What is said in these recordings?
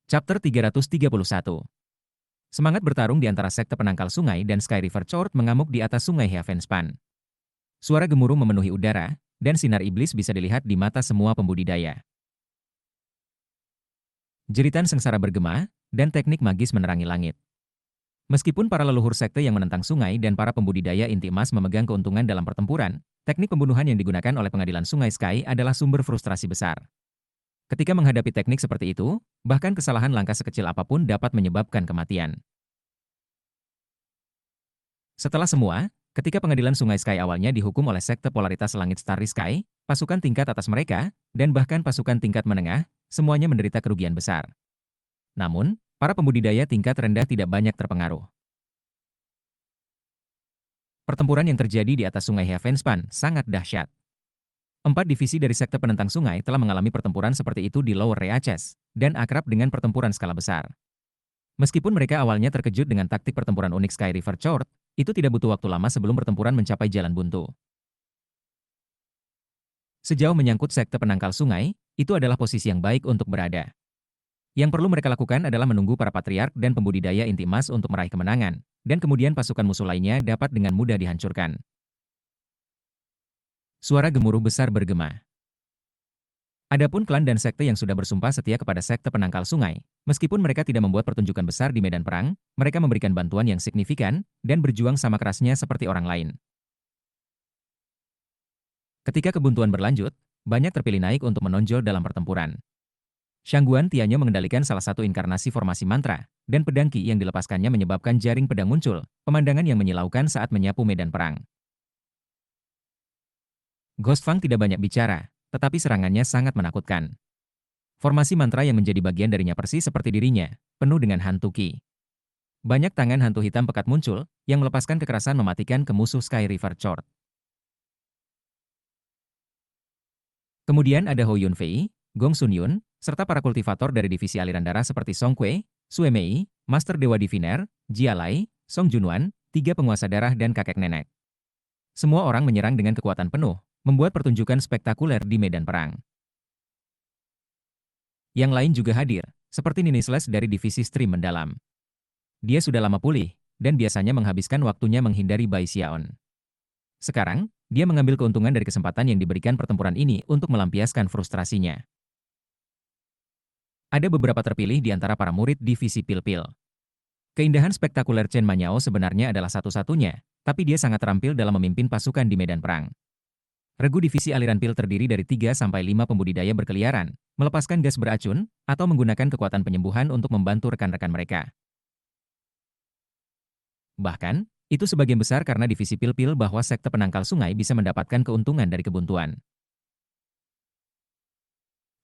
Chapter 331. Semangat bertarung di antara sekte penangkal sungai dan Sky River Chord mengamuk di atas sungai Heavenspan. Suara gemuruh memenuhi udara, dan sinar iblis bisa dilihat di mata semua pembudidaya. Jeritan sengsara bergema, dan teknik magis menerangi langit. Meskipun para leluhur sekte yang menentang sungai dan para pembudidaya inti emas memegang keuntungan dalam pertempuran, teknik pembunuhan yang digunakan oleh pengadilan sungai Sky adalah sumber frustrasi besar. Ketika menghadapi teknik seperti itu, bahkan kesalahan langkah sekecil apapun dapat menyebabkan kematian. Setelah semua, ketika pengadilan sungai Sky awalnya dihukum oleh sekte polaritas langit Starry Sky, pasukan tingkat atas mereka, dan bahkan pasukan tingkat menengah, semuanya menderita kerugian besar. Namun, para pembudidaya tingkat rendah tidak banyak terpengaruh. Pertempuran yang terjadi di atas sungai Heavenspan sangat dahsyat. 4 divisi dari sekte penentang sungai telah mengalami pertempuran seperti itu di Lower Reaches, dan akrab dengan pertempuran skala besar. Meskipun mereka awalnya terkejut dengan taktik pertempuran unik Sky River Chord, itu tidak butuh waktu lama sebelum pertempuran mencapai jalan buntu. Sejauh menyangkut sekte penangkal sungai, itu adalah posisi yang baik untuk berada. Yang perlu mereka lakukan adalah menunggu para patriark dan pembudidaya inti emas untuk meraih kemenangan, dan kemudian pasukan musuh lainnya dapat dengan mudah dihancurkan. Suara gemuruh besar bergema. Adapun klan dan sekte yang sudah bersumpah setia kepada sekte penangkal sungai, meskipun mereka tidak membuat pertunjukan besar di medan perang, mereka memberikan bantuan yang signifikan dan berjuang sama kerasnya seperti orang lain. Ketika kebuntuan berlanjut, banyak terpilih naik untuk menonjol dalam pertempuran. Shangguan Tianyo mengendalikan salah satu inkarnasi formasi mantra, dan pedang Qi yang dilepaskannya menyebabkan jaring pedang muncul, pemandangan yang menyilaukan saat menyapu medan perang. Ghost Fang tidak banyak bicara, tetapi serangannya sangat menakutkan. Formasi mantra yang menjadi bagian darinya persis seperti dirinya, penuh dengan hantu Qi. Banyak tangan hantu hitam pekat muncul, yang melepaskan kekerasan mematikan ke musuh Sky River Chord. Kemudian ada Hou Yunfei, Gong Sunyun, serta para kultivator dari divisi aliran darah seperti Song Kui, Sue Mei, Master Dewa Diviner, Jia Lai, Song Junwan, 3 penguasa darah dan kakek nenek. Semua orang menyerang dengan kekuatan penuh, membuat pertunjukan spektakuler di medan perang. Yang lain juga hadir, seperti Nini Slash dari divisi Stream Mendalam. Dia sudah lama pulih, dan biasanya menghabiskan waktunya menghindari Bai Xiaon. Sekarang, dia mengambil keuntungan dari kesempatan yang diberikan pertempuran ini untuk melampiaskan frustrasinya. Ada beberapa terpilih di antara para murid divisi Pil-Pil. Keindahan spektakuler Chen Manyao sebenarnya adalah satu-satunya, tapi dia sangat terampil dalam memimpin pasukan di medan perang. Regu divisi aliran pil terdiri dari 3-5 pembudidaya berkeliaran, melepaskan gas beracun, atau menggunakan kekuatan penyembuhan untuk membantu rekan-rekan mereka. Bahkan, itu sebagian besar karena divisi pil-pil bahwa sekte penangkal sungai bisa mendapatkan keuntungan dari kebuntuan.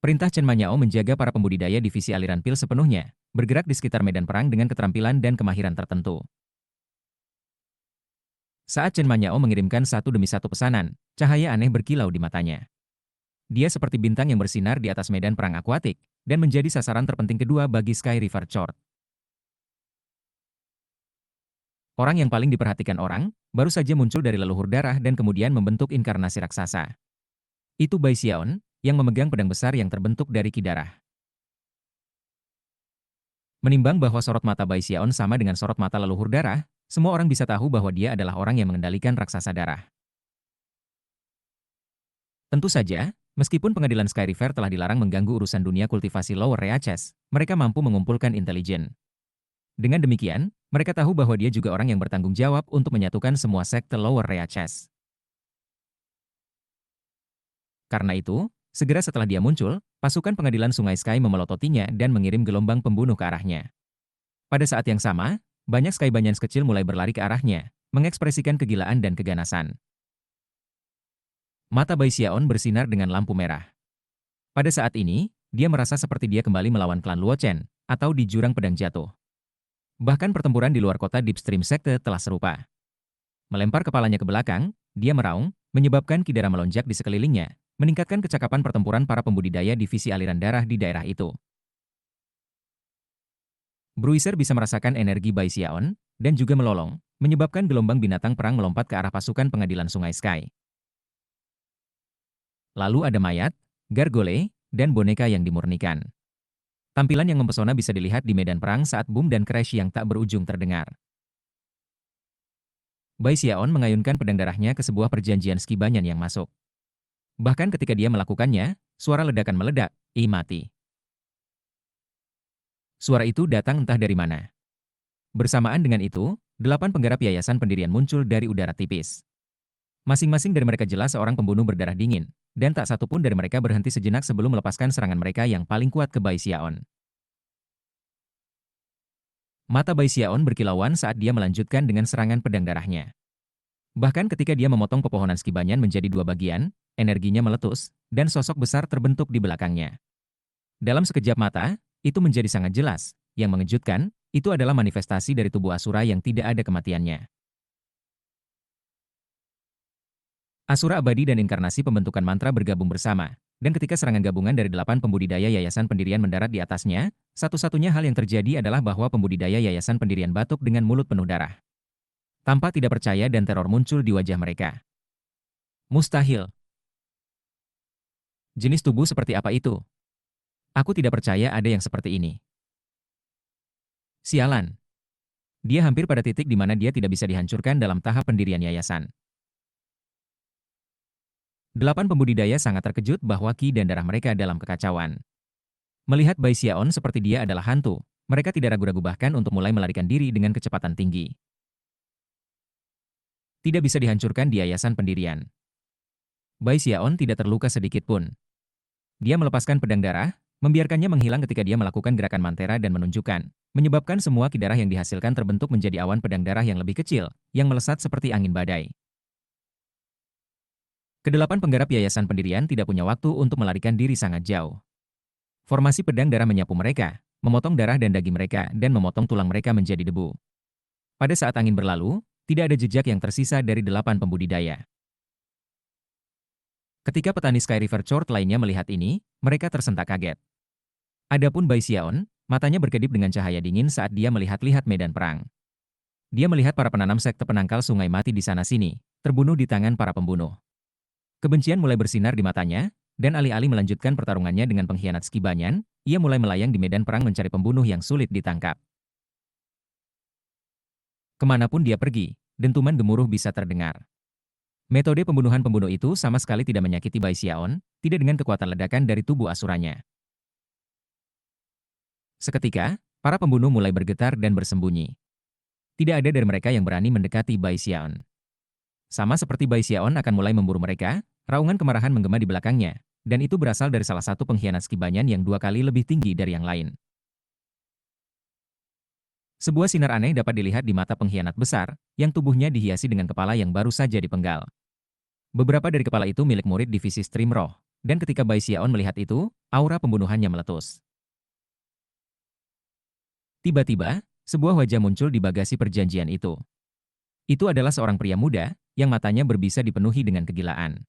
Perintah Chen Manyao menjaga para pembudidaya divisi aliran pil sepenuhnya, bergerak di sekitar medan perang dengan keterampilan dan kemahiran tertentu. Saat Chen Manyao mengirimkan satu demi satu pesanan, cahaya aneh berkilau di matanya. Dia seperti bintang yang bersinar di atas medan perang akuatik, dan menjadi sasaran terpenting kedua bagi Sky River Chord. Orang yang paling diperhatikan orang, baru saja muncul dari leluhur darah dan kemudian membentuk inkarnasi raksasa. Itu Bai Xiaon, yang memegang pedang besar yang terbentuk dari Qi darah. Menimbang bahwa sorot mata Bai Xiaon sama dengan sorot mata leluhur darah, semua orang bisa tahu bahwa dia adalah orang yang mengendalikan raksasa darah. Tentu saja, meskipun pengadilan Sky River telah dilarang mengganggu urusan dunia kultivasi Lower Reaches, mereka mampu mengumpulkan intelijen. Dengan demikian, mereka tahu bahwa dia juga orang yang bertanggung jawab untuk menyatukan semua sekte Lower Reaches. Karena itu, segera setelah dia muncul, pasukan pengadilan Sungai Sky memelototinya dan mengirim gelombang pembunuh ke arahnya. Pada saat yang sama, banyak Sky Banyans kecil mulai berlari ke arahnya, mengekspresikan kegilaan dan keganasan. Mata Bai Xiaon bersinar dengan lampu merah. Pada saat ini, dia merasa seperti dia kembali melawan klan Luo Chen, atau di jurang pedang jatuh. Bahkan pertempuran di luar kota Deep Stream Sekte telah serupa. Melempar kepalanya ke belakang, dia meraung, menyebabkan Qi darah melonjak di sekelilingnya, meningkatkan kecakapan pertempuran para pembudidaya divisi aliran darah di daerah itu. Bruiser bisa merasakan energi Bai Xiaon, dan juga melolong, menyebabkan gelombang binatang perang melompat ke arah pasukan pengadilan Sungai Sky. Lalu ada mayat, gargole, dan boneka yang dimurnikan. Tampilan yang mempesona bisa dilihat di medan perang saat boom dan crash yang tak berujung terdengar. Bai Xiaon mengayunkan pedang darahnya ke sebuah perjanjian ski banyan yang masuk. Bahkan ketika dia melakukannya, suara ledakan meledak, mati. Suara itu datang entah dari mana. Bersamaan dengan itu, 8 penggarap yayasan pendirian muncul dari udara tipis. Masing-masing dari mereka jelas seorang pembunuh berdarah dingin, dan tak satu pun dari mereka berhenti sejenak sebelum melepaskan serangan mereka yang paling kuat ke Bai Xiaon. Mata Bai Xiaon berkilauan saat dia melanjutkan dengan serangan pedang darahnya. Bahkan ketika dia memotong pepohonan ski banyan menjadi 2 bagian, energinya meletus, dan sosok besar terbentuk di belakangnya. Dalam sekejap mata, itu menjadi sangat jelas. Yang mengejutkan, itu adalah manifestasi dari tubuh Asura yang tidak ada kematiannya. Asura abadi dan inkarnasi pembentukan mantra bergabung bersama, dan ketika serangan gabungan dari 8 pembudidaya yayasan pendirian mendarat di atasnya, satu-satunya hal yang terjadi adalah bahwa pembudidaya yayasan pendirian batuk dengan mulut penuh darah. Tanpa tidak percaya dan teror muncul di wajah mereka. Mustahil. Jenis tubuh seperti apa itu? Aku tidak percaya ada yang seperti ini. Sialan. Dia hampir pada titik di mana dia tidak bisa dihancurkan dalam tahap pendirian yayasan. 8 pembudidaya sangat terkejut bahwa ki dan darah mereka dalam kekacauan. Melihat Bai Xiaon seperti dia adalah hantu, mereka tidak ragu-ragu bahkan untuk mulai melarikan diri dengan kecepatan tinggi. Tidak bisa dihancurkan di yayasan pendirian. Bai Xiaon tidak terluka sedikit pun. Dia melepaskan pedang darah, membiarkannya menghilang ketika dia melakukan gerakan mantera dan menunjukkan, menyebabkan semua ki darah yang dihasilkan terbentuk menjadi awan pedang darah yang lebih kecil, yang melesat seperti angin badai. Kedelapan penggarap yayasan pendirian tidak punya waktu untuk melarikan diri sangat jauh. Formasi pedang darah menyapu mereka, memotong darah dan daging mereka dan memotong tulang mereka menjadi debu. Pada saat angin berlalu, tidak ada jejak yang tersisa dari 8 pembudidaya. Ketika petani Sky River Chord lainnya melihat ini, mereka tersentak kaget. Adapun Bai Xiaon, matanya berkedip dengan cahaya dingin saat dia melihat-lihat medan perang. Dia melihat para penanam sekte penangkal sungai mati di sana-sini, terbunuh di tangan para pembunuh. Kebencian mulai bersinar di matanya, dan alih-alih melanjutkan pertarungannya dengan pengkhianat ski banyan, ia mulai melayang di medan perang mencari pembunuh yang sulit ditangkap. Kemanapun dia pergi, dentuman gemuruh bisa terdengar. Metode pembunuhan-pembunuh itu sama sekali tidak menyakiti Bai Xiaon, tidak dengan kekuatan ledakan dari tubuh asuranya. Seketika, para pembunuh mulai bergetar dan bersembunyi. Tidak ada dari mereka yang berani mendekati Bai Xiaon. Sama seperti Bai Xiaon akan mulai memburu mereka, raungan kemarahan menggema di belakangnya, dan itu berasal dari salah satu pengkhianat ski banyan yang 2 kali lebih tinggi dari yang lain. Sebuah sinar aneh dapat dilihat di mata pengkhianat besar, yang tubuhnya dihiasi dengan kepala yang baru saja dipenggal. Beberapa dari kepala itu milik murid divisi Stream Roh, dan ketika Bai Xiaon melihat itu, aura pembunuhannya meletus. Tiba-tiba, sebuah wajah muncul di bagasi perjanjian itu. Itu adalah seorang pria muda, yang matanya berbisa dipenuhi dengan kegilaan.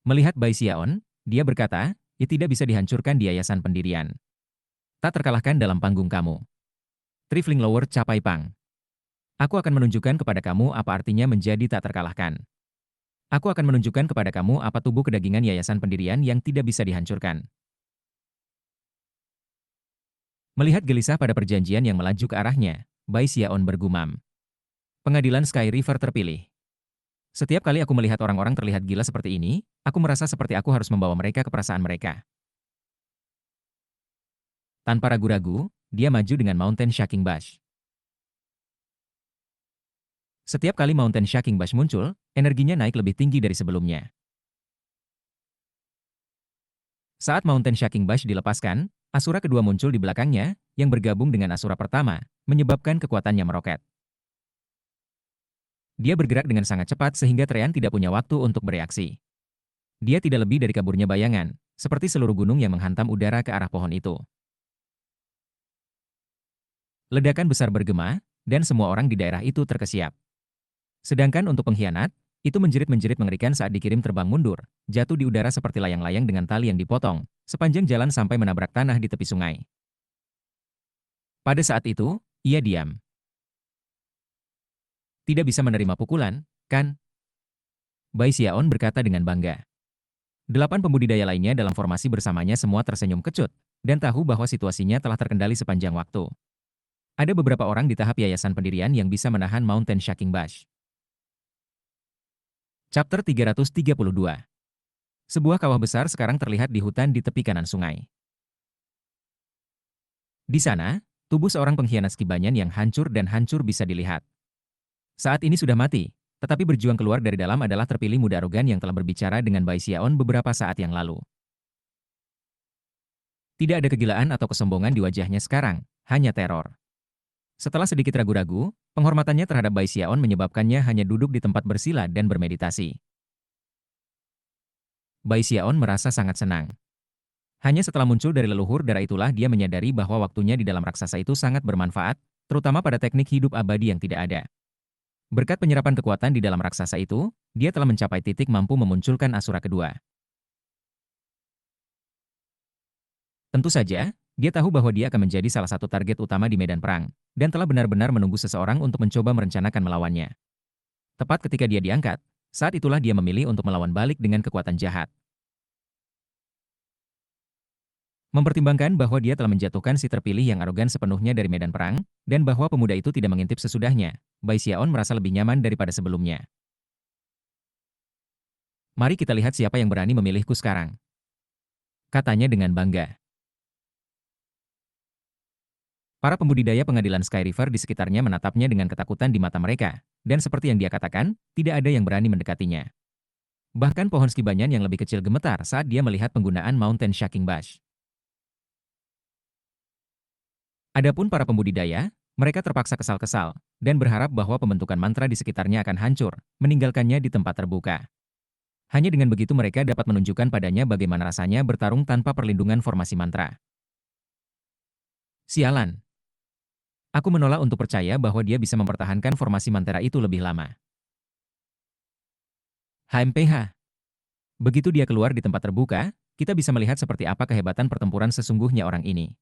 Melihat Bai Xiaon, dia berkata, "Ia tidak bisa dihancurkan di yayasan pendirian. Tak terkalahkan dalam panggung kamu. Trifling Lower Capai Pang. Aku akan menunjukkan kepada kamu apa artinya menjadi tak terkalahkan. Aku akan menunjukkan kepada kamu apa tubuh kedagingan yayasan pendirian yang tidak bisa dihancurkan." Melihat gelisah pada perjanjian yang melaju ke arahnya, Bai Xiaon bergumam. Pengadilan Sky River terpilih. Setiap kali aku melihat orang-orang terlihat gila seperti ini, aku merasa seperti aku harus membawa mereka ke perasaan mereka. Tanpa ragu-ragu, dia maju dengan Mountain Shaking Bash. Setiap kali Mountain Shaking Bash muncul, energinya naik lebih tinggi dari sebelumnya. Saat Mountain Shaking Bash dilepaskan, Asura kedua muncul di belakangnya, yang bergabung dengan Asura pertama, menyebabkan kekuatannya meroket. Dia bergerak dengan sangat cepat sehingga Treant tidak punya waktu untuk bereaksi. Dia tidak lebih dari kaburnya bayangan, seperti seluruh gunung yang menghantam udara ke arah pohon itu. Ledakan besar bergema, dan semua orang di daerah itu terkesiap. Sedangkan untuk pengkhianat, itu menjerit-menjerit mengerikan saat dikirim terbang mundur, jatuh di udara seperti layang-layang dengan tali yang dipotong, sepanjang jalan sampai menabrak tanah di tepi sungai. Pada saat itu, ia diam. Tidak bisa menerima pukulan, kan? Bai Xiaon berkata dengan bangga. 8 pembudidaya lainnya dalam formasi bersamanya semua tersenyum kecut, dan tahu bahwa situasinya telah terkendali sepanjang waktu. Ada beberapa orang di tahap yayasan pendirian yang bisa menahan Mountain Shaking Bash. Chapter 332. Sebuah kawah besar sekarang terlihat di hutan di tepi kanan sungai. Di sana, tubuh seorang pengkhianat Skibanyan yang hancur dan hancur bisa dilihat. Saat ini sudah mati, tetapi berjuang keluar dari dalam adalah terpilih muda arogan yang telah berbicara dengan Bai Xiaon beberapa saat yang lalu. Tidak ada kegilaan atau kesombongan di wajahnya sekarang, hanya teror. Setelah sedikit ragu-ragu, penghormatannya terhadap Bai Xiaon menyebabkannya hanya duduk di tempat bersila dan bermeditasi. Bai Xiaon merasa sangat senang. Hanya setelah muncul dari leluhur darah itulah dia menyadari bahwa waktunya di dalam raksasa itu sangat bermanfaat, terutama pada teknik hidup abadi yang tidak ada. Berkat penyerapan kekuatan di dalam raksasa itu, dia telah mencapai titik mampu memunculkan asura kedua. Tentu saja, dia tahu bahwa dia akan menjadi salah satu target utama di medan perang, dan telah benar-benar menunggu seseorang untuk mencoba merencanakan melawannya. Tepat ketika dia diangkat, saat itulah dia memilih untuk melawan balik dengan kekuatan jahat. Mempertimbangkan bahwa dia telah menjatuhkan si terpilih yang arogan sepenuhnya dari medan perang, dan bahwa pemuda itu tidak mengintip sesudahnya, Bai Xiaon merasa lebih nyaman daripada sebelumnya. Mari kita lihat siapa yang berani memilihku sekarang, katanya dengan bangga. Para pembudidaya pengadilan Sky River di sekitarnya menatapnya dengan ketakutan di mata mereka, dan seperti yang dia katakan, tidak ada yang berani mendekatinya. Bahkan pohon skibanyan yang lebih kecil gemetar saat dia melihat penggunaan Mountain Shaking Bash. Adapun para pembudidaya, mereka terpaksa kesal-kesal, dan berharap bahwa pembentukan mantra di sekitarnya akan hancur, meninggalkannya di tempat terbuka. Hanya dengan begitu mereka dapat menunjukkan padanya bagaimana rasanya bertarung tanpa perlindungan formasi mantra. Sialan. Aku menolak untuk percaya bahwa dia bisa mempertahankan formasi mantra itu lebih lama. HMPH. Begitu dia keluar di tempat terbuka, kita bisa melihat seperti apa kehebatan pertempuran sesungguhnya orang ini.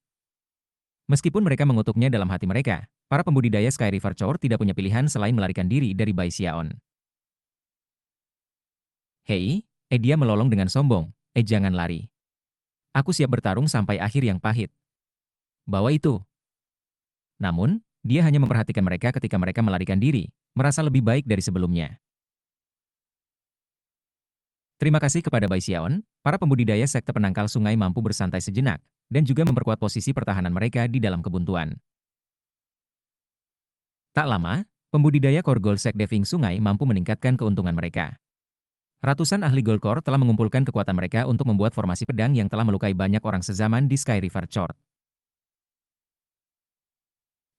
Meskipun mereka mengutuknya dalam hati mereka, para pembudidaya Sky River Chore tidak punya pilihan selain melarikan diri dari Bai Xiaon. Hei, dia melolong dengan sombong. Jangan lari. Aku siap bertarung sampai akhir yang pahit. Bawa itu. Namun, dia hanya memperhatikan mereka ketika mereka melarikan diri, merasa lebih baik dari sebelumnya. Terima kasih kepada Bai Xiaon, para pembudidaya sekte penangkal sungai mampu bersantai sejenak, dan juga memperkuat posisi pertahanan mereka di dalam kebuntuan. Tak lama, pembudidaya Korgol Sekte Deving Sungai mampu meningkatkan keuntungan mereka. Ratusan ahli Golkor telah mengumpulkan kekuatan mereka untuk membuat formasi pedang yang telah melukai banyak orang sezaman di Sky River Chord.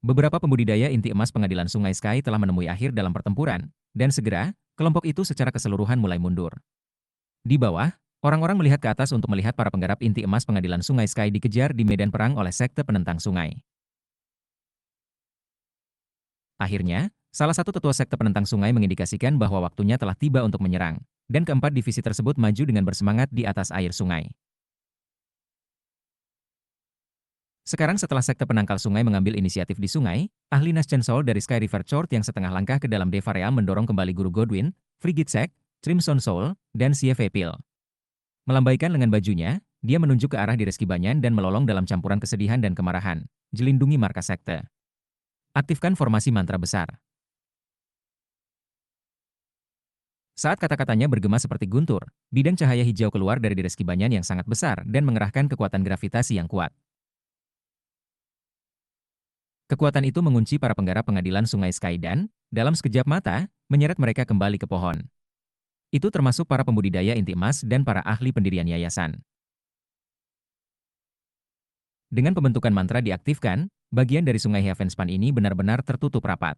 Beberapa pembudidaya inti emas pengadilan Sungai Sky telah menemui akhir dalam pertempuran, dan segera, kelompok itu secara keseluruhan mulai mundur. Di bawah, orang-orang melihat ke atas untuk melihat para penggarap inti emas pengadilan Sungai Sky dikejar di medan perang oleh sekte penentang sungai. Akhirnya, salah satu tetua sekte penentang sungai mengindikasikan bahwa waktunya telah tiba untuk menyerang, dan keempat divisi tersebut maju dengan bersemangat di atas air sungai. Sekarang setelah sekte penangkal sungai mengambil inisiatif di sungai, ahli Naschen Soul dari Sky River Chord yang setengah langkah ke dalam Deva Real mendorong kembali Guru Godwin, Frigid Sek, Crimson Soul, dan Sieve Pil. Melambaikan lengan bajunya, dia menunjuk ke arah Direski Banyan dan melolong dalam campuran kesedihan dan kemarahan, jelindungi markas sekte. Aktifkan formasi mantra besar. Saat kata-katanya bergema seperti guntur, bidang cahaya hijau keluar dari Direski Banyan yang sangat besar dan mengerahkan kekuatan gravitasi yang kuat. Kekuatan itu mengunci para penggarap pengadilan Sungai Sky dan, dalam sekejap mata, menyeret mereka kembali ke pohon. Itu termasuk para pembudidaya inti emas dan para ahli pendirian yayasan. Dengan pembentukan mantra diaktifkan, bagian dari Sungai Heavenspan ini benar-benar tertutup rapat.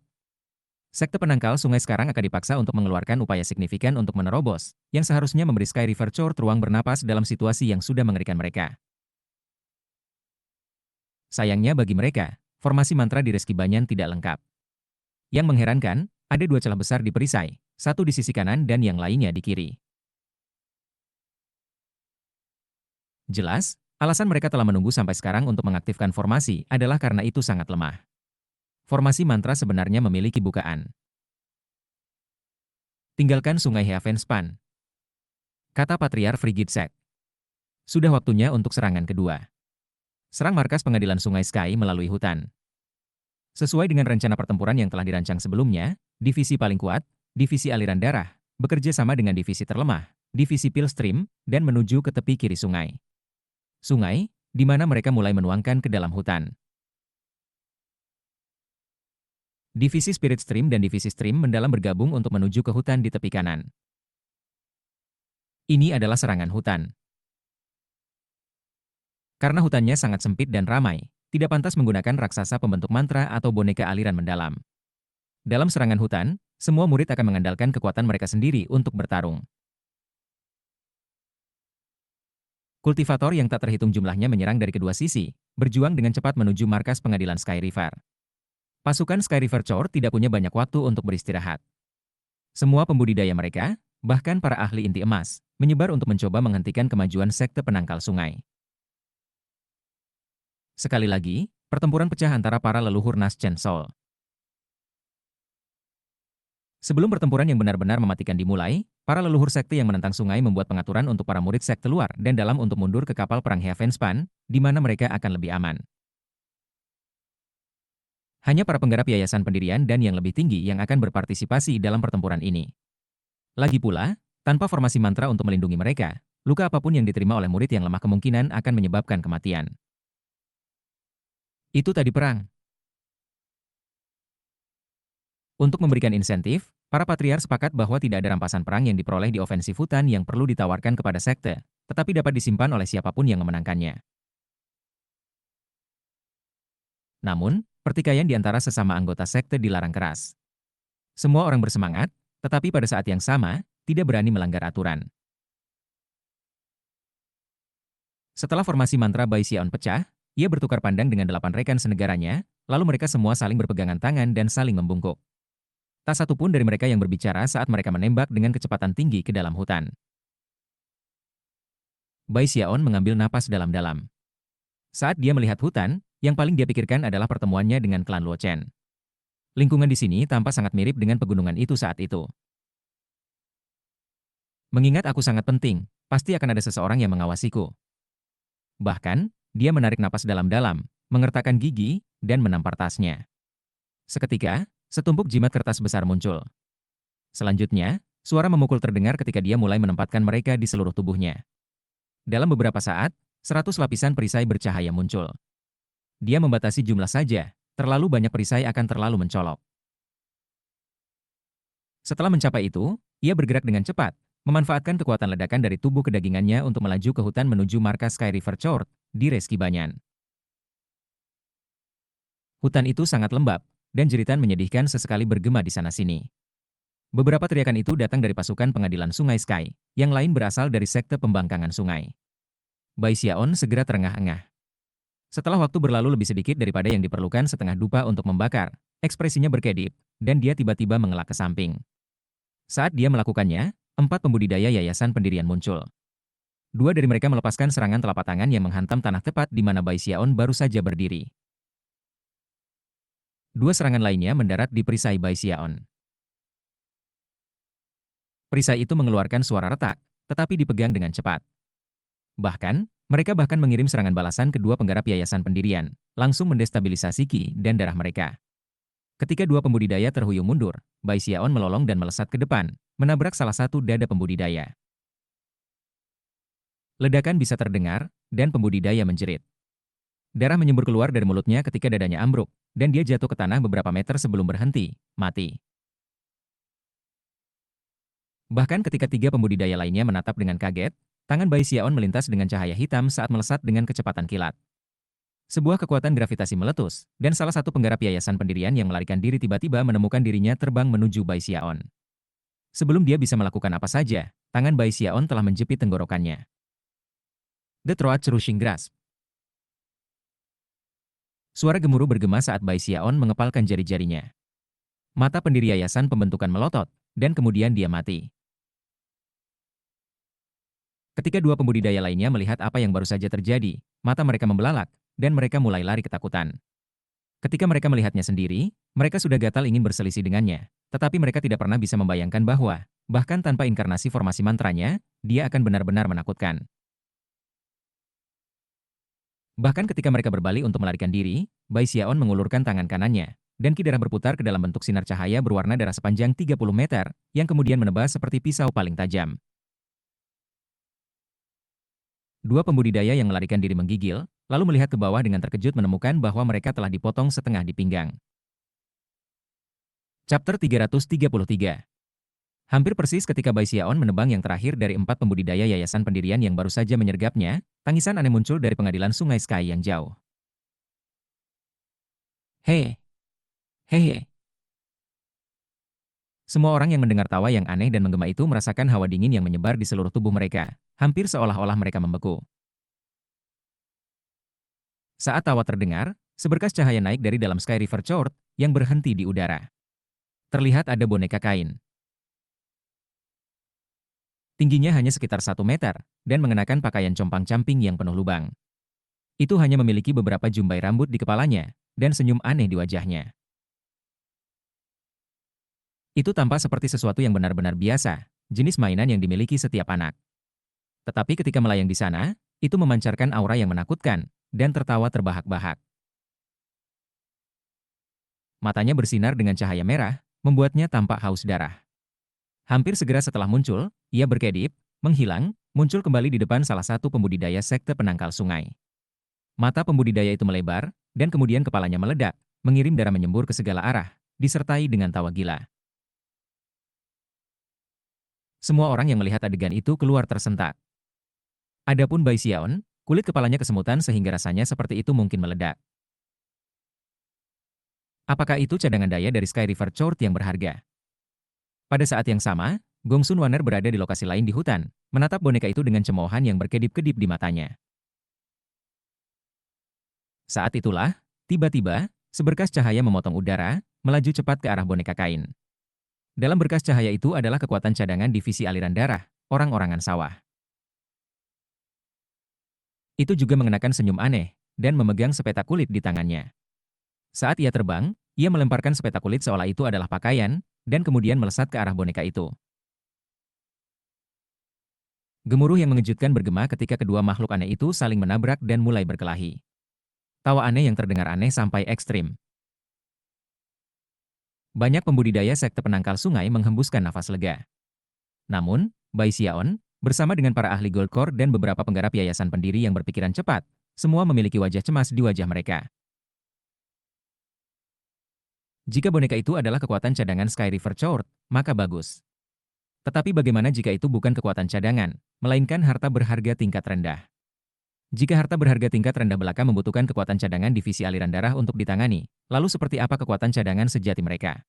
Sekte penangkal sungai sekarang akan dipaksa untuk mengeluarkan upaya signifikan untuk menerobos, yang seharusnya memberi Sky River Chord ruang bernapas dalam situasi yang sudah mengerikan mereka. Sayangnya bagi mereka, formasi mantra di Reski Banyan tidak lengkap. Yang mengherankan, ada dua celah besar di perisai, satu di sisi kanan dan yang lainnya di kiri. Jelas, alasan mereka telah menunggu sampai sekarang untuk mengaktifkan formasi adalah karena itu sangat lemah. Formasi mantra sebenarnya memiliki bukaan. Tinggalkan Sungai Heavenspan, kata Patriar Frigid Sek. Sudah waktunya untuk serangan kedua. Serang markas pengadilan Sungai Sky melalui hutan. Sesuai dengan rencana pertempuran yang telah dirancang sebelumnya, divisi paling kuat, divisi aliran darah, bekerja sama dengan divisi terlemah, divisi Pillstream, dan menuju ke tepi kiri sungai. Sungai, di mana mereka mulai menuangkan ke dalam hutan. Divisi Spirit Stream dan divisi Stream mendalam bergabung untuk menuju ke hutan di tepi kanan. Ini adalah serangan hutan. Karena hutannya sangat sempit dan ramai, tidak pantas menggunakan raksasa pembentuk mantra atau boneka aliran mendalam. Dalam serangan hutan, semua murid akan mengandalkan kekuatan mereka sendiri untuk bertarung. Kultivator yang tak terhitung jumlahnya menyerang dari kedua sisi, berjuang dengan cepat menuju markas pengadilan Sky River. Pasukan Sky River Chore tidak punya banyak waktu untuk beristirahat. Semua pembudidaya mereka, bahkan para ahli inti emas, menyebar untuk mencoba menghentikan kemajuan sekte penangkal sungai. Sekali lagi, pertempuran pecah antara para leluhur Nas Chen Sol. Sebelum pertempuran yang benar-benar mematikan dimulai, para leluhur sekte yang menentang sungai membuat pengaturan untuk para murid sekte luar dan dalam untuk mundur ke kapal perang Heavenspan, di mana mereka akan lebih aman. Hanya para penggarap yayasan pendirian dan yang lebih tinggi yang akan berpartisipasi dalam pertempuran ini. Lagi pula, tanpa formasi mantra untuk melindungi mereka, luka apapun yang diterima oleh murid yang lemah kemungkinan akan menyebabkan kematian. Itu tadi perang. Untuk memberikan insentif, para patriar sepakat bahwa tidak ada rampasan perang yang diperoleh di ofensif hutan yang perlu ditawarkan kepada sekte, tetapi dapat disimpan oleh siapapun yang memenangkannya. Namun, pertikaian di antara sesama anggota sekte dilarang keras. Semua orang bersemangat, tetapi pada saat yang sama, tidak berani melanggar aturan. Setelah formasi mantra Bai Xiaon pecah, ia bertukar pandang dengan 8 rekan senegaranya, lalu mereka semua saling berpegangan tangan dan saling membungkuk. Tak satu pun dari mereka yang berbicara saat mereka menembak dengan kecepatan tinggi ke dalam hutan. Bai Xiaon mengambil napas dalam-dalam. Saat dia melihat hutan, yang paling dia pikirkan adalah pertemuannya dengan klan Luo Chen. Lingkungan di sini tampak sangat mirip dengan pegunungan itu saat itu. Mengingat aku sangat penting, pasti akan ada seseorang yang mengawasiku. Bahkan, dia menarik napas dalam-dalam, mengertakkan gigi, dan menampar tasnya. Seketika, setumpuk jimat kertas besar muncul. Selanjutnya, suara memukul terdengar ketika dia mulai menempatkan mereka di seluruh tubuhnya. Dalam beberapa saat, 100 lapisan perisai bercahaya muncul. Dia membatasi jumlah saja, terlalu banyak perisai akan terlalu mencolok. Setelah mencapai itu, ia bergerak dengan cepat, memanfaatkan kekuatan ledakan dari tubuh kedagingannya untuk melaju ke hutan menuju markas Sky River Chore di Reski Banyan. Hutan itu sangat lembab, dan jeritan menyedihkan sesekali bergema di sana-sini. Beberapa teriakan itu datang dari pasukan pengadilan Sungai Sky, yang lain berasal dari sekte pembangkangan sungai. Bai Xiaon segera terengah-engah. Setelah waktu berlalu lebih sedikit daripada yang diperlukan setengah dupa untuk membakar, ekspresinya berkedip, dan dia tiba-tiba mengelak ke samping. Saat dia melakukannya, 4 pembudidaya yayasan pendirian muncul. 2 dari mereka melepaskan serangan telapak tangan yang menghantam tanah tepat di mana Bai Xiaon baru saja berdiri. 2 serangan lainnya mendarat di perisai Bai Xiaon. Perisai itu mengeluarkan suara retak, tetapi dipegang dengan cepat. Bahkan, mereka mengirim serangan balasan ke 2 penggarap yayasan pendirian, langsung mendestabilisasi ki dan darah mereka. Ketika 2 pembudidaya terhuyung mundur, Bai Xiaon melolong dan melesat ke depan, menabrak salah satu dada pembudidaya. Ledakan bisa terdengar, dan pembudidaya menjerit. Darah menyembur keluar dari mulutnya ketika dadanya ambruk, dan dia jatuh ke tanah beberapa meter sebelum berhenti, mati. Bahkan ketika 3 pembudidaya lainnya menatap dengan kaget, tangan Bai Xiaon melintas dengan cahaya hitam saat melesat dengan kecepatan kilat. Sebuah kekuatan gravitasi meletus, dan salah satu penggarap yayasan pendirian yang melarikan diri tiba-tiba menemukan dirinya terbang menuju Bai Xiaon. Sebelum dia bisa melakukan apa saja, tangan Bai Xiaon telah menjepit tenggorokannya. The Throat Crushing Grasp. Suara gemuruh bergema saat Bai Xiaon mengepalkan jari-jarinya. Mata pendiri yayasan pembentukan melotot, dan kemudian dia mati. Ketika 2 pembudidaya lainnya melihat apa yang baru saja terjadi, mata mereka membelalak, dan mereka mulai lari ketakutan. Ketika mereka melihatnya sendiri, mereka sudah gatal ingin berselisih dengannya, tetapi mereka tidak pernah bisa membayangkan bahwa, bahkan tanpa inkarnasi formasi mantranya, dia akan benar-benar menakutkan. Bahkan ketika mereka berbalik untuk melarikan diri, Bai Xiaon mengulurkan tangan kanannya, dan ki darah berputar ke dalam bentuk sinar cahaya berwarna darah sepanjang 30 meter, yang kemudian menebas seperti pisau paling tajam. Dua pembudidaya yang melarikan diri menggigil, lalu melihat ke bawah dengan terkejut menemukan bahwa mereka telah dipotong setengah di pinggang. Chapter 333. Hampir persis ketika Bai Xiaon menebang yang terakhir dari 4 pembudidaya yayasan pendirian yang baru saja menyergapnya, tangisan aneh muncul dari pengadilan Sungai Sky yang jauh. Hei, hei, hei. Semua orang yang mendengar tawa yang aneh dan menggema itu merasakan hawa dingin yang menyebar di seluruh tubuh mereka, hampir seolah-olah mereka membeku. Saat tawa terdengar, seberkas cahaya naik dari dalam Sky River Chord yang berhenti di udara. Terlihat ada boneka kain. Tingginya hanya sekitar 1 meter, dan mengenakan pakaian compang-camping yang penuh lubang. Itu hanya memiliki beberapa jumbai rambut di kepalanya, dan senyum aneh di wajahnya. Itu tampak seperti sesuatu yang benar-benar biasa, jenis mainan yang dimiliki setiap anak. Tetapi ketika melayang di sana, itu memancarkan aura yang menakutkan, dan tertawa terbahak-bahak. Matanya bersinar dengan cahaya merah, membuatnya tampak haus darah. Hampir segera setelah muncul, ia berkedip, menghilang, muncul kembali di depan salah satu pembudidaya sekte penangkal sungai. Mata pembudidaya itu melebar, dan kemudian kepalanya meledak, mengirim darah menyembur ke segala arah, disertai dengan tawa gila. Semua orang yang melihat adegan itu keluar tersentak. Adapun Bai Xiaon, kulit kepalanya kesemutan sehingga rasanya seperti itu mungkin meledak. Apakah itu cadangan daya dari Sky River Chord yang berharga? Pada saat yang sama, Gongsun Wanner berada di lokasi lain di hutan, menatap boneka itu dengan cemoohan yang berkedip-kedip di matanya. Saat itulah, tiba-tiba, seberkas cahaya memotong udara, melaju cepat ke arah boneka kain. Dalam berkas cahaya itu adalah kekuatan cadangan divisi aliran darah, orang-orangan sawah. Itu juga mengenakan senyum aneh, dan memegang sepetak kulit di tangannya. Saat ia terbang, ia melemparkan sepetak kulit seolah itu adalah pakaian, dan kemudian melesat ke arah boneka itu. Gemuruh yang mengejutkan bergema ketika kedua makhluk aneh itu saling menabrak dan mulai berkelahi. Tawa aneh yang terdengar aneh sampai ekstrim. Banyak pembudidaya sekte penangkal sungai menghembuskan nafas lega. Namun, Bai Xiaon, bersama dengan para ahli Gold Core dan beberapa penggarap yayasan pendiri yang berpikiran cepat, semua memiliki wajah cemas di wajah mereka. Jika boneka itu adalah kekuatan cadangan Sky River Chord, maka bagus. Tetapi bagaimana jika itu bukan kekuatan cadangan, melainkan harta berharga tingkat rendah? Jika harta berharga tingkat rendah belaka membutuhkan kekuatan cadangan divisi aliran darah untuk ditangani, lalu seperti apa kekuatan cadangan sejati mereka?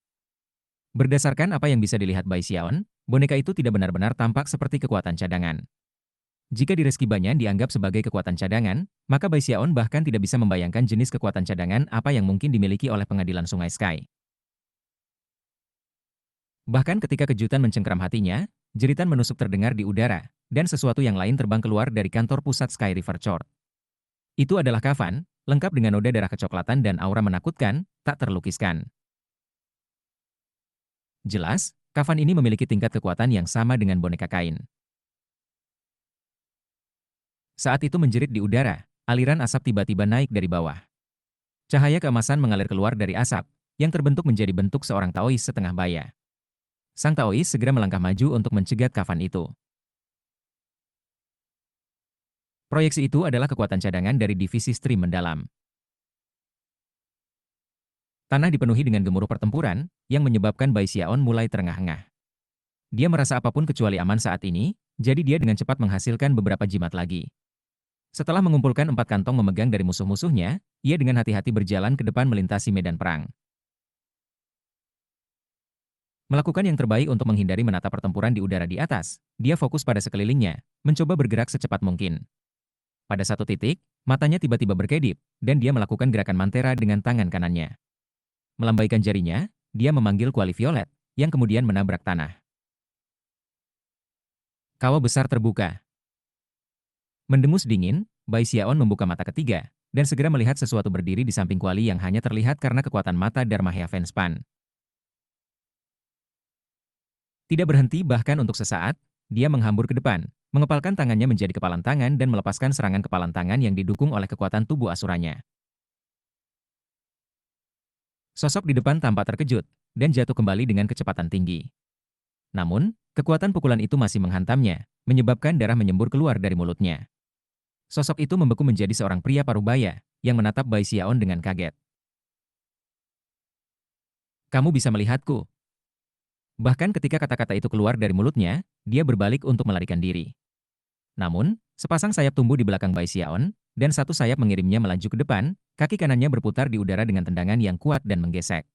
Berdasarkan apa yang bisa dilihat Bai Xiaon, boneka itu tidak benar-benar tampak seperti kekuatan cadangan. Jika di Reski Banyan dianggap sebagai kekuatan cadangan, maka Bai Xiaon bahkan tidak bisa membayangkan jenis kekuatan cadangan apa yang mungkin dimiliki oleh pengadilan Sungai Sky. Bahkan ketika kejutan mencengkeram hatinya, jeritan menusuk terdengar di udara, dan sesuatu yang lain terbang keluar dari kantor pusat Sky River Chord. Itu adalah kafan, lengkap dengan noda darah kecoklatan dan aura menakutkan, tak terlukiskan. Jelas, kafan ini memiliki tingkat kekuatan yang sama dengan boneka kain. Saat itu menjerit di udara, aliran asap tiba-tiba naik dari bawah. Cahaya keemasan mengalir keluar dari asap, yang terbentuk menjadi bentuk seorang Taois setengah baya. Sang Taois segera melangkah maju untuk mencegat kafan itu. Proyeksi itu adalah kekuatan cadangan dari divisi stream mendalam. Tanah dipenuhi dengan gemuruh pertempuran, yang menyebabkan Bai Xiaon mulai terengah-engah. Dia merasa apapun kecuali aman saat ini, jadi dia dengan cepat menghasilkan beberapa jimat lagi. Setelah mengumpulkan 4 kantong memegang dari musuh-musuhnya, ia dengan hati-hati berjalan ke depan melintasi medan perang. Melakukan yang terbaik untuk menghindari menatap pertempuran di udara di atas, dia fokus pada sekelilingnya, mencoba bergerak secepat mungkin. Pada satu titik, matanya tiba-tiba berkedip, dan dia melakukan gerakan mantera dengan tangan kanannya. Melambaikan jarinya, dia memanggil kuali violet, yang kemudian menabrak tanah. Kawah besar terbuka. Mendengus dingin, Bai Xiaon membuka mata ketiga, dan segera melihat sesuatu berdiri di samping kuali yang hanya terlihat karena kekuatan mata Dharma Heaven Span. Tidak berhenti bahkan untuk sesaat, dia menghambur ke depan, mengepalkan tangannya menjadi kepalan tangan dan melepaskan serangan kepalan tangan yang didukung oleh kekuatan tubuh asuranya. Sosok di depan tampak terkejut dan jatuh kembali dengan kecepatan tinggi. Namun, kekuatan pukulan itu masih menghantamnya, menyebabkan darah menyembur keluar dari mulutnya. Sosok itu membeku menjadi seorang pria parubaya yang menatap Bai Xiaon dengan kaget. "Kamu bisa melihatku." Bahkan ketika kata-kata itu keluar dari mulutnya, dia berbalik untuk melarikan diri. Namun, sepasang sayap tumbuh di belakang Bai Xiaon, dan satu sayap mengirimnya melaju ke depan, kaki kanannya berputar di udara dengan tendangan yang kuat dan menggesek.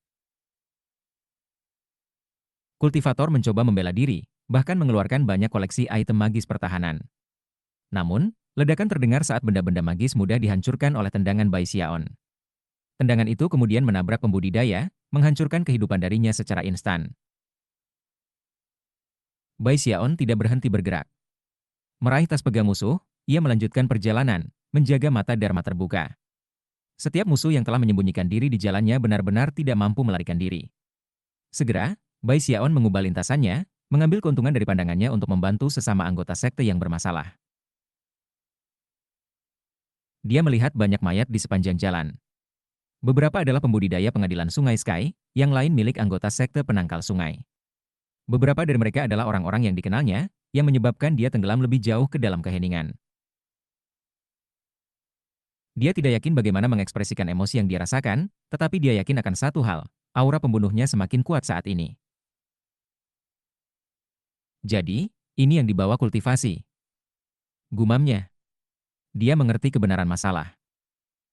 Kultivator mencoba membela diri, bahkan mengeluarkan banyak koleksi item magis pertahanan. Namun, ledakan terdengar saat benda-benda magis mudah dihancurkan oleh tendangan Bai Xiaon. Tendangan itu kemudian menabrak pembudidaya, menghancurkan kehidupan darinya secara instan. Bai Xiaon tidak berhenti bergerak. Meraih tas pegang musuh, ia melanjutkan perjalanan, menjaga mata Dharma terbuka. Setiap musuh yang telah menyembunyikan diri di jalannya benar-benar tidak mampu melarikan diri. Segera, Bai Xiaon mengubah lintasannya, mengambil keuntungan dari pandangannya untuk membantu sesama anggota sekte yang bermasalah. Dia melihat banyak mayat di sepanjang jalan. Beberapa adalah pembudidaya pengadilan Sungai Sky, yang lain milik anggota sekte penangkal sungai. Beberapa dari mereka adalah orang-orang yang dikenalnya, yang menyebabkan dia tenggelam lebih jauh ke dalam keheningan. Dia tidak yakin bagaimana mengekspresikan emosi yang dia rasakan, tetapi dia yakin akan satu hal, aura pembunuhnya semakin kuat saat ini. Jadi, ini yang dibawa kultivasi. Gumamnya, dia mengerti kebenaran masalah.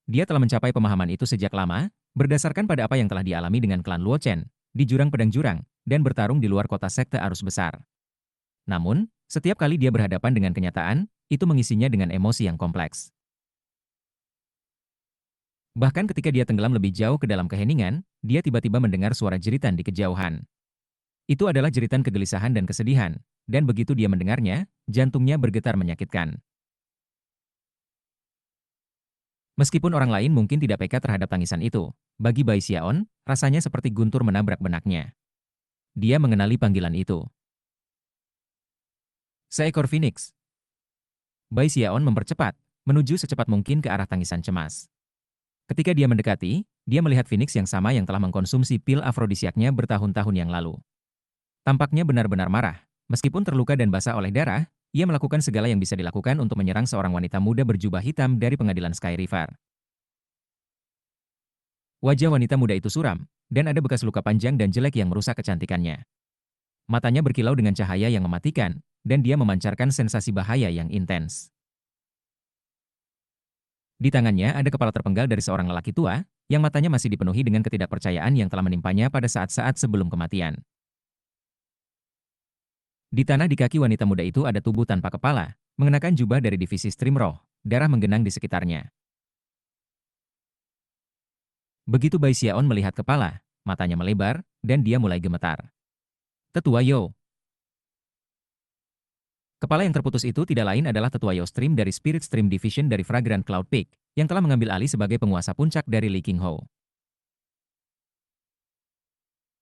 Dia telah mencapai pemahaman itu sejak lama, berdasarkan pada apa yang telah dialami dengan klan Luochen, di jurang pedang jurang, dan bertarung di luar kota sekte arus besar. Namun, setiap kali dia berhadapan dengan kenyataan, itu mengisinya dengan emosi yang kompleks. Bahkan ketika dia tenggelam lebih jauh ke dalam keheningan, dia tiba-tiba mendengar suara jeritan di kejauhan. Itu adalah jeritan kegelisahan dan kesedihan, dan begitu dia mendengarnya, jantungnya bergetar menyakitkan. Meskipun orang lain mungkin tidak peka terhadap tangisan itu, bagi Bai Xiaon, rasanya seperti guntur menabrak benaknya. Dia mengenali panggilan itu. Seekor Phoenix. Bai Xiaon mempercepat, menuju secepat mungkin ke arah tangisan cemas. Ketika dia mendekati, dia melihat Phoenix yang sama yang telah mengkonsumsi pil afrodisiaknya bertahun-tahun yang lalu. Tampaknya benar-benar marah. Meskipun terluka dan basah oleh darah, ia melakukan segala yang bisa dilakukan untuk menyerang seorang wanita muda berjubah hitam dari pengadilan Sky River. Wajah wanita muda itu suram, dan ada bekas luka panjang dan jelek yang merusak kecantikannya. Matanya berkilau dengan cahaya yang mematikan, dan dia memancarkan sensasi bahaya yang intens. Di tangannya ada kepala terpenggal dari seorang lelaki tua, yang matanya masih dipenuhi dengan ketidakpercayaan yang telah menimpanya pada saat-saat sebelum kematian. Di tanah di kaki wanita muda itu ada tubuh tanpa kepala, mengenakan jubah dari divisi Stream Roh, darah menggenang di sekitarnya. Begitu Bai Xiaon melihat kepala, matanya melebar, dan dia mulai gemetar. Tetua Yo. Kepala yang terputus itu tidak lain adalah Tetua Yo Stream dari Spirit Stream Division dari Fragrant Cloud Peak, yang telah mengambil alih sebagai penguasa puncak dari Li Qingho.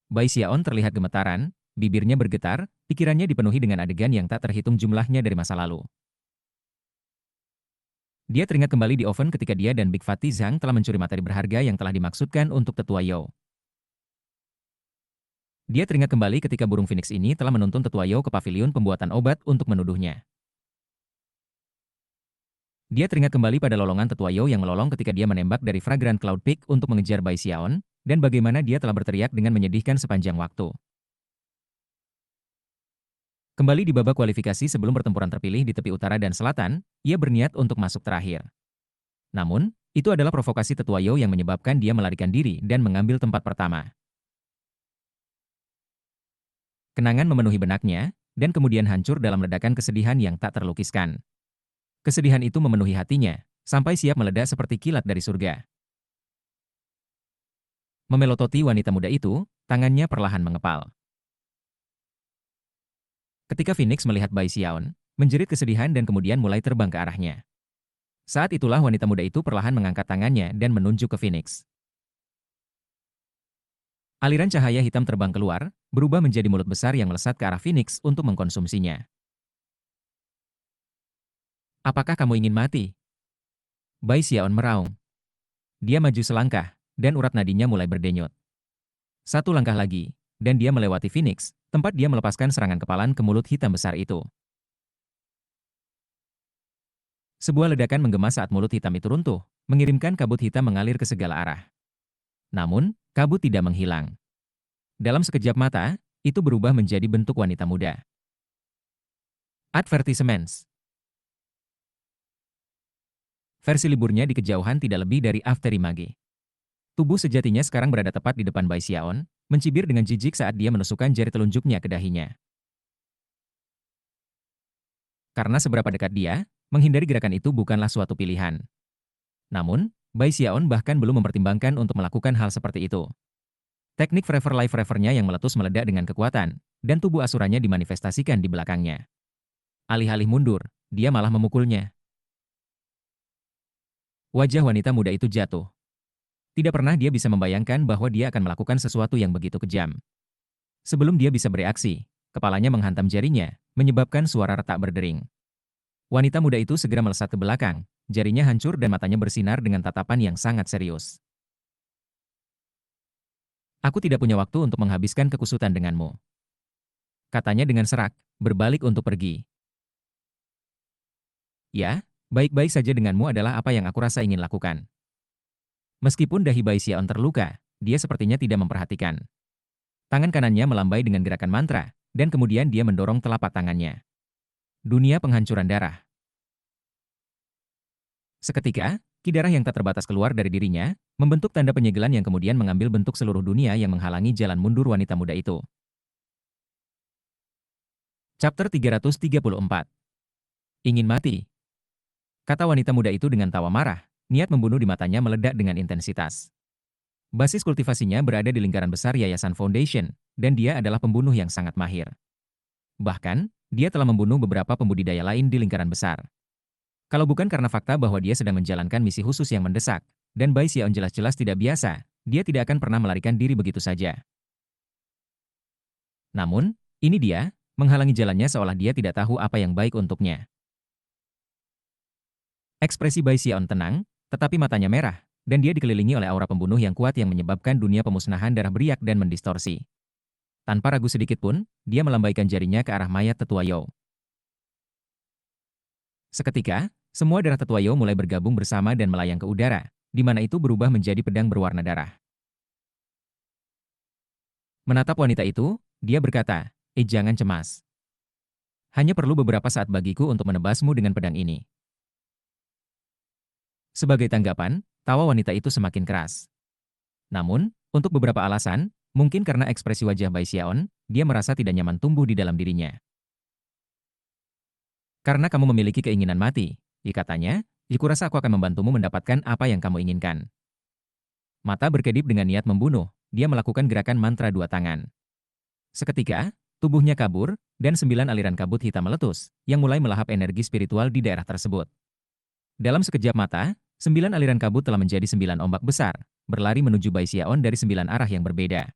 Bai Xiaon terlihat gemetaran, bibirnya bergetar, pikirannya dipenuhi dengan adegan yang tak terhitung jumlahnya dari masa lalu. Dia teringat kembali di oven ketika dia dan Big Fatty Zhang telah mencuri materi berharga yang telah dimaksudkan untuk Tetua Yo. Dia teringat kembali ketika burung Phoenix ini telah menuntun Tetua Yo ke paviliun pembuatan obat untuk menuduhnya. Dia teringat kembali pada lolongan Tetua Yo yang melolong ketika dia menembak dari Fragrant Cloud Peak untuk mengejar Bai Xiaon, dan bagaimana dia telah berteriak dengan menyedihkan sepanjang waktu. Kembali di babak kualifikasi sebelum pertempuran terpilih di tepi utara dan selatan, ia berniat untuk masuk terakhir. Namun, itu adalah provokasi Tetua Yo yang menyebabkan dia melarikan diri dan mengambil tempat pertama. Kenangan memenuhi benaknya, dan kemudian hancur dalam ledakan kesedihan yang tak terlukiskan. Kesedihan itu memenuhi hatinya, sampai siap meledak seperti kilat dari surga. Memelototi wanita muda itu, tangannya perlahan mengepal. Ketika Phoenix melihat Bai Xiaon, menjerit kesedihan dan kemudian mulai terbang ke arahnya. Saat itulah wanita muda itu perlahan mengangkat tangannya dan menunjuk ke Phoenix. Aliran cahaya hitam terbang keluar, berubah menjadi mulut besar yang melesat ke arah Phoenix untuk mengkonsumsinya. Apakah kamu ingin mati? Bai Xiaon meraung. Dia maju selangkah, dan urat nadinya mulai berdenyut. Satu langkah lagi, dan dia melewati Phoenix, tempat dia melepaskan serangan kepalan ke mulut hitam besar itu. Sebuah ledakan menggema saat mulut hitam itu runtuh, mengirimkan kabut hitam mengalir ke segala arah. Namun, kabut tidak menghilang. Dalam sekejap mata, itu berubah menjadi bentuk wanita muda. Advertisements. Versi liburnya di kejauhan tidak lebih dari Afterimage. Tubuh sejatinya sekarang berada tepat di depan Bai Xiaon, mencibir dengan jijik saat dia menusukkan jari telunjuknya ke dahinya. Karena seberapa dekat dia, menghindari gerakan itu bukanlah suatu pilihan. Namun, Bai Xiaon bahkan belum mempertimbangkan untuk melakukan hal seperti itu. Teknik Forever Life Forever-nya yang meletus meledak dengan kekuatan, dan tubuh asuranya dimanifestasikan di belakangnya. Alih-alih mundur, dia malah memukulnya. Wajah wanita muda itu jatuh. Tidak pernah dia bisa membayangkan bahwa dia akan melakukan sesuatu yang begitu kejam. Sebelum dia bisa bereaksi, kepalanya menghantam jarinya, menyebabkan suara retak berdering. Wanita muda itu segera melesat ke belakang, jarinya hancur dan matanya bersinar dengan tatapan yang sangat serius. Aku tidak punya waktu untuk menghabiskan kekusutan denganmu. Katanya dengan serak, berbalik untuk pergi. Ya, baik-baik saja denganmu adalah apa yang aku rasa ingin lakukan. Meskipun dahi Bai Xiaon terluka, dia sepertinya tidak memperhatikan. Tangan kanannya melambai dengan gerakan mantra, dan kemudian dia mendorong telapak tangannya. Dunia penghancuran darah. Seketika, ki darah yang tak terbatas keluar dari dirinya, membentuk tanda penyegelan yang kemudian mengambil bentuk seluruh dunia yang menghalangi jalan mundur wanita muda itu. Chapter 334. Ingin mati. Kata wanita muda itu dengan tawa marah, niat membunuh di matanya meledak dengan intensitas. Basis kultivasinya berada di lingkaran besar Yayasan Foundation, dan dia adalah pembunuh yang sangat mahir. Bahkan, dia telah membunuh beberapa pembudidaya lain di lingkaran besar. Kalau bukan karena fakta bahwa dia sedang menjalankan misi khusus yang mendesak, dan Bai Xiaon jelas-jelas tidak biasa, dia tidak akan pernah melarikan diri begitu saja. Namun, ini dia, menghalangi jalannya seolah dia tidak tahu apa yang baik untuknya. Ekspresi Bai Xiaon tenang, tetapi matanya merah, dan dia dikelilingi oleh aura pembunuh yang kuat yang menyebabkan dunia pemusnahan darah beriak dan mendistorsi. Tanpa ragu sedikit pun, dia melambaikan jarinya ke arah mayat tetua Yao. Seketika, semua darah tetua Yao mulai bergabung bersama dan melayang ke udara, di mana itu berubah menjadi pedang berwarna darah. Menatap wanita itu, dia berkata, jangan cemas. Hanya perlu beberapa saat bagiku untuk menebasmu dengan pedang ini." Sebagai tanggapan, tawa wanita itu semakin keras. Namun, untuk beberapa alasan, mungkin karena ekspresi wajah Bai Xiaon, dia merasa tidak nyaman tumbuh di dalam dirinya. "Karena kamu memiliki keinginan mati," katanya, "kurasa aku akan membantumu mendapatkan apa yang kamu inginkan." Mata berkedip dengan niat membunuh, dia melakukan gerakan mantra dua tangan. Seketika, tubuhnya kabur, dan 9 aliran kabut hitam meletus, yang mulai melahap energi spiritual di daerah tersebut. Dalam sekejap mata, 9 aliran kabut telah menjadi 9 ombak besar, berlari menuju Bai Xiaon dari 9 arah yang berbeda.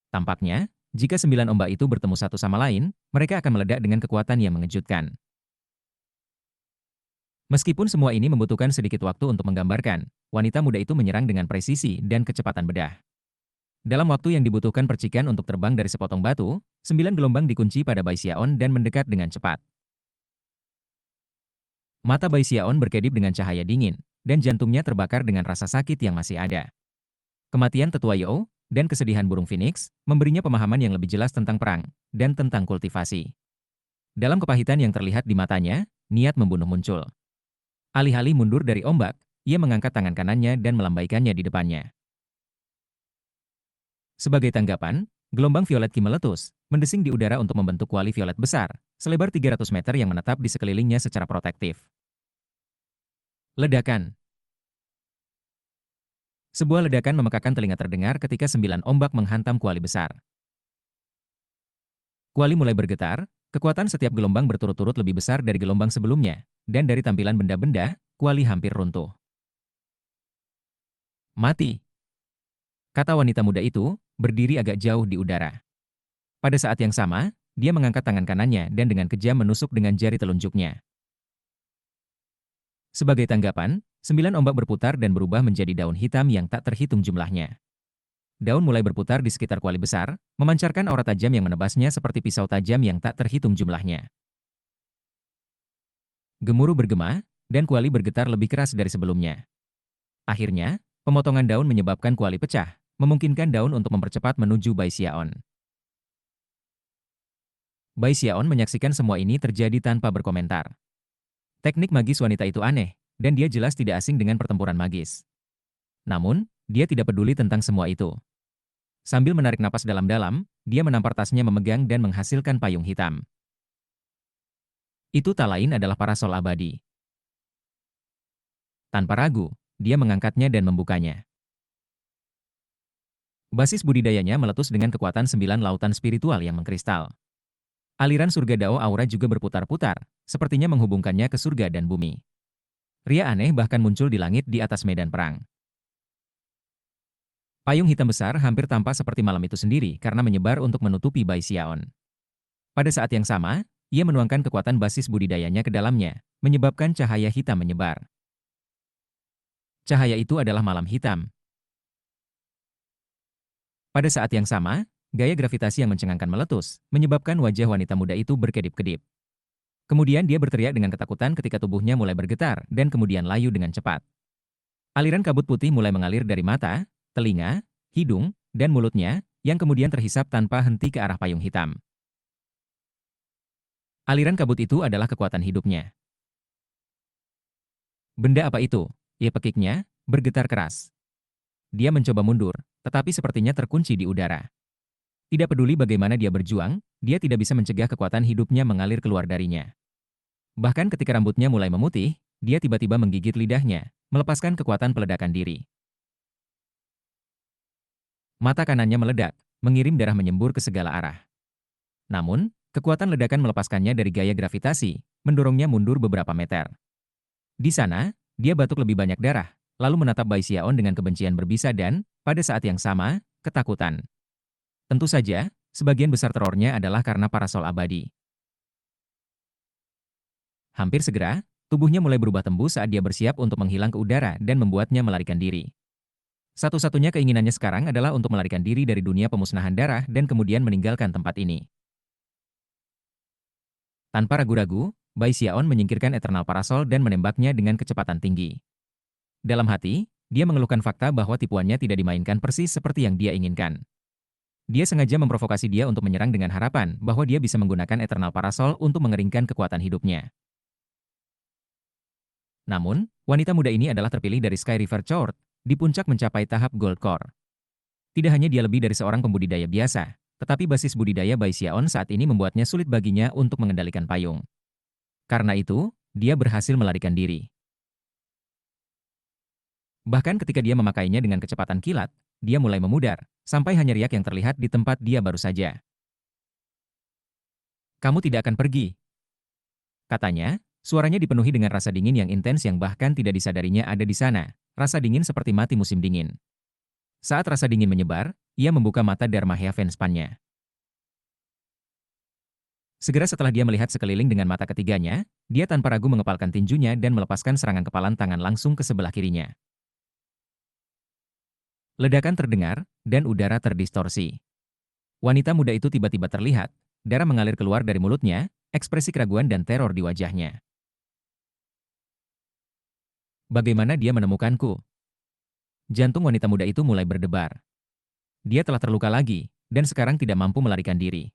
Tampaknya, jika 9 ombak itu bertemu satu sama lain, mereka akan meledak dengan kekuatan yang mengejutkan. Meskipun semua ini membutuhkan sedikit waktu untuk menggambarkan, wanita muda itu menyerang dengan presisi dan kecepatan bedah. Dalam waktu yang dibutuhkan percikan untuk terbang dari sepotong batu, 9 gelombang dikunci pada Bai Xiaon dan mendekat dengan cepat. Mata Bai Xiaon berkedip dengan cahaya dingin, dan jantungnya terbakar dengan rasa sakit yang masih ada. Kematian tetua Yao, dan kesedihan burung Phoenix, memberinya pemahaman yang lebih jelas tentang perang, dan tentang kultivasi. Dalam kepahitan yang terlihat di matanya, niat membunuh muncul. Alih-alih mundur dari ombak, ia mengangkat tangan kanannya dan melambaikannya di depannya. Sebagai tanggapan, gelombang violet Qi meletus, mendesing di udara untuk membentuk kuali violet besar, selebar 300 meter yang menetap di sekelilingnya secara protektif. Ledakan. Sebuah ledakan memekakan telinga terdengar ketika 9 ombak menghantam kuali besar. Kuali mulai bergetar, kekuatan setiap gelombang berturut-turut lebih besar dari gelombang sebelumnya, dan dari tampilan benda-benda, kuali hampir runtuh. "Mati," kata wanita muda itu, berdiri agak jauh di udara. Pada saat yang sama, dia mengangkat tangan kanannya dan dengan kejam menusuk dengan jari telunjuknya. Sebagai tanggapan, 9 ombak berputar dan berubah menjadi daun hitam yang tak terhitung jumlahnya. Daun mulai berputar di sekitar kuali besar, memancarkan aura tajam yang menebasnya seperti pisau tajam yang tak terhitung jumlahnya. Gemuruh bergema, dan kuali bergetar lebih keras dari sebelumnya. Akhirnya, pemotongan daun menyebabkan kuali pecah, memungkinkan daun untuk mempercepat menuju Bai Xiaon. Bai Xiaon menyaksikan semua ini terjadi tanpa berkomentar. Teknik magis wanita itu aneh, dan dia jelas tidak asing dengan pertempuran magis. Namun, dia tidak peduli tentang semua itu. Sambil menarik napas dalam-dalam, dia menampar tasnya memegang dan menghasilkan payung hitam. Itu tak lain adalah parasol abadi. Tanpa ragu, dia mengangkatnya dan membukanya. Basis budidayanya meletus dengan kekuatan 9 lautan spiritual yang mengkristal. Aliran surga Dao aura juga berputar-putar, sepertinya menghubungkannya ke surga dan bumi. Ria aneh bahkan muncul di langit di atas medan perang. Payung hitam besar hampir tampak seperti malam itu sendiri karena menyebar untuk menutupi Bai Xiaon. Pada saat yang sama, ia menuangkan kekuatan basis budidayanya ke dalamnya, menyebabkan cahaya hitam menyebar. Cahaya itu adalah malam hitam. Pada saat yang sama, gaya gravitasi yang mencengangkan meletus, menyebabkan wajah wanita muda itu berkedip-kedip. Kemudian dia berteriak dengan ketakutan ketika tubuhnya mulai bergetar dan kemudian layu dengan cepat. Aliran kabut putih mulai mengalir dari mata, telinga, hidung, dan mulutnya, yang kemudian terhisap tanpa henti ke arah payung hitam. Aliran kabut itu adalah kekuatan hidupnya. Benda apa itu? Ia pekiknya, bergetar keras. Dia mencoba mundur, tetapi sepertinya terkunci di udara. Tidak peduli bagaimana dia berjuang, dia tidak bisa mencegah kekuatan hidupnya mengalir keluar darinya. Bahkan ketika rambutnya mulai memutih, dia tiba-tiba menggigit lidahnya, melepaskan kekuatan peledakan diri. Mata kanannya meledak, mengirim darah menyembur ke segala arah. Namun, kekuatan ledakan melepaskannya dari gaya gravitasi, mendorongnya mundur beberapa meter. Di sana, dia batuk lebih banyak darah, lalu menatap Bai Xiaon dengan kebencian berbisa dan, pada saat yang sama, ketakutan. Tentu saja, sebagian besar terornya adalah karena parasol abadi. Hampir segera, tubuhnya mulai berubah tembus saat dia bersiap untuk menghilang ke udara dan membuatnya melarikan diri. Satu-satunya keinginannya sekarang adalah untuk melarikan diri dari dunia pemusnahan darah dan kemudian meninggalkan tempat ini. Tanpa ragu-ragu, Bai Xiaon menyingkirkan Eternal Parasol dan menembaknya dengan kecepatan tinggi. Dalam hati, dia mengeluhkan fakta bahwa tipuannya tidak dimainkan persis seperti yang dia inginkan. Dia sengaja memprovokasi dia untuk menyerang dengan harapan bahwa dia bisa menggunakan Eternal Parasol untuk mengeringkan kekuatan hidupnya. Namun, wanita muda ini adalah terpilih dari Sky River Court, di puncak mencapai tahap Gold Core. Tidak hanya dia lebih dari seorang pembudidaya biasa, tetapi basis budidaya Bai Xiaon saat ini membuatnya sulit baginya untuk mengendalikan payung. Karena itu, dia berhasil melarikan diri. Bahkan ketika dia memakainya dengan kecepatan kilat, dia mulai memudar, sampai hanya riak yang terlihat di tempat dia baru saja. "Kamu tidak akan pergi," katanya, suaranya dipenuhi dengan rasa dingin yang intens yang bahkan tidak disadarinya ada di sana, rasa dingin seperti mati musim dingin. Saat rasa dingin menyebar, ia membuka mata Dharma Heaven Span-nya. Segera setelah dia melihat sekeliling dengan mata ketiganya, dia tanpa ragu mengepalkan tinjunya dan melepaskan serangan kepalan tangan langsung ke sebelah kirinya. Ledakan terdengar, dan udara terdistorsi. Wanita muda itu tiba-tiba terlihat, darah mengalir keluar dari mulutnya, ekspresi keraguan dan teror di wajahnya. Bagaimana dia menemukanku? Jantung wanita muda itu mulai berdebar. Dia telah terluka lagi, dan sekarang tidak mampu melarikan diri.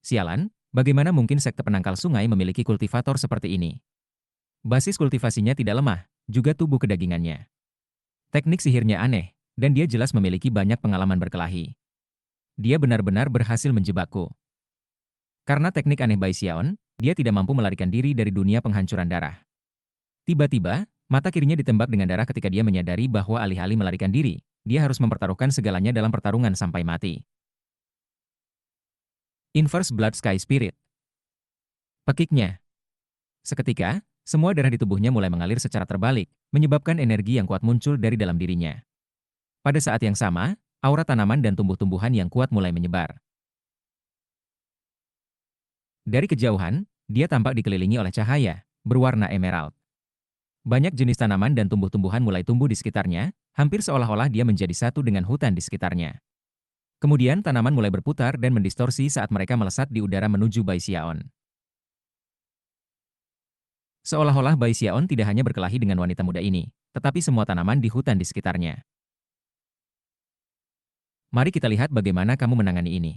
Sialan, bagaimana mungkin sekte penangkal sungai memiliki kultivator seperti ini? Basis kultivasinya tidak lemah, juga tubuh kedagingannya. Teknik sihirnya aneh, dan dia jelas memiliki banyak pengalaman berkelahi. Dia benar-benar berhasil menjebakku. Karena teknik aneh Bai Xiaon, dia tidak mampu melarikan diri dari dunia penghancuran darah. Tiba-tiba, mata kirinya ditembak dengan darah ketika dia menyadari bahwa alih-alih melarikan diri, dia harus mempertaruhkan segalanya dalam pertarungan sampai mati. Inverse Blood Sky Spirit. Pekiknya. Seketika, semua darah di tubuhnya mulai mengalir secara terbalik, menyebabkan energi yang kuat muncul dari dalam dirinya. Pada saat yang sama, aura tanaman dan tumbuh-tumbuhan yang kuat mulai menyebar. Dari kejauhan, dia tampak dikelilingi oleh cahaya, berwarna emerald. Banyak jenis tanaman dan tumbuh-tumbuhan mulai tumbuh di sekitarnya, hampir seolah-olah dia menjadi satu dengan hutan di sekitarnya. Kemudian tanaman mulai berputar dan mendistorsi saat mereka melesat di udara menuju Bai Xiaon. Seolah-olah Bai Xiaon tidak hanya berkelahi dengan wanita muda ini, tetapi semua tanaman di hutan di sekitarnya. Mari kita lihat bagaimana kamu menangani ini.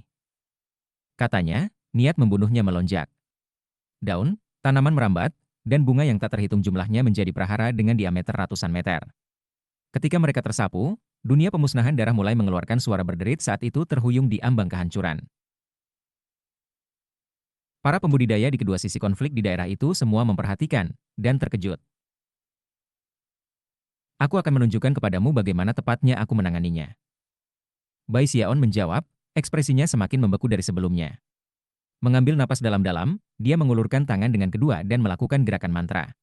Katanya, niat membunuhnya melonjak. Daun, tanaman merambat, dan bunga yang tak terhitung jumlahnya menjadi prahara dengan diameter ratusan meter. Ketika mereka tersapu, dunia pemusnahan darah mulai mengeluarkan suara berderit saat itu terhuyung di ambang kehancuran. Para pembudidaya di kedua sisi konflik di daerah itu semua memperhatikan dan terkejut. Aku akan menunjukkan kepadamu bagaimana tepatnya aku menanganinya. Bai Xiaon menjawab, ekspresinya semakin membeku dari sebelumnya. Mengambil napas dalam-dalam, dia mengulurkan tangan dengan kedua dan melakukan gerakan mantra.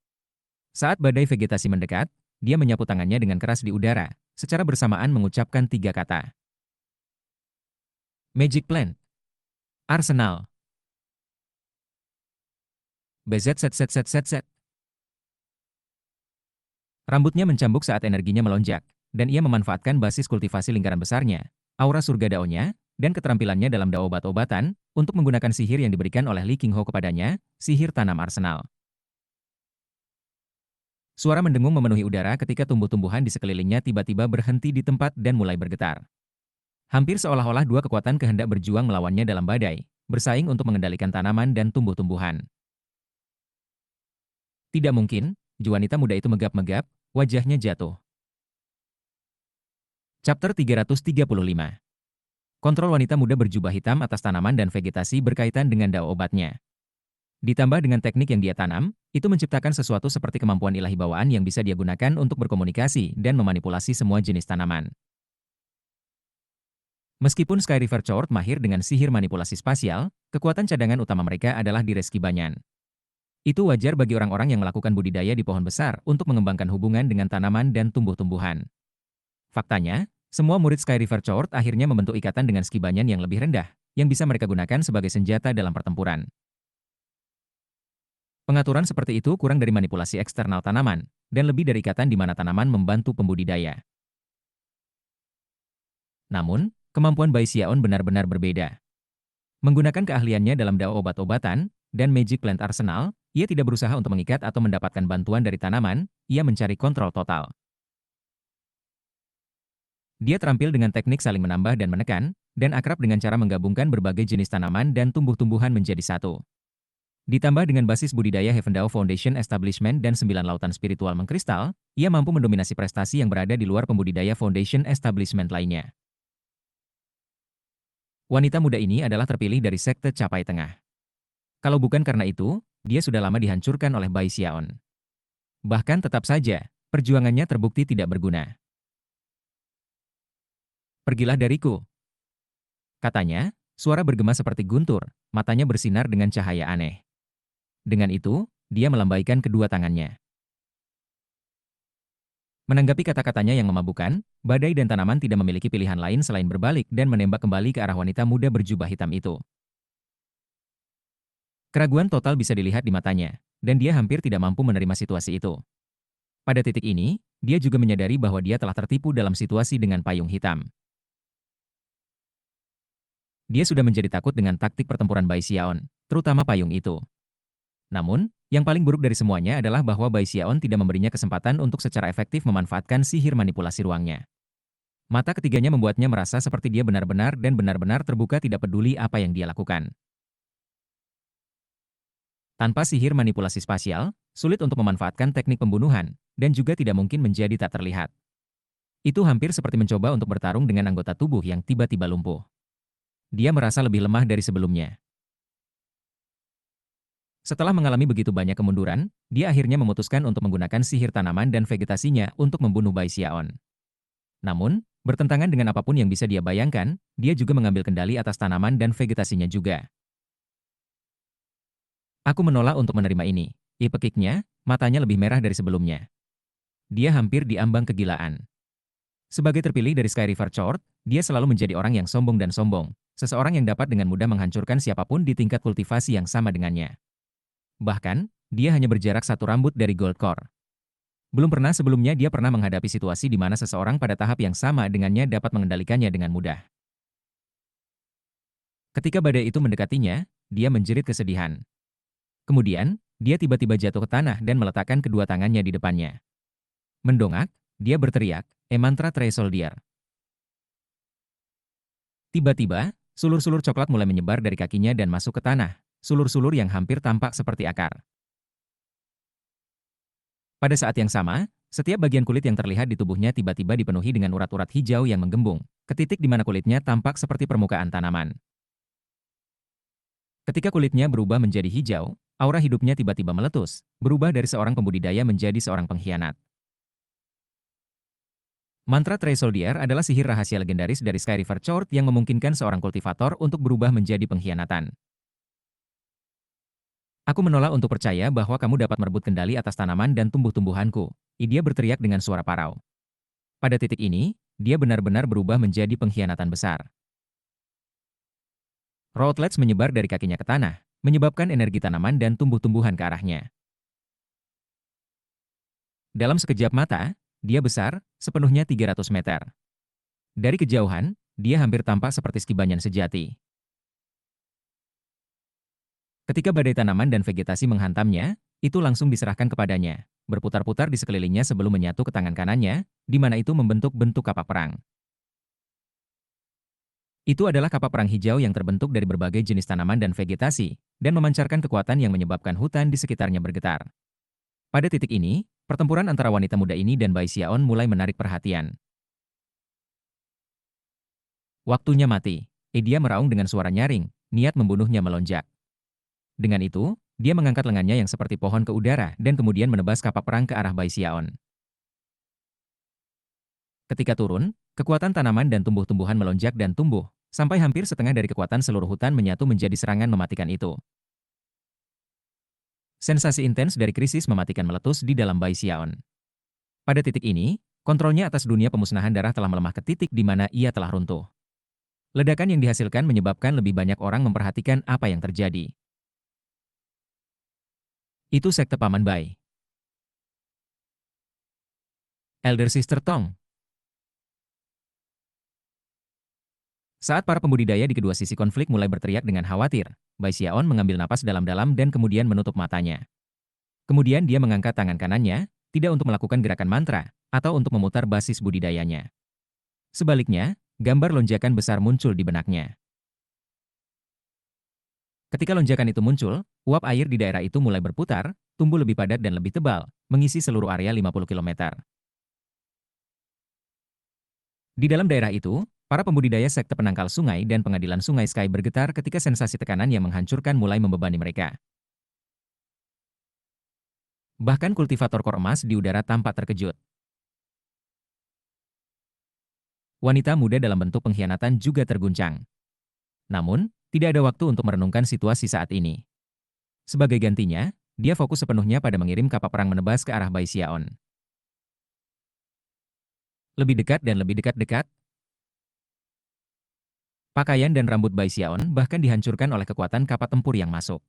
Saat badai vegetasi mendekat, dia menyapu tangannya dengan keras di udara, secara bersamaan mengucapkan 3 kata. Magic Plant. Arsenal. BZZZZZ. Rambutnya mencambuk saat energinya melonjak, dan ia memanfaatkan basis kultivasi lingkaran besarnya, aura surga daonya, dan keterampilannya dalam dao obat-obatan, untuk menggunakan sihir yang diberikan oleh Li Qingho kepadanya, sihir tanam arsenal. Suara mendengung memenuhi udara ketika tumbuh-tumbuhan di sekelilingnya tiba-tiba berhenti di tempat dan mulai bergetar. Hampir seolah-olah dua kekuatan kehendak berjuang melawannya dalam badai, bersaing untuk mengendalikan tanaman dan tumbuh-tumbuhan. Tidak mungkin, wanita muda itu megap-megap, wajahnya jatuh. Chapter 335. Kontrol wanita muda berjubah hitam atas tanaman dan vegetasi berkaitan dengan dao obatnya. Ditambah dengan teknik yang dia tanam, itu menciptakan sesuatu seperti kemampuan ilahi bawaan yang bisa dia gunakan untuk berkomunikasi dan memanipulasi semua jenis tanaman. Meskipun Sky River Chord mahir dengan sihir manipulasi spasial, kekuatan cadangan utama mereka adalah di Reski Banyan. Itu wajar bagi orang-orang yang melakukan budidaya di pohon besar untuk mengembangkan hubungan dengan tanaman dan tumbuh-tumbuhan. Faktanya, semua murid Sky River Chord akhirnya membentuk ikatan dengan Ski Banyan yang lebih rendah, yang bisa mereka gunakan sebagai senjata dalam pertempuran. Pengaturan seperti itu kurang dari manipulasi eksternal tanaman, dan lebih dari ikatan di mana tanaman membantu pembudidaya. Namun, kemampuan Bai Xiaon benar-benar berbeda. Menggunakan keahliannya dalam dao obat-obatan dan Magic Plant Arsenal, ia tidak berusaha untuk mengikat atau mendapatkan bantuan dari tanaman, ia mencari kontrol total. Dia terampil dengan teknik saling menambah dan menekan, dan akrab dengan cara menggabungkan berbagai jenis tanaman dan tumbuh-tumbuhan menjadi satu. Ditambah dengan basis budidaya Heaven Dao Foundation Establishment dan 9 lautan spiritual mengkristal, ia mampu mendominasi prestasi yang berada di luar pembudidaya Foundation Establishment lainnya. Wanita muda ini adalah terpilih dari sekte Capai Tengah. Kalau bukan karena itu, dia sudah lama dihancurkan oleh Bai Xiaon. Bahkan tetap saja, perjuangannya terbukti tidak berguna. Pergilah dariku. Katanya, suara bergema seperti guntur, matanya bersinar dengan cahaya aneh. Dengan itu, dia melambaikan kedua tangannya. Menanggapi kata-katanya yang memabukkan, badai dan tanaman tidak memiliki pilihan lain selain berbalik dan menembak kembali ke arah wanita muda berjubah hitam itu. Keraguan total bisa dilihat di matanya, dan dia hampir tidak mampu menerima situasi itu. Pada titik ini, dia juga menyadari bahwa dia telah tertipu dalam situasi dengan payung hitam. Dia sudah menjadi takut dengan taktik pertempuran Bai Xiaon, terutama payung itu. Namun, yang paling buruk dari semuanya adalah bahwa Bai Xiaon tidak memberinya kesempatan untuk secara efektif memanfaatkan sihir manipulasi ruangnya. Mata ketiganya membuatnya merasa seperti dia benar-benar dan benar-benar terbuka tidak peduli apa yang dia lakukan. Tanpa sihir manipulasi spasial, sulit untuk memanfaatkan teknik pembunuhan, dan juga tidak mungkin menjadi tak terlihat. Itu hampir seperti mencoba untuk bertarung dengan anggota tubuh yang tiba-tiba lumpuh. Dia merasa lebih lemah dari sebelumnya. Setelah mengalami begitu banyak kemunduran, dia akhirnya memutuskan untuk menggunakan sihir tanaman dan vegetasinya untuk membunuh Bai Xiaon. Namun, bertentangan dengan apapun yang bisa dia bayangkan, dia juga mengambil kendali atas tanaman dan vegetasinya juga. Aku menolak untuk menerima ini. Pekiknya, matanya lebih merah dari sebelumnya. Dia hampir diambang kegilaan. Sebagai terpilih dari Sky River Chord, dia selalu menjadi orang yang sombong dan sombong. Seseorang yang dapat dengan mudah menghancurkan siapapun di tingkat kultivasi yang sama dengannya. Bahkan, dia hanya berjarak satu rambut dari Gold Core. Belum pernah sebelumnya dia pernah menghadapi situasi di mana seseorang pada tahap yang sama dengannya dapat mengendalikannya dengan mudah. Ketika badai itu mendekatinya, dia menjerit kesedihan. Kemudian, dia tiba-tiba jatuh ke tanah dan meletakkan kedua tangannya di depannya. Mendongak, dia berteriak, "Mantra Tree Soldier." Tiba-tiba, sulur-sulur coklat mulai menyebar dari kakinya dan masuk ke tanah, sulur-sulur yang hampir tampak seperti akar. Pada saat yang sama, setiap bagian kulit yang terlihat di tubuhnya tiba-tiba dipenuhi dengan urat-urat hijau yang menggembung, ke titik di mana kulitnya tampak seperti permukaan tanaman. Ketika kulitnya berubah menjadi hijau, aura hidupnya tiba-tiba meletus, berubah dari seorang pembudidaya menjadi seorang pengkhianat. Mantra Tree Soldier adalah sihir rahasia legendaris dari Sky River Chord yang memungkinkan seorang kultivator untuk berubah menjadi pengkhianatan. Aku menolak untuk percaya bahwa kamu dapat merebut kendali atas tanaman dan tumbuh-tumbuhanku. Dia berteriak dengan suara parau. Pada titik ini, dia benar-benar berubah menjadi pengkhianatan besar. Rotlets menyebar dari kakinya ke tanah, menyebabkan energi tanaman dan tumbuh-tumbuhan ke arahnya. Dalam sekejap mata, dia besar, sepenuhnya 300 meter. Dari kejauhan, dia hampir tampak seperti skibanyan sejati. Ketika badai tanaman dan vegetasi menghantamnya, itu langsung diserahkan kepadanya, berputar-putar di sekelilingnya sebelum menyatu ke tangan kanannya, di mana itu membentuk bentuk kapak perang. Itu adalah kapak perang hijau yang terbentuk dari berbagai jenis tanaman dan vegetasi, dan memancarkan kekuatan yang menyebabkan hutan di sekitarnya bergetar. Pada titik ini, pertempuran antara wanita muda ini dan Bai Xiaon mulai menarik perhatian. Waktunya mati. Dia meraung dengan suara nyaring, niat membunuhnya melonjak. Dengan itu, dia mengangkat lengannya yang seperti pohon ke udara dan kemudian menebas kapak perang ke arah Bai Xiaon. Ketika turun, kekuatan tanaman dan tumbuh-tumbuhan melonjak dan tumbuh, sampai hampir setengah dari kekuatan seluruh hutan menyatu menjadi serangan mematikan itu. Sensasi intens dari krisis mematikan meletus di dalam Bai Xiaon. Pada titik ini, kontrolnya atas dunia pemusnahan darah telah melemah ke titik di mana ia telah runtuh. Ledakan yang dihasilkan menyebabkan lebih banyak orang memperhatikan apa yang terjadi. Itu sekte Paman Bai. Elder Sister Tong. Saat para pembudidaya di kedua sisi konflik mulai berteriak dengan khawatir, Bai Xiaon mengambil napas dalam-dalam dan kemudian menutup matanya. Kemudian dia mengangkat tangan kanannya, tidak untuk melakukan gerakan mantra, atau untuk memutar basis budidayanya. Sebaliknya, gambar lonjakan besar muncul di benaknya. Ketika lonjakan itu muncul, uap air di daerah itu mulai berputar, tumbuh lebih padat dan lebih tebal, mengisi seluruh area 50 km. Di dalam daerah itu, para pembudidaya sekte penangkal sungai dan pengadilan sungai Sky bergetar ketika sensasi tekanan yang menghancurkan mulai membebani mereka. Bahkan kultivator kor emas di udara tampak terkejut. Wanita muda dalam bentuk pengkhianatan juga terguncang. Namun, tidak ada waktu untuk merenungkan situasi saat ini. Sebagai gantinya, dia fokus sepenuhnya pada mengirim kapak perang menebas ke arah Bai Xiaon. Lebih dekat dan lebih dekat-dekat, pakaian dan rambut Bai Xiaon bahkan dihancurkan oleh kekuatan kapal tempur yang masuk.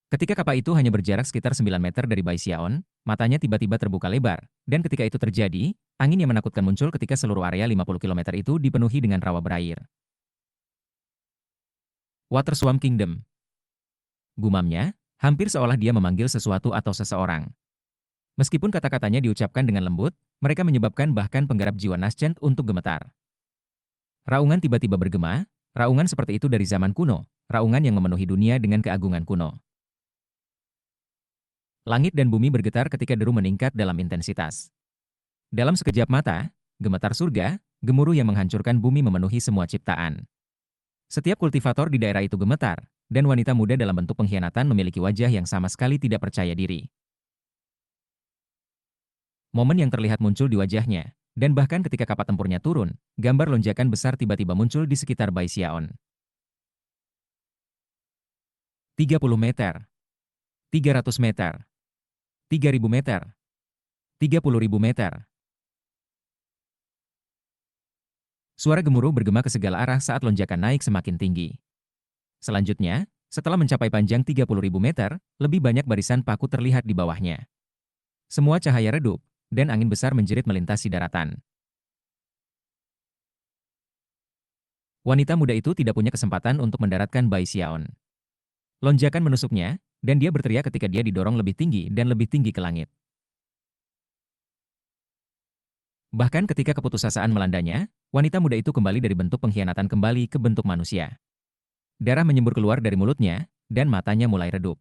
Ketika kapal itu hanya berjarak sekitar 9 meter dari Bai Xiaon, matanya tiba-tiba terbuka lebar, dan ketika itu terjadi, angin yang menakutkan muncul ketika seluruh area 50 km itu dipenuhi dengan rawa berair. Water Swamp Kingdom. Gumamnya, hampir seolah dia memanggil sesuatu atau seseorang. Meskipun kata-katanya diucapkan dengan lembut, mereka menyebabkan bahkan penggarap jiwa Naschent untuk gemetar. Raungan tiba-tiba bergema, raungan seperti itu dari zaman kuno, raungan yang memenuhi dunia dengan keagungan kuno. Langit dan bumi bergetar ketika deru meningkat dalam intensitas. Dalam sekejap mata, gemetar surga, gemuruh yang menghancurkan bumi memenuhi semua ciptaan. Setiap kultivator di daerah itu gemetar, dan wanita muda dalam bentuk pengkhianatan memiliki wajah yang sama sekali tidak percaya diri. Momen yang terlihat muncul di wajahnya, dan bahkan ketika kapal tempurnya turun, gambar lonjakan besar tiba-tiba muncul di sekitar Bai Xiaon. 30 meter, 300 meter, 3000 meter, 30.000 meter. Suara gemuruh bergema ke segala arah saat lonjakan naik semakin tinggi. Selanjutnya, setelah mencapai panjang 30.000 meter, lebih banyak barisan paku terlihat di bawahnya. Semua cahaya redup, dan angin besar menjerit melintasi daratan. Wanita muda itu tidak punya kesempatan untuk mendaratkan Bai Xiaon. Lonjakan menusuknya, dan dia berteriak ketika dia didorong lebih tinggi dan lebih tinggi ke langit. Bahkan ketika keputusasaan melandanya, wanita muda itu kembali dari bentuk pengkhianatan kembali ke bentuk manusia. Darah menyembur keluar dari mulutnya, dan matanya mulai redup.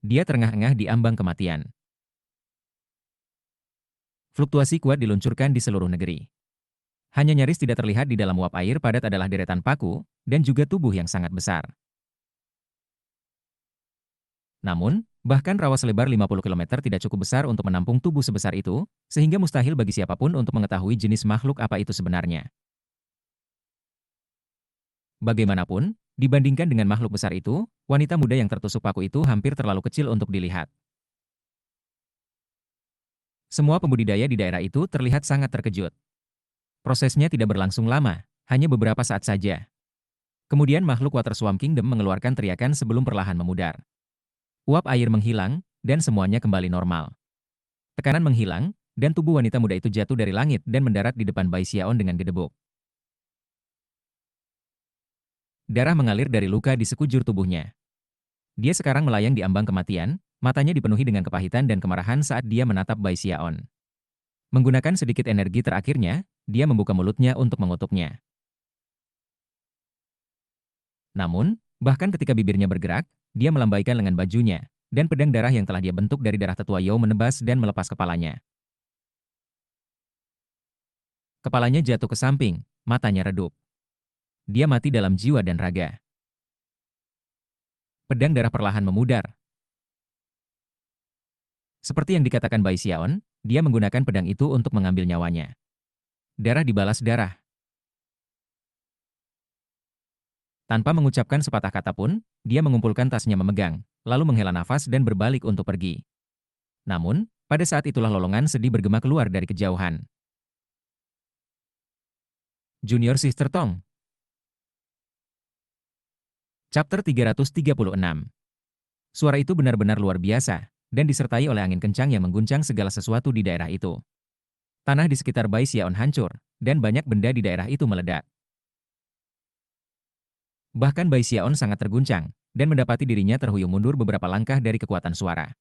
Dia terengah-engah di ambang kematian. Fluktuasi kuat diluncurkan di seluruh negeri. Hanya nyaris tidak terlihat di dalam uap air padat adalah deretan paku, dan juga tubuh yang sangat besar. Namun, bahkan rawa selebar 50 km tidak cukup besar untuk menampung tubuh sebesar itu, sehingga mustahil bagi siapapun untuk mengetahui jenis makhluk apa itu sebenarnya. Bagaimanapun, dibandingkan dengan makhluk besar itu, wanita muda yang tertusuk paku itu hampir terlalu kecil untuk dilihat. Semua pembudidaya di daerah itu terlihat sangat terkejut. Prosesnya tidak berlangsung lama, hanya beberapa saat saja. Kemudian makhluk Water Swamp Kingdom mengeluarkan teriakan sebelum perlahan memudar. Uap air menghilang, dan semuanya kembali normal. Tekanan menghilang, dan tubuh wanita muda itu jatuh dari langit dan mendarat di depan Bai Xiaon dengan gedebuk. Darah mengalir dari luka di sekujur tubuhnya. Dia sekarang melayang di ambang kematian, matanya dipenuhi dengan kepahitan dan kemarahan saat dia menatap Bai Xiaon. Menggunakan sedikit energi terakhirnya, dia membuka mulutnya untuk mengutuknya. Namun, bahkan ketika bibirnya bergerak, dia melambaikan lengan bajunya, dan pedang darah yang telah dia bentuk dari darah tetua Yao menebas dan melepas kepalanya. Kepalanya jatuh ke samping, matanya redup. Dia mati dalam jiwa dan raga. Pedang darah perlahan memudar. Seperti yang dikatakan Bai Xiaon, dia menggunakan pedang itu untuk mengambil nyawanya. Darah dibalas darah. Tanpa mengucapkan sepatah kata pun, dia mengumpulkan tasnya memegang, lalu menghela nafas dan berbalik untuk pergi. Namun, pada saat itulah lolongan sedih bergema keluar dari kejauhan. Junior Sister Tong. Chapter 336. Suara itu benar-benar luar biasa, dan disertai oleh angin kencang yang mengguncang segala sesuatu di daerah itu. Tanah di sekitar Bai Xiaon hancur, dan banyak benda di daerah itu meledak. Bahkan Bai Xiaon sangat terguncang, dan mendapati dirinya terhuyung mundur beberapa langkah dari kekuatan suara.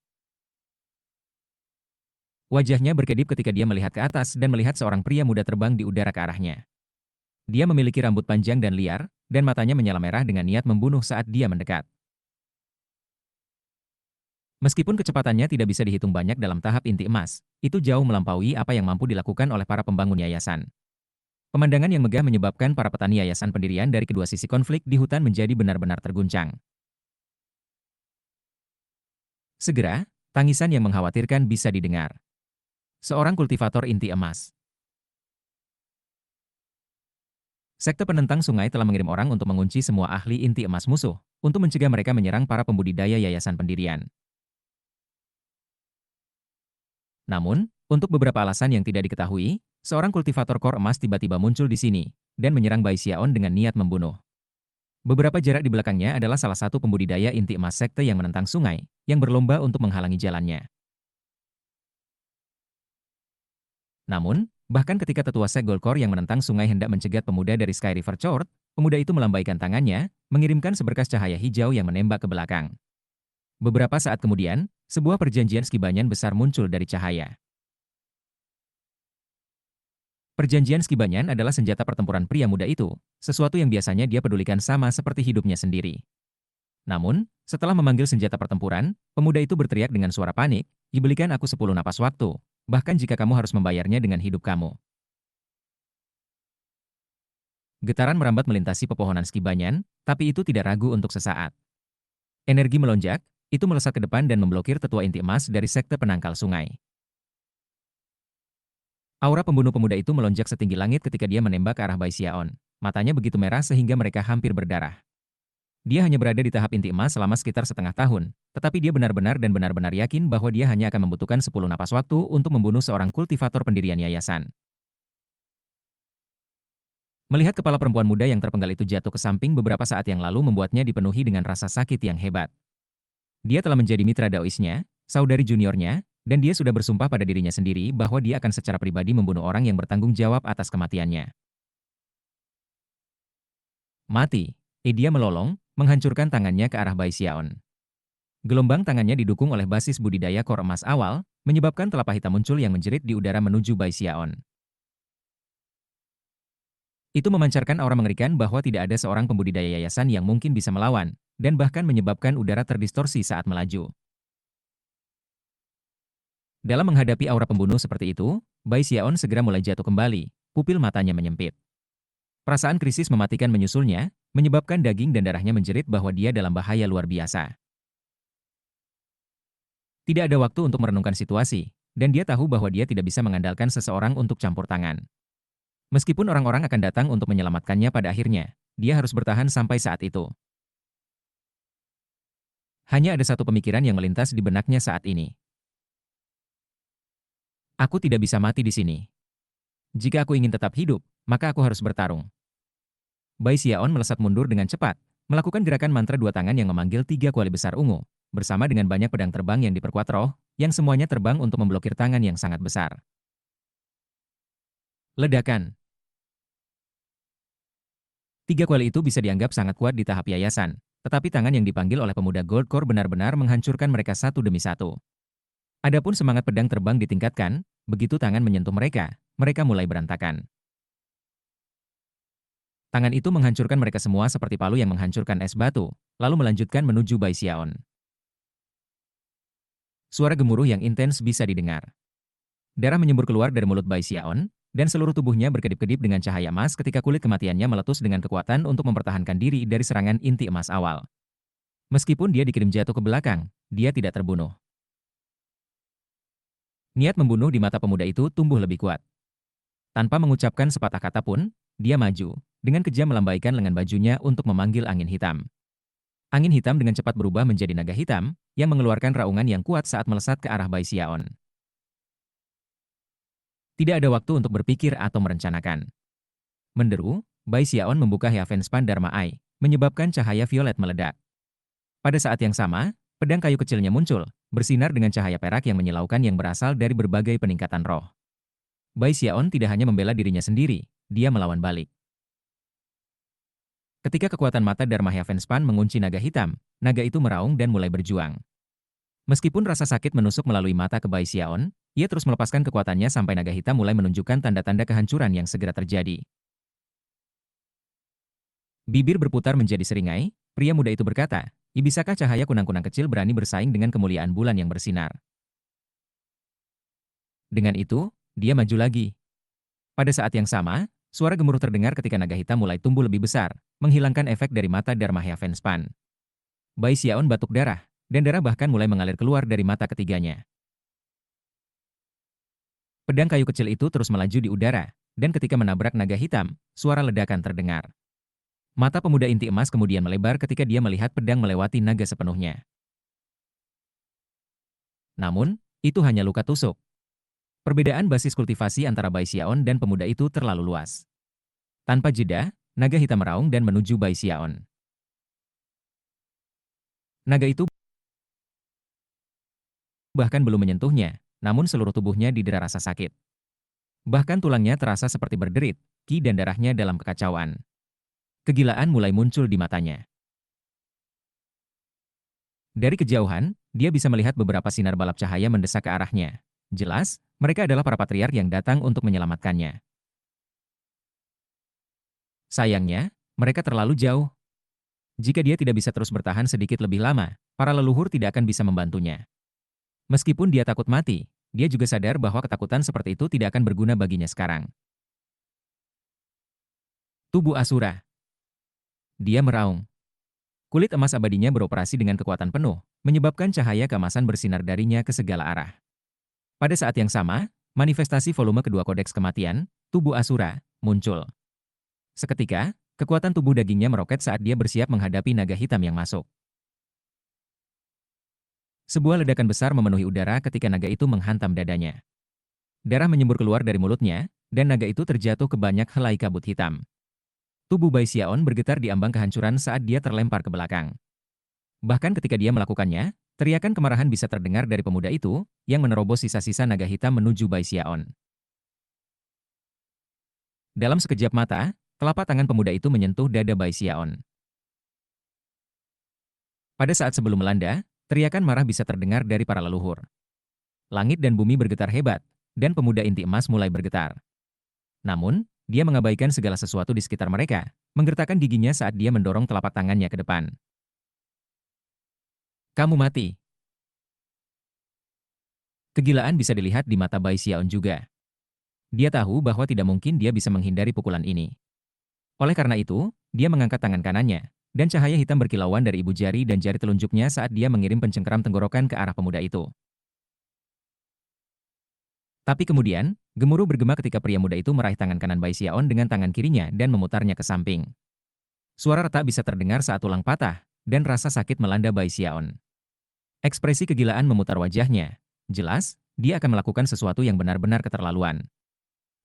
Wajahnya berkedip ketika dia melihat ke atas dan melihat seorang pria muda terbang di udara ke arahnya. Dia memiliki rambut panjang dan liar, dan matanya menyala merah dengan niat membunuh saat dia mendekat. Meskipun kecepatannya tidak bisa dihitung banyak dalam tahap inti emas, itu jauh melampaui apa yang mampu dilakukan oleh para pembangun yayasan. Pemandangan yang megah menyebabkan para petani yayasan pendirian dari kedua sisi konflik di hutan menjadi benar-benar terguncang. Segera, tangisan yang mengkhawatirkan bisa didengar. Seorang kultivator inti emas. Sekte penentang sungai telah mengirim orang untuk mengunci semua ahli inti emas musuh, untuk mencegah mereka menyerang para pembudidaya yayasan pendirian. Namun, untuk beberapa alasan yang tidak diketahui, seorang kultivator kor emas tiba-tiba muncul di sini, dan menyerang Bai Xiaon dengan niat membunuh. Beberapa jarak di belakangnya adalah salah satu pembudidaya inti emas sekte yang menentang sungai, yang berlomba untuk menghalangi jalannya. Namun, bahkan ketika tetua sek Goldcore yang menentang sungai hendak mencegat pemuda dari Sky River Chord, pemuda itu melambaikan tangannya, mengirimkan seberkas cahaya hijau yang menembak ke belakang. Beberapa saat kemudian, sebuah perjanjian Skibanyan besar muncul dari cahaya. Perjanjian Skibanyan adalah senjata pertempuran pria muda itu, sesuatu yang biasanya dia pedulikan sama seperti hidupnya sendiri. Namun, setelah memanggil senjata pertempuran, pemuda itu berteriak dengan suara panik, "Dibelikan aku 10 napas waktu, bahkan jika kamu harus membayarnya dengan hidup kamu." Getaran merambat melintasi pepohonan Skibanyan, tapi itu tidak ragu untuk sesaat. Energi melonjak, itu melesat ke depan dan memblokir tetua inti emas dari sekte penangkal sungai. Aura pembunuh pemuda itu melonjak setinggi langit ketika dia menembak ke arah Bai Xiaon. Matanya begitu merah sehingga mereka hampir berdarah. Dia hanya berada di tahap inti emas selama sekitar setengah tahun, tetapi dia benar-benar yakin bahwa dia hanya akan membutuhkan 10 napas waktu untuk membunuh seorang kultivator pendirian yayasan. Melihat kepala perempuan muda yang terpenggal itu jatuh ke samping beberapa saat yang lalu membuatnya dipenuhi dengan rasa sakit yang hebat. Dia telah menjadi mitra daoisnya, saudari juniornya, dan dia sudah bersumpah pada dirinya sendiri bahwa dia akan secara pribadi membunuh orang yang bertanggung jawab atas kematiannya. Mati. Dia melolong, menghancurkan tangannya ke arah Bai Xiaon. Gelombang tangannya didukung oleh basis budidaya kor emas awal, menyebabkan telapak hitam muncul yang menjerit di udara menuju Bai Xiaon. Itu memancarkan aura mengerikan bahwa tidak ada seorang pembudidaya yayasan yang mungkin bisa melawan, dan bahkan menyebabkan udara terdistorsi saat melaju. Dalam menghadapi aura pembunuh seperti itu, Bai Xiaon segera mulai jatuh kembali, pupil matanya menyempit. Perasaan krisis mematikan menyusulnya, menyebabkan daging dan darahnya menjerit bahwa dia dalam bahaya luar biasa. Tidak ada waktu untuk merenungkan situasi, dan dia tahu bahwa dia tidak bisa mengandalkan seseorang untuk campur tangan. Meskipun orang-orang akan datang untuk menyelamatkannya pada akhirnya, dia harus bertahan sampai saat itu. Hanya ada satu pemikiran yang melintas di benaknya saat ini. Aku tidak bisa mati di sini. Jika aku ingin tetap hidup, maka aku harus bertarung. Bai Xiaon melesat mundur dengan cepat, melakukan gerakan mantra dua tangan yang memanggil tiga kuali besar ungu, bersama dengan banyak pedang terbang yang diperkuat roh, yang semuanya terbang untuk memblokir tangan yang sangat besar. Ledakan. Tiga kuali itu bisa dianggap sangat kuat di tahap yayasan, tetapi tangan yang dipanggil oleh pemuda Gold Core benar-benar menghancurkan mereka satu demi satu. Adapun semangat pedang terbang ditingkatkan, begitu tangan menyentuh mereka, mereka mulai berantakan. Tangan itu menghancurkan mereka semua seperti palu yang menghancurkan es batu, lalu melanjutkan menuju Bai Xiaon. Suara gemuruh yang intens bisa didengar. Darah menyembur keluar dari mulut Bai Xiaon, dan seluruh tubuhnya berkedip-kedip dengan cahaya emas ketika kulit kematiannya meletus dengan kekuatan untuk mempertahankan diri dari serangan inti emas awal. Meskipun dia dikirim jatuh ke belakang, dia tidak terbunuh. Niat membunuh di mata pemuda itu tumbuh lebih kuat. Tanpa mengucapkan sepatah kata pun, dia maju, dengan kejam melambaikan lengan bajunya untuk memanggil angin hitam. Angin hitam dengan cepat berubah menjadi naga hitam, yang mengeluarkan raungan yang kuat saat melesat ke arah Bai Xiaon. Tidak ada waktu untuk berpikir atau merencanakan. Menderu, Bai Xiaon membuka Heavenspan Dharma Eye, menyebabkan cahaya violet meledak. Pada saat yang sama, pedang kayu kecilnya muncul, bersinar dengan cahaya perak yang menyilaukan yang berasal dari berbagai peningkatan roh. Bai Xiaon tidak hanya membela dirinya sendiri, dia melawan balik. Ketika kekuatan mata Dharma Heavenspan mengunci naga hitam, naga itu meraung dan mulai berjuang. Meskipun rasa sakit menusuk melalui mata ke Bai Xiaon, ia terus melepaskan kekuatannya sampai naga hitam mulai menunjukkan tanda-tanda kehancuran yang segera terjadi. Bibir berputar menjadi seringai, pria muda itu berkata, "Bisakah cahaya kunang-kunang kecil berani bersaing dengan kemuliaan bulan yang bersinar?" Dengan itu, dia maju lagi. Pada saat yang sama, suara gemuruh terdengar ketika naga hitam mulai tumbuh lebih besar, menghilangkan efek dari mata Dharma Heavenspan. Bai Xiaon batuk darah, dan darah bahkan mulai mengalir keluar dari mata ketiganya. Pedang kayu kecil itu terus melaju di udara, dan ketika menabrak naga hitam, suara ledakan terdengar. Mata pemuda inti emas kemudian melebar ketika dia melihat pedang melewati naga sepenuhnya. Namun, itu hanya luka tusuk. Perbedaan basis kultivasi antara Bai Xiaon dan pemuda itu terlalu luas. Tanpa jeda, naga hitam meraung dan menuju Bai Xiaon. Naga itu bahkan belum menyentuhnya, namun seluruh tubuhnya didera rasa sakit. Bahkan tulangnya terasa seperti berderit, ki dan darahnya dalam kekacauan. Kegilaan mulai muncul di matanya. Dari kejauhan, dia bisa melihat beberapa sinar balap cahaya mendesak ke arahnya. Jelas, mereka adalah para patriark yang datang untuk menyelamatkannya. Sayangnya, mereka terlalu jauh. Jika dia tidak bisa terus bertahan sedikit lebih lama, para leluhur tidak akan bisa membantunya. Meskipun dia takut mati, dia juga sadar bahwa ketakutan seperti itu tidak akan berguna baginya sekarang. Tubuh Asura. Dia meraung. Kulit emas abadinya beroperasi dengan kekuatan penuh, menyebabkan cahaya keemasan bersinar darinya ke segala arah. Pada saat yang sama, manifestasi volume kedua kodeks kematian, tubuh Asura, muncul. Seketika, Kekuatan tubuh dagingnya meroket saat dia bersiap menghadapi naga hitam yang masuk. Sebuah ledakan besar memenuhi udara ketika naga itu menghantam dadanya. Darah menyembur keluar dari mulutnya, dan naga itu terjatuh ke banyak helai kabut hitam. Tubuh Bai Xiaon bergetar di ambang kehancuran saat dia terlempar ke belakang. Bahkan ketika dia melakukannya, teriakan kemarahan bisa terdengar dari pemuda itu, yang menerobos sisa-sisa naga hitam menuju Bai Xiaon. Dalam sekejap mata, telapak tangan pemuda itu menyentuh dada Bai Xiaon. Pada saat sebelum melanda, teriakan marah bisa terdengar dari para leluhur. Langit dan bumi bergetar hebat, dan pemuda inti emas mulai bergetar. Namun, dia mengabaikan segala sesuatu di sekitar mereka, menggertakkan giginya saat dia mendorong telapak tangannya ke depan. Kamu mati. Kegilaan bisa dilihat di mata Bai Xiaon juga. Dia tahu bahwa tidak mungkin dia bisa menghindari pukulan ini. Oleh karena itu, dia mengangkat tangan kanannya, dan cahaya hitam berkilauan dari ibu jari dan jari telunjuknya saat dia mengirim pencengkeram tenggorokan ke arah pemuda itu. Tapi kemudian, gemuruh bergema ketika pria muda itu meraih tangan kanan Bai Xiaon dengan tangan kirinya dan memutarnya ke samping. Suara retak bisa terdengar saat tulang patah, dan rasa sakit melanda Bai Xiaon. Ekspresi kegilaan memutar wajahnya. Jelas, dia akan melakukan sesuatu yang benar-benar keterlaluan.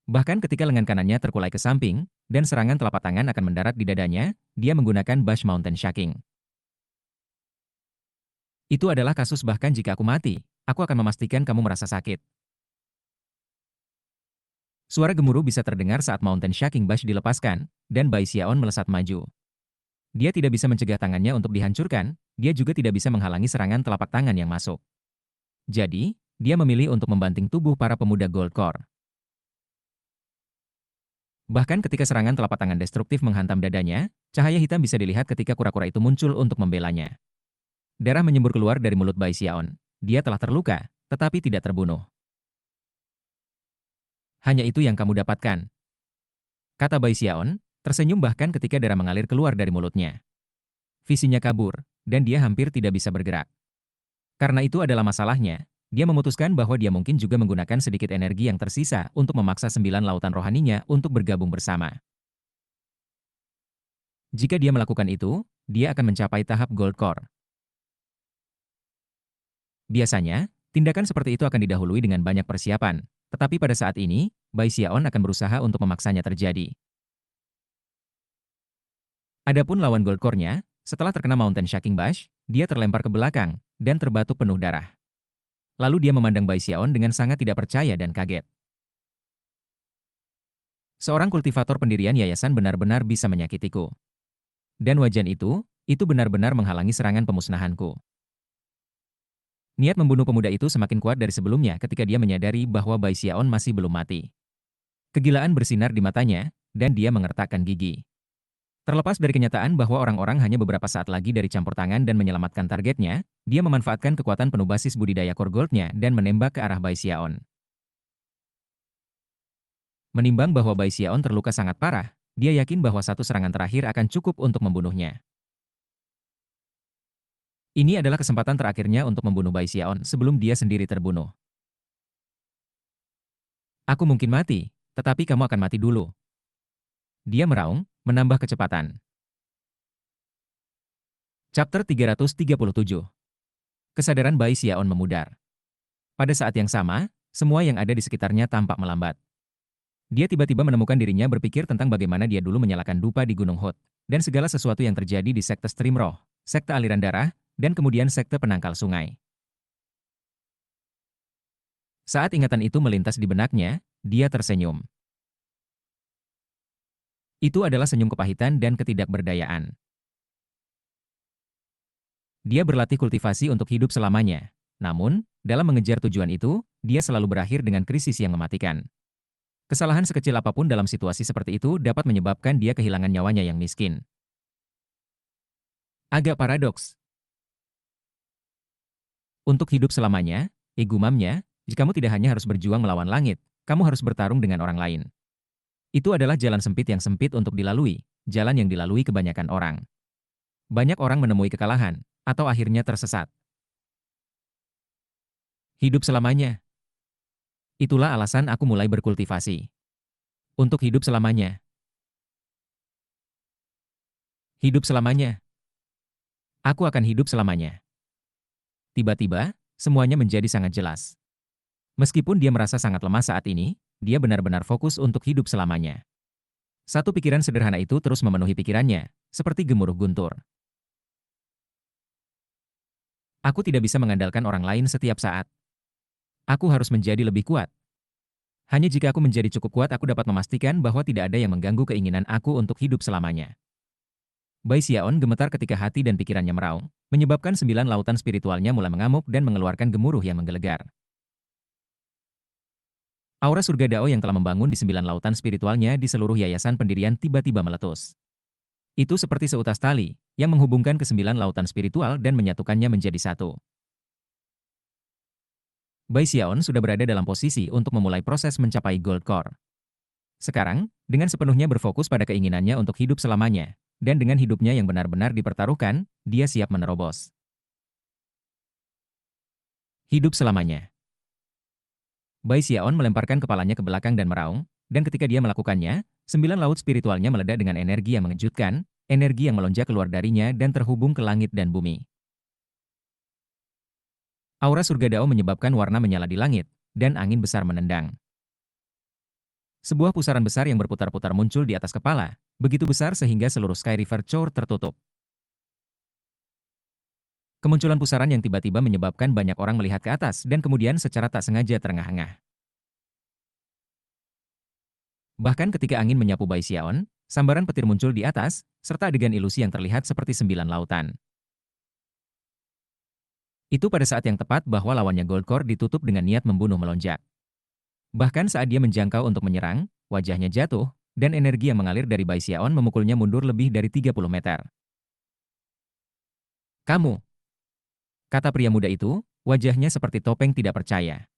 Bahkan ketika lengan kanannya terkulai ke samping, dan serangan telapak tangan akan mendarat di dadanya, dia menggunakan Bush Mountain Shaking. Itu adalah kasus bahkan jika aku mati, aku akan memastikan kamu merasa sakit. Suara gemuruh bisa terdengar saat Mountain Shaking Bush dilepaskan, dan Bai Xiaon melesat maju. Dia tidak bisa mencegah tangannya untuk dihancurkan, dia juga tidak bisa menghalangi serangan telapak tangan yang masuk. Jadi, dia memilih untuk membanting tubuh para pemuda Gold Core. Bahkan ketika serangan telapak tangan destruktif menghantam dadanya, cahaya hitam bisa dilihat ketika kura-kura itu muncul untuk membelanya. Darah menyembur keluar dari mulut Bai Xiaon. Dia telah terluka, tetapi tidak terbunuh. Hanya itu yang kamu dapatkan, kata Bai Xiaon, tersenyum bahkan ketika darah mengalir keluar dari mulutnya. Visinya kabur, dan dia hampir tidak bisa bergerak. Karena itu adalah masalahnya, dia memutuskan bahwa dia mungkin juga menggunakan sedikit energi yang tersisa untuk memaksa 9 lautan rohaninya untuk bergabung bersama. Jika dia melakukan itu, dia akan mencapai tahap Gold Core. Biasanya, tindakan seperti itu akan didahului dengan banyak persiapan, tetapi pada saat ini, Bai Xiaon akan berusaha untuk memaksanya terjadi. Adapun lawan Gold Core-nya, setelah terkena Mountain Shaking Bush, dia terlempar ke belakang dan terbatuk penuh darah. Lalu dia memandang Bai Xiaon dengan sangat tidak percaya dan kaget. Seorang kultivator pendirian yayasan benar-benar bisa menyakitiku. Dan wajan itu benar-benar menghalangi serangan pemusnahanku. Niat membunuh pemuda itu semakin kuat dari sebelumnya ketika dia menyadari bahwa Bai Xiaon masih belum mati. Kegilaan bersinar di matanya, dan dia mengertakkan gigi. Terlepas dari kenyataan bahwa orang-orang hanya beberapa saat lagi dari campur tangan dan menyelamatkan targetnya, dia memanfaatkan kekuatan penuh basis budidaya core gold-nya dan menembak ke arah Bai Xiaon. Menimbang bahwa Bai Xiaon terluka sangat parah, dia yakin bahwa satu serangan terakhir akan cukup untuk membunuhnya. Ini adalah kesempatan terakhirnya untuk membunuh Bai Xiaon sebelum dia sendiri terbunuh. Aku mungkin mati, tetapi kamu akan mati dulu. Dia meraung, menambah kecepatan. Chapter 337. Kesadaran Bai Xiaon memudar. Pada saat yang sama, semua yang ada di sekitarnya tampak melambat. Dia tiba-tiba menemukan dirinya berpikir tentang bagaimana dia dulu menyalakan dupa di Gunung Hot, dan segala sesuatu yang terjadi di sekte Stream Roh, sekte aliran darah, dan kemudian sekte penangkal sungai. Saat ingatan itu melintas di benaknya, dia tersenyum. Itu adalah senyum kepahitan dan ketidakberdayaan. Dia berlatih kultivasi untuk hidup selamanya. Namun, dalam mengejar tujuan itu, dia selalu berakhir dengan krisis yang mematikan. Kesalahan sekecil apapun dalam situasi seperti itu dapat menyebabkan dia kehilangan nyawanya yang miskin. Agak paradoks. Untuk hidup selamanya, gumamnya, jika kamu tidak hanya harus berjuang melawan langit, kamu harus bertarung dengan orang lain. Itu adalah jalan sempit yang sempit untuk dilalui, jalan yang dilalui kebanyakan orang. Banyak orang menemui kekalahan, atau akhirnya tersesat. Hidup selamanya. Itulah alasan aku mulai berkultivasi. Untuk hidup selamanya. Hidup selamanya. Aku akan hidup selamanya. Tiba-tiba, semuanya menjadi sangat jelas. Meskipun dia merasa sangat lemah saat ini, dia benar-benar fokus untuk hidup selamanya. Satu pikiran sederhana itu terus memenuhi pikirannya, seperti gemuruh guntur. Aku tidak bisa mengandalkan orang lain setiap saat. Aku harus menjadi lebih kuat. Hanya jika aku menjadi cukup kuat aku dapat memastikan bahwa tidak ada yang mengganggu keinginan aku untuk hidup selamanya. Bai Xiaon gemetar ketika hati dan pikirannya meraung, menyebabkan 9 lautan spiritualnya mulai mengamuk dan mengeluarkan gemuruh yang menggelegar. Aura surga Dao yang telah membangun di 9 lautan spiritualnya di seluruh yayasan pendirian tiba-tiba meletus. Itu seperti seutas tali, yang menghubungkan ke 9 lautan spiritual dan menyatukannya menjadi satu. Bai Xiaon sudah berada dalam posisi untuk memulai proses mencapai Gold Core. Sekarang, dengan sepenuhnya berfokus pada keinginannya untuk hidup selamanya, dan dengan hidupnya yang benar-benar dipertaruhkan, dia siap menerobos. Hidup selamanya. Bai Xiaon melemparkan kepalanya ke belakang dan meraung, dan ketika dia melakukannya, 9 laut spiritualnya meledak dengan energi yang mengejutkan, energi yang melonjak keluar darinya dan terhubung ke langit dan bumi. Aura surga Dao menyebabkan warna menyala di langit, dan angin besar menendang. Sebuah pusaran besar yang berputar-putar muncul di atas kepala, begitu besar sehingga seluruh Sky River Chor tertutup. Kemunculan pusaran yang tiba-tiba menyebabkan banyak orang melihat ke atas dan kemudian secara tak sengaja terengah-engah. Bahkan ketika angin menyapu Bai Xiaon, sambaran petir muncul di atas, serta adegan ilusi yang terlihat seperti 9 lautan. Itu pada saat yang tepat bahwa lawannya Goldcore ditutup dengan niat membunuh melonjak. Bahkan saat dia menjangkau untuk menyerang, wajahnya jatuh, dan energi yang mengalir dari Bai Xiaon memukulnya mundur lebih dari 30 meter. Kamu, kata pria muda itu, wajahnya seperti topeng tidak percaya.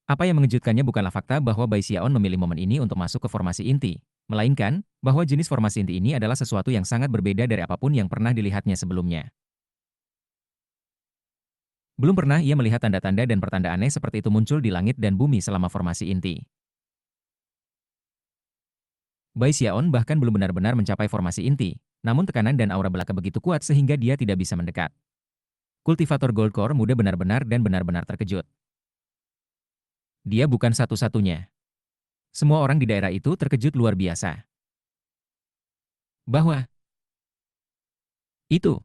Apa yang mengejutkannya bukanlah fakta bahwa Bai Xiaon memilih momen ini untuk masuk ke formasi inti, melainkan bahwa jenis formasi inti ini adalah sesuatu yang sangat berbeda dari apapun yang pernah dilihatnya sebelumnya. Belum pernah ia melihat tanda-tanda dan pertanda aneh seperti itu muncul di langit dan bumi selama formasi inti. Bai Xiaon bahkan belum benar-benar mencapai formasi inti, namun tekanan dan aura belaka begitu kuat sehingga dia tidak bisa mendekat. Kultivator Gold Core muda benar-benar dan benar-benar terkejut. Dia bukan satu-satunya. Semua orang di daerah itu terkejut luar biasa. Bahwa itu,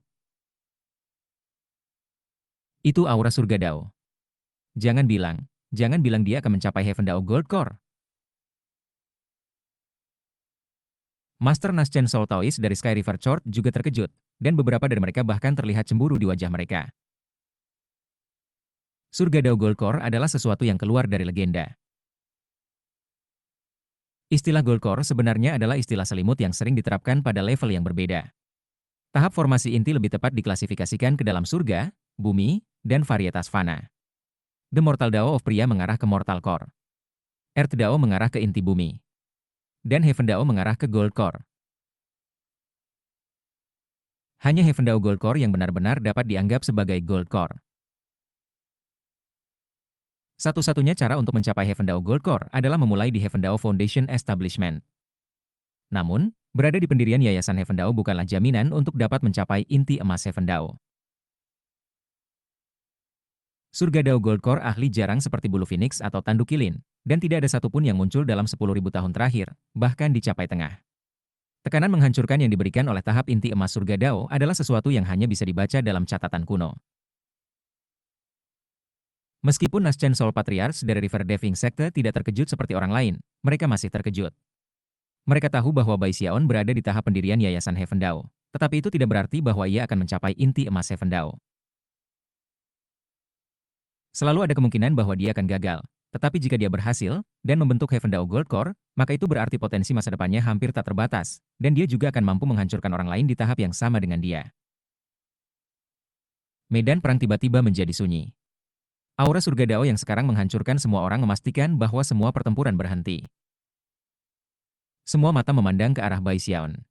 itu aura surga Dao. Jangan bilang dia akan mencapai Heaven Dao Gold Core. Master Naschen Soul Taoist dari Sky River Chord juga terkejut, dan beberapa dari mereka bahkan terlihat cemburu di wajah mereka. Surga Dao Gold Core adalah sesuatu yang keluar dari legenda. Istilah Gold Core sebenarnya adalah istilah selimut yang sering diterapkan pada level yang berbeda. Tahap formasi inti lebih tepat diklasifikasikan ke dalam surga, bumi, dan varietas fana. The Mortal Dao of Pria mengarah ke Mortal Core. Earth Dao mengarah ke inti bumi. Dan Heaven Dao mengarah ke Gold Core. Hanya Heaven Dao Gold Core yang benar-benar dapat dianggap sebagai Gold Core. Satu-satunya cara untuk mencapai Heaven Dao Gold Core adalah memulai di Heaven Dao Foundation Establishment. Namun, berada di pendirian Yayasan Heaven Dao bukanlah jaminan untuk dapat mencapai inti emas Heaven Dao. Surga Dao Gold Core ahli jarang seperti bulu phoenix atau tanduk kilin, dan tidak ada satupun yang muncul dalam 10.000 tahun terakhir, bahkan dicapai tengah. Tekanan menghancurkan yang diberikan oleh tahap inti emas surga Dao adalah sesuatu yang hanya bisa dibaca dalam catatan kuno. Meskipun Naschen Soul Patriarchs dari River Deving Sekte tidak terkejut seperti orang lain, mereka masih terkejut. Mereka tahu bahwa Bai Xiaon berada di tahap pendirian Yayasan Heaven Dao, tetapi itu tidak berarti bahwa ia akan mencapai inti emas Heaven Dao. Selalu ada kemungkinan bahwa dia akan gagal, tetapi jika dia berhasil dan membentuk Heaven Dao Gold Core, maka itu berarti potensi masa depannya hampir tak terbatas, dan dia juga akan mampu menghancurkan orang lain di tahap yang sama dengan dia. Medan perang tiba-tiba menjadi sunyi. Aura surga Dao yang sekarang menghancurkan semua orang memastikan bahwa semua pertempuran berhenti. Semua mata memandang ke arah Bai Xiaon.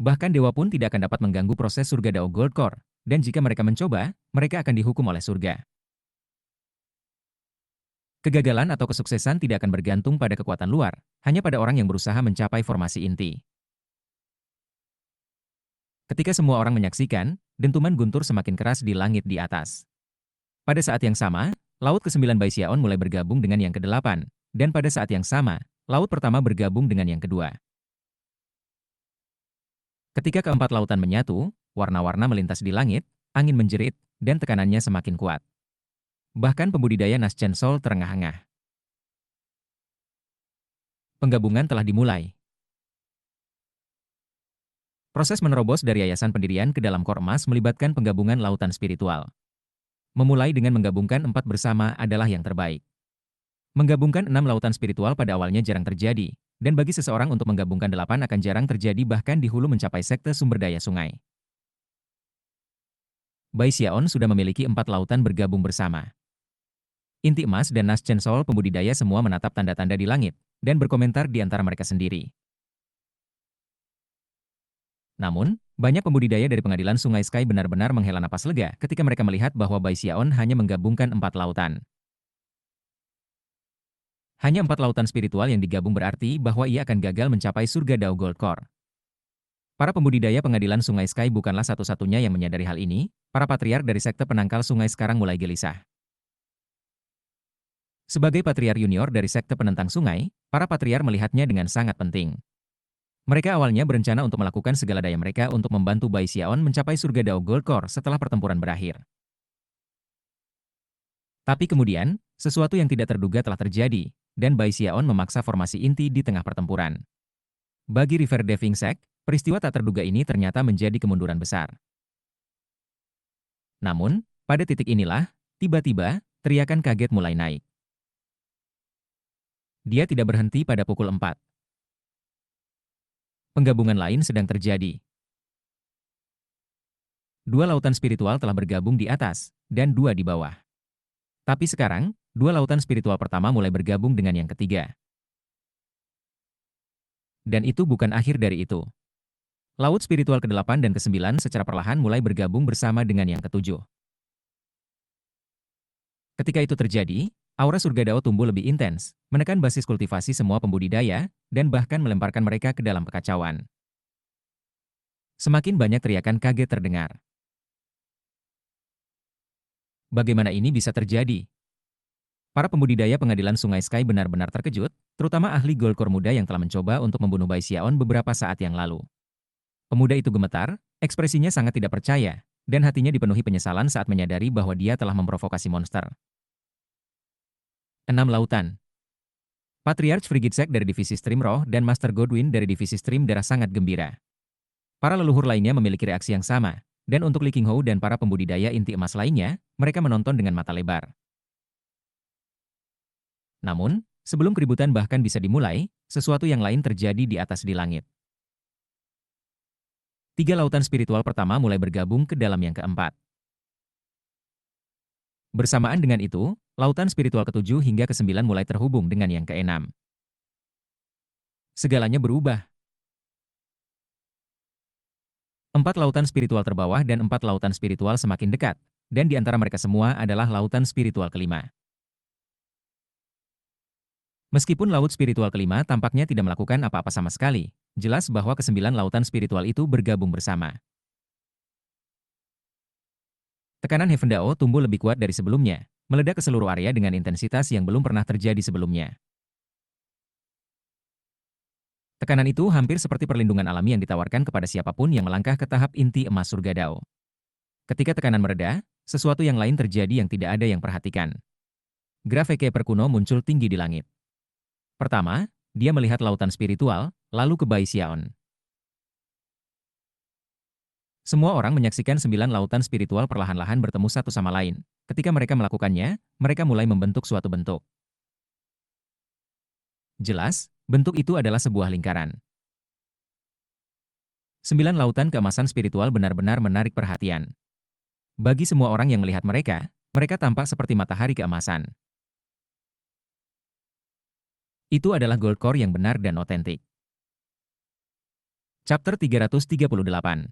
Bahkan dewa pun tidak akan dapat mengganggu proses surga Dao Gold Core, dan jika mereka mencoba, mereka akan dihukum oleh surga. Kegagalan atau kesuksesan tidak akan bergantung pada kekuatan luar, hanya pada orang yang berusaha mencapai formasi inti. Ketika semua orang menyaksikan, dentuman guntur semakin keras di langit di atas. Pada saat yang sama, laut ke-9 Baixiaon mulai bergabung dengan yang ke-8, dan pada saat yang sama, laut pertama bergabung dengan yang kedua. Ketika keempat lautan menyatu, warna-warna melintas di langit, angin menjerit, dan tekanannya semakin kuat. Bahkan pembudidaya Naschen Sol terengah-engah. Penggabungan telah dimulai. Proses menerobos dari yayasan pendirian ke dalam kor emas melibatkan penggabungan lautan spiritual. Memulai dengan menggabungkan 4 bersama adalah yang terbaik. Menggabungkan 6 lautan spiritual pada awalnya jarang terjadi, dan bagi seseorang untuk menggabungkan 8 akan jarang terjadi bahkan di hulu mencapai sekte sumber daya sungai. Baixiaon sudah memiliki 4 lautan bergabung bersama. Inti emas dan Naschen Sol pembudidaya semua menatap tanda-tanda di langit, dan berkomentar di antara mereka sendiri. Namun, banyak pembudidaya dari pengadilan Sungai Sky benar-benar menghela napas lega ketika mereka melihat bahwa Baixiaon hanya menggabungkan 4 lautan. Hanya 4 lautan spiritual yang digabung berarti bahwa ia akan gagal mencapai surga Dao Gold Core. Para pembudidaya pengadilan Sungai Sky bukanlah satu-satunya yang menyadari hal ini, para patriark dari sekte penangkal sungai sekarang mulai gelisah. Sebagai patriark junior dari sekte penentang sungai, para patriark melihatnya dengan sangat penting. Mereka awalnya berencana untuk melakukan segala daya mereka untuk membantu Baixiaon mencapai surga Dao Gold Core setelah pertempuran berakhir. Tapi kemudian, sesuatu yang tidak terduga telah terjadi, dan Baixiaon memaksa formasi inti di tengah pertempuran. Bagi River Deving Sect, peristiwa tak terduga ini ternyata menjadi kemunduran besar. Namun, pada titik inilah, tiba-tiba, teriakan kaget mulai naik. Dia tidak berhenti pada pukul 4. Penggabungan lain sedang terjadi. 2 lautan spiritual telah bergabung di atas, dan 2 di bawah. Tapi sekarang, 2 lautan spiritual pertama mulai bergabung dengan yang ketiga. Dan itu bukan akhir dari itu. Laut spiritual ke-8 dan ke-9 secara perlahan mulai bergabung bersama dengan yang ke-7. Ketika itu terjadi, aura surga Dao tumbuh lebih intens, menekan basis kultivasi semua pembudidaya, dan bahkan melemparkan mereka ke dalam kekacauan. Semakin banyak teriakan kaget terdengar. Bagaimana ini bisa terjadi? Para pembudidaya pengadilan Sungai Sky benar-benar terkejut, terutama ahli Gold Core muda yang telah mencoba untuk membunuh Baixiaon beberapa saat yang lalu. Pemuda itu gemetar, ekspresinya sangat tidak percaya, dan hatinya dipenuhi penyesalan saat menyadari bahwa dia telah memprovokasi monster. 6 lautan. Patriarch Frigidsek dari divisi Stream Roh dan Master Godwin dari divisi Stream Darah sangat gembira. Para leluhur lainnya memiliki reaksi yang sama, dan untuk Li Qinghou dan para pembudidaya inti emas lainnya, mereka menonton dengan mata lebar. Namun, sebelum keributan bahkan bisa dimulai, sesuatu yang lain terjadi di atas di langit. 3 lautan spiritual pertama mulai bergabung ke dalam yang keempat. Bersamaan dengan itu, lautan spiritual ke-7 hingga ke-9 mulai terhubung dengan yang ke-6. Segalanya berubah. 4 lautan spiritual terbawah dan 4 lautan spiritual semakin dekat, dan di antara mereka semua adalah lautan spiritual kelima. Meskipun laut spiritual kelima tampaknya tidak melakukan apa-apa sama sekali, jelas bahwa ke-9 lautan spiritual itu bergabung bersama. Tekanan Heaven Dao tumbuh lebih kuat dari sebelumnya, meledak ke seluruh area dengan intensitas yang belum pernah terjadi sebelumnya. Tekanan itu hampir seperti perlindungan alami yang ditawarkan kepada siapapun yang melangkah ke tahap inti emas surga Dao. Ketika tekanan mereda, sesuatu yang lain terjadi yang tidak ada yang perhatikan. Graf Ekeper kuno muncul tinggi di langit. Pertama, dia melihat lautan spiritual, lalu ke Baixiaon. Semua orang menyaksikan 9 lautan spiritual perlahan-lahan bertemu satu sama lain. Ketika mereka melakukannya, mereka mulai membentuk suatu bentuk. Jelas, bentuk itu adalah sebuah lingkaran. 9 lautan keemasan spiritual benar-benar menarik perhatian. Bagi semua orang yang melihat mereka, mereka tampak seperti matahari keemasan. Itu adalah Gold Core yang benar dan otentik. Chapter 338.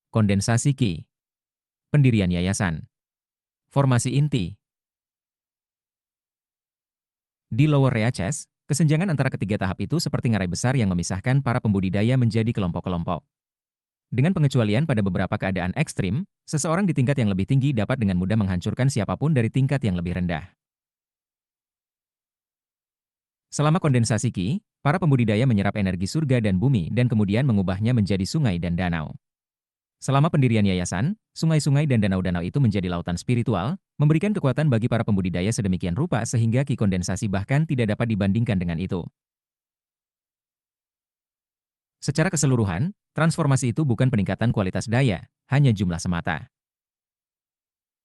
Kondensasi Qi. Pendirian yayasan. Formasi inti. Di Lower Reaches, kesenjangan antara ketiga tahap itu seperti ngarai besar yang memisahkan para pembudidaya menjadi kelompok-kelompok. Dengan pengecualian pada beberapa keadaan ekstrim, seseorang di tingkat yang lebih tinggi dapat dengan mudah menghancurkan siapapun dari tingkat yang lebih rendah. Selama kondensasi Qi, para pembudidaya menyerap energi surga dan bumi dan kemudian mengubahnya menjadi sungai dan danau. Selama pendirian yayasan, sungai-sungai dan danau-danau itu menjadi lautan spiritual, memberikan kekuatan bagi para pembudidaya sedemikian rupa sehingga Qi kondensasi bahkan tidak dapat dibandingkan dengan itu. Secara keseluruhan, transformasi itu bukan peningkatan kualitas daya, hanya jumlah semata.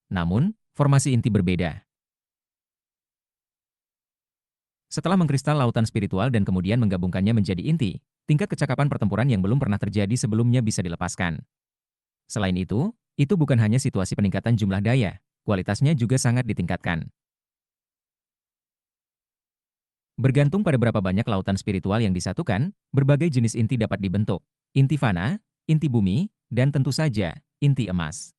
Namun, formasi inti berbeda. Setelah mengkristal lautan spiritual dan kemudian menggabungkannya menjadi inti, tingkat kecakapan pertempuran yang belum pernah terjadi sebelumnya bisa dilepaskan. Selain itu bukan hanya situasi peningkatan jumlah daya, kualitasnya juga sangat ditingkatkan. Bergantung pada berapa banyak lautan spiritual yang disatukan, berbagai jenis inti dapat dibentuk. Inti fana, inti bumi, dan tentu saja, inti emas.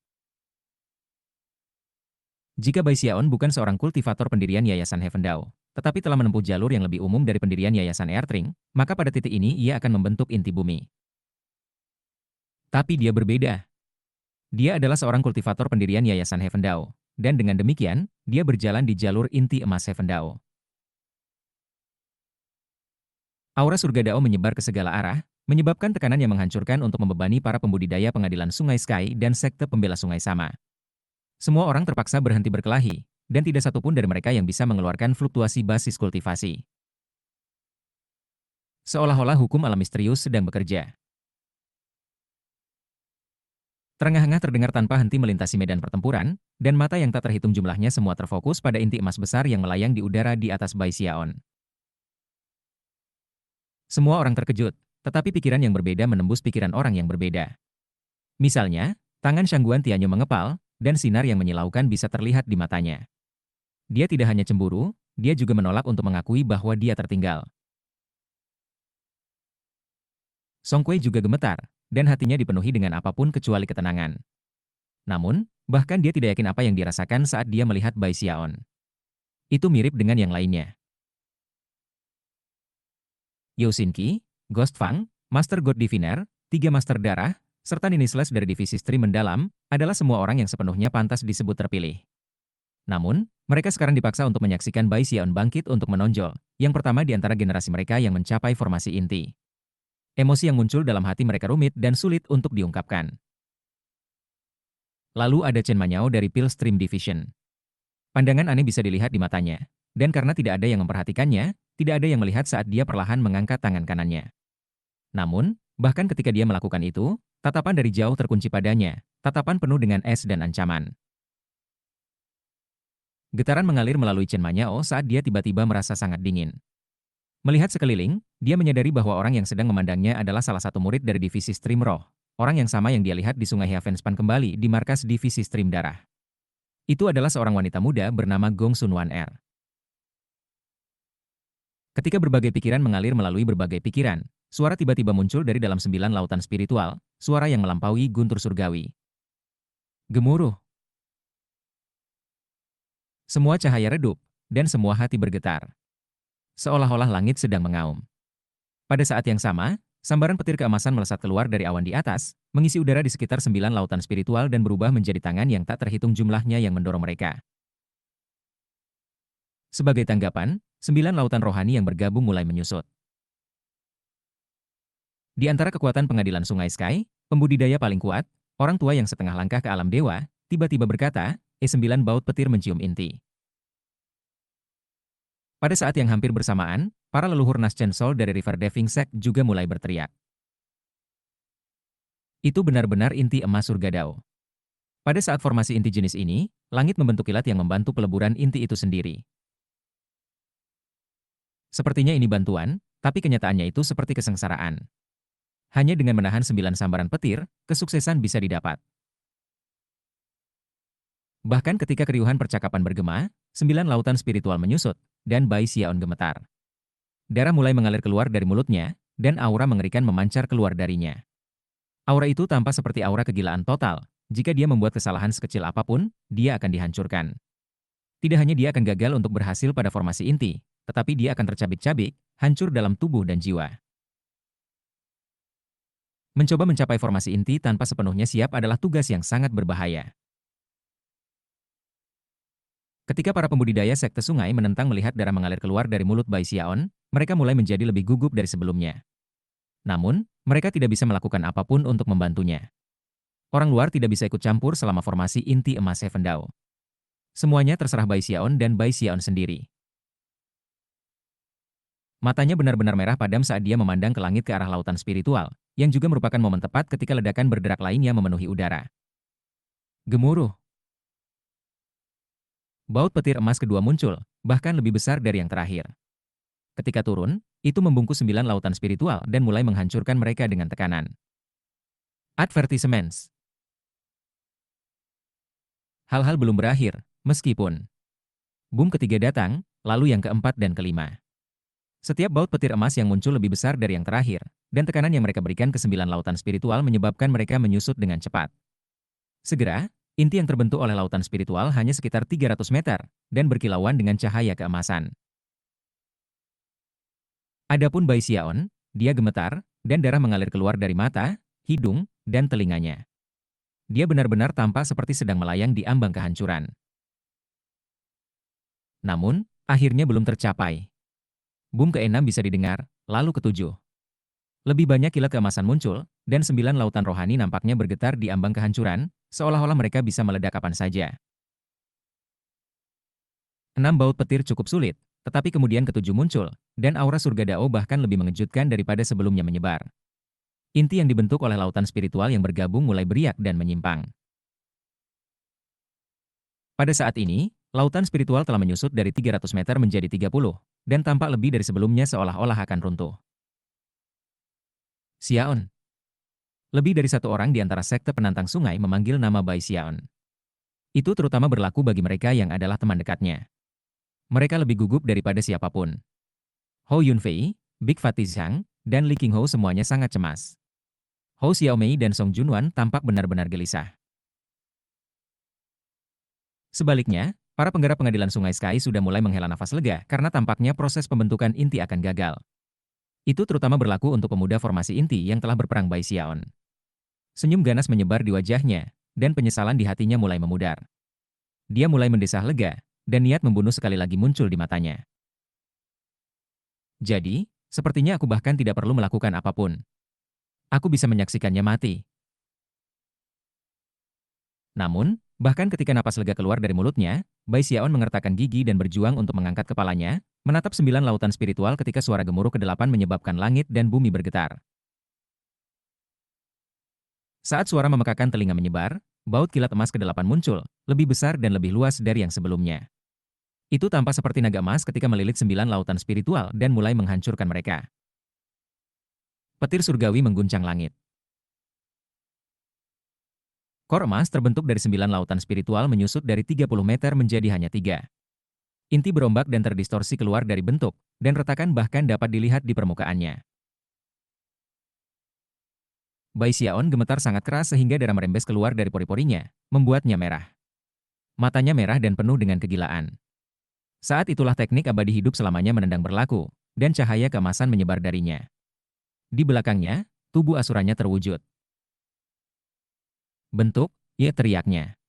Jika Bai Xiaon bukan seorang kultivator pendirian Yayasan Heaven Dao, tetapi telah menempuh jalur yang lebih umum dari pendirian Yayasan Airtring, maka pada titik ini ia akan membentuk inti bumi. Tapi dia berbeda. Dia adalah seorang kultivator pendirian Yayasan Heaven Dao, dan dengan demikian, dia berjalan di jalur inti emas Heaven Dao. Aura surga Dao menyebar ke segala arah, menyebabkan tekanan yang menghancurkan untuk membebani para pembudidaya pengadilan Sungai Sky dan sekte pembela sungai sama. Semua orang terpaksa berhenti berkelahi, dan tidak satupun dari mereka yang bisa mengeluarkan fluktuasi basis kultivasi. Seolah-olah hukum alam misterius sedang bekerja. Terengah-engah terdengar tanpa henti melintasi medan pertempuran, dan mata yang tak terhitung jumlahnya semua terfokus pada inti emas besar yang melayang di udara di atas Bai Xiaon. Semua orang terkejut, tetapi pikiran yang berbeda menembus pikiran orang yang berbeda. Misalnya, tangan Shangguan Tianyu mengepal, dan sinar yang menyilaukan bisa terlihat di matanya. Dia tidak hanya cemburu, dia juga menolak untuk mengakui bahwa dia tertinggal. Song Kuei juga gemetar, dan hatinya dipenuhi dengan apapun kecuali ketenangan. Namun, bahkan dia tidak yakin apa yang dirasakan saat dia melihat Bai Xiaon. Itu mirip dengan yang lainnya. Yao Xinqi, Ghost Fang, Master God Diviner, 3 Master Darah, serta Ninisles dari divisi Stream Mendalam, adalah semua orang yang sepenuhnya pantas disebut terpilih. Namun, mereka sekarang dipaksa untuk menyaksikan Bai Xiaon bangkit untuk menonjol, yang pertama di antara generasi mereka yang mencapai formasi inti. Emosi yang muncul dalam hati mereka rumit dan sulit untuk diungkapkan. Lalu ada Chen Manyao dari Pil Stream Division. Pandangan aneh bisa dilihat di matanya, dan karena tidak ada yang memperhatikannya, tidak ada yang melihat saat dia perlahan mengangkat tangan kanannya. Namun, bahkan ketika dia melakukan itu, tatapan dari jauh terkunci padanya, tatapan penuh dengan es dan ancaman. Getaran mengalir melalui Chen Manyao saat dia tiba-tiba merasa sangat dingin. Melihat sekeliling, dia menyadari bahwa orang yang sedang memandangnya adalah salah satu murid dari divisi Stream Roh, orang yang sama yang dia lihat di Sungai Heavenspan kembali di markas divisi Stream Darah. Itu adalah seorang wanita muda bernama Gong Sun Wan Er. Ketika berbagai pikiran mengalir melalui berbagai pikiran, suara tiba-tiba muncul dari dalam 9 lautan spiritual, suara yang melampaui guntur surgawi. Gemuruh. Semua cahaya redup, dan semua hati bergetar. Seolah-olah langit sedang mengaum. Pada saat yang sama, sambaran petir keemasan melesat keluar dari awan di atas, mengisi udara di sekitar 9 lautan spiritual dan berubah menjadi tangan yang tak terhitung jumlahnya yang mendorong mereka. Sebagai tanggapan, 9 lautan rohani yang bergabung mulai menyusut. Di antara kekuatan pengadilan Sungai Sky, pembudidaya paling kuat, orang tua yang setengah langkah ke alam dewa, tiba-tiba berkata, "9 baut petir mencium inti." Pada saat yang hampir bersamaan, para leluhur Naschen Sol dari River Deving Sect juga mulai berteriak. Itu benar-benar inti emas surga Dao. Pada saat formasi inti jenis ini, langit membentuk kilat yang membantu peleburan inti itu sendiri. Sepertinya ini bantuan, tapi kenyataannya itu seperti kesengsaraan. Hanya dengan menahan 9 sambaran petir, kesuksesan bisa didapat. Bahkan ketika keriuhan percakapan bergema, 9 lautan spiritual menyusut, dan Bai Xiaon gemetar. Darah mulai mengalir keluar dari mulutnya, dan aura mengerikan memancar keluar darinya. Aura itu tampak seperti aura kegilaan total. Jika dia membuat kesalahan sekecil apapun, dia akan dihancurkan. Tidak hanya dia akan gagal untuk berhasil pada formasi inti, tetapi dia akan tercabik-cabik, hancur dalam tubuh dan jiwa. Mencoba mencapai formasi inti tanpa sepenuhnya siap adalah tugas yang sangat berbahaya. Ketika para pembudidaya sekte sungai menentang melihat darah mengalir keluar dari mulut Bai Xiaon, mereka mulai menjadi lebih gugup dari sebelumnya. Namun, mereka tidak bisa melakukan apapun untuk membantunya. Orang luar tidak bisa ikut campur selama formasi inti emas Seven Dao. Semuanya terserah Bai Xiaon dan Bai Xiaon sendiri. Matanya benar-benar merah padam saat dia memandang ke langit ke arah lautan spiritual, yang juga merupakan momen tepat ketika ledakan berderak lainnya memenuhi udara. Gemuruh. Baut petir emas kedua muncul, bahkan lebih besar dari yang terakhir. Ketika turun, itu membungkus 9 lautan spiritual dan mulai menghancurkan mereka dengan tekanan. Advertisements. Hal-hal belum berakhir, meskipun boom ketiga datang, lalu yang keempat dan kelima. Setiap baut petir emas yang muncul lebih besar dari yang terakhir, dan tekanan yang mereka berikan ke 9 lautan spiritual menyebabkan mereka menyusut dengan cepat. Segera, inti yang terbentuk oleh lautan spiritual hanya sekitar 300 meter, dan berkilauan dengan cahaya keemasan. Adapun Bai Xiaon, dia gemetar, dan darah mengalir keluar dari mata, hidung, dan telinganya. Dia benar-benar tampak seperti sedang melayang di ambang kehancuran. Namun, akhirnya belum tercapai. Boom ke-6 bisa didengar, lalu ke-7. Lebih banyak kilat keemasan muncul, dan 9 lautan rohani nampaknya bergetar di ambang kehancuran, seolah-olah mereka bisa meledak kapan saja. 6 baut petir cukup sulit, tetapi kemudian ke-7 muncul, dan aura surga Dao bahkan lebih mengejutkan daripada sebelumnya menyebar. Inti yang dibentuk oleh lautan spiritual yang bergabung mulai beriak dan menyimpang. Pada saat ini, lautan spiritual telah menyusut dari 300 meter menjadi 30, dan tampak lebih dari sebelumnya seolah-olah akan runtuh. Xiaon. Lebih dari satu orang di antara sekte penantang sungai memanggil nama Bai Xiaon. Itu terutama berlaku bagi mereka yang adalah teman dekatnya. Mereka lebih gugup daripada siapapun. Hou Yunfei, Big Fatih Zhang, dan Li Qinghou semuanya sangat cemas. Hou Xiaomei dan Song Junwan tampak benar-benar gelisah. Sebaliknya, para penggarap pengadilan Sungai Sky sudah mulai menghela nafas lega karena tampaknya proses pembentukan inti akan gagal. Itu terutama berlaku untuk pemuda formasi inti yang telah berperang Bai Xiaon. Senyum ganas menyebar di wajahnya, dan penyesalan di hatinya mulai memudar. Dia mulai mendesah lega, dan niat membunuh sekali lagi muncul di matanya. Jadi, sepertinya aku bahkan tidak perlu melakukan apapun. Aku bisa menyaksikannya mati. Namun, bahkan ketika napas lega keluar dari mulutnya, Bai Xiaon mengertakkan gigi dan berjuang untuk mengangkat kepalanya, menatap 9 lautan spiritual ketika suara gemuruh ke-8 menyebabkan langit dan bumi bergetar. Saat suara memekakan telinga menyebar, baut kilat emas ke-8 muncul, lebih besar dan lebih luas dari yang sebelumnya. Itu tampak seperti naga emas ketika melilit 9 lautan spiritual dan mulai menghancurkan mereka. Petir surgawi mengguncang langit. Kor emas terbentuk dari 9 lautan spiritual menyusut dari 30 meter menjadi hanya 3. Inti berombak dan terdistorsi keluar dari bentuk, dan retakan bahkan dapat dilihat di permukaannya. Bai Xiaon gemetar sangat keras sehingga darah merembes keluar dari pori-porinya, membuatnya merah. Matanya merah dan penuh dengan kegilaan. Saat itulah teknik abadi hidup selamanya menendang berlaku, dan cahaya keemasan menyebar darinya. Di belakangnya, tubuh asuranya terwujud. Bentuk, ya teriaknya.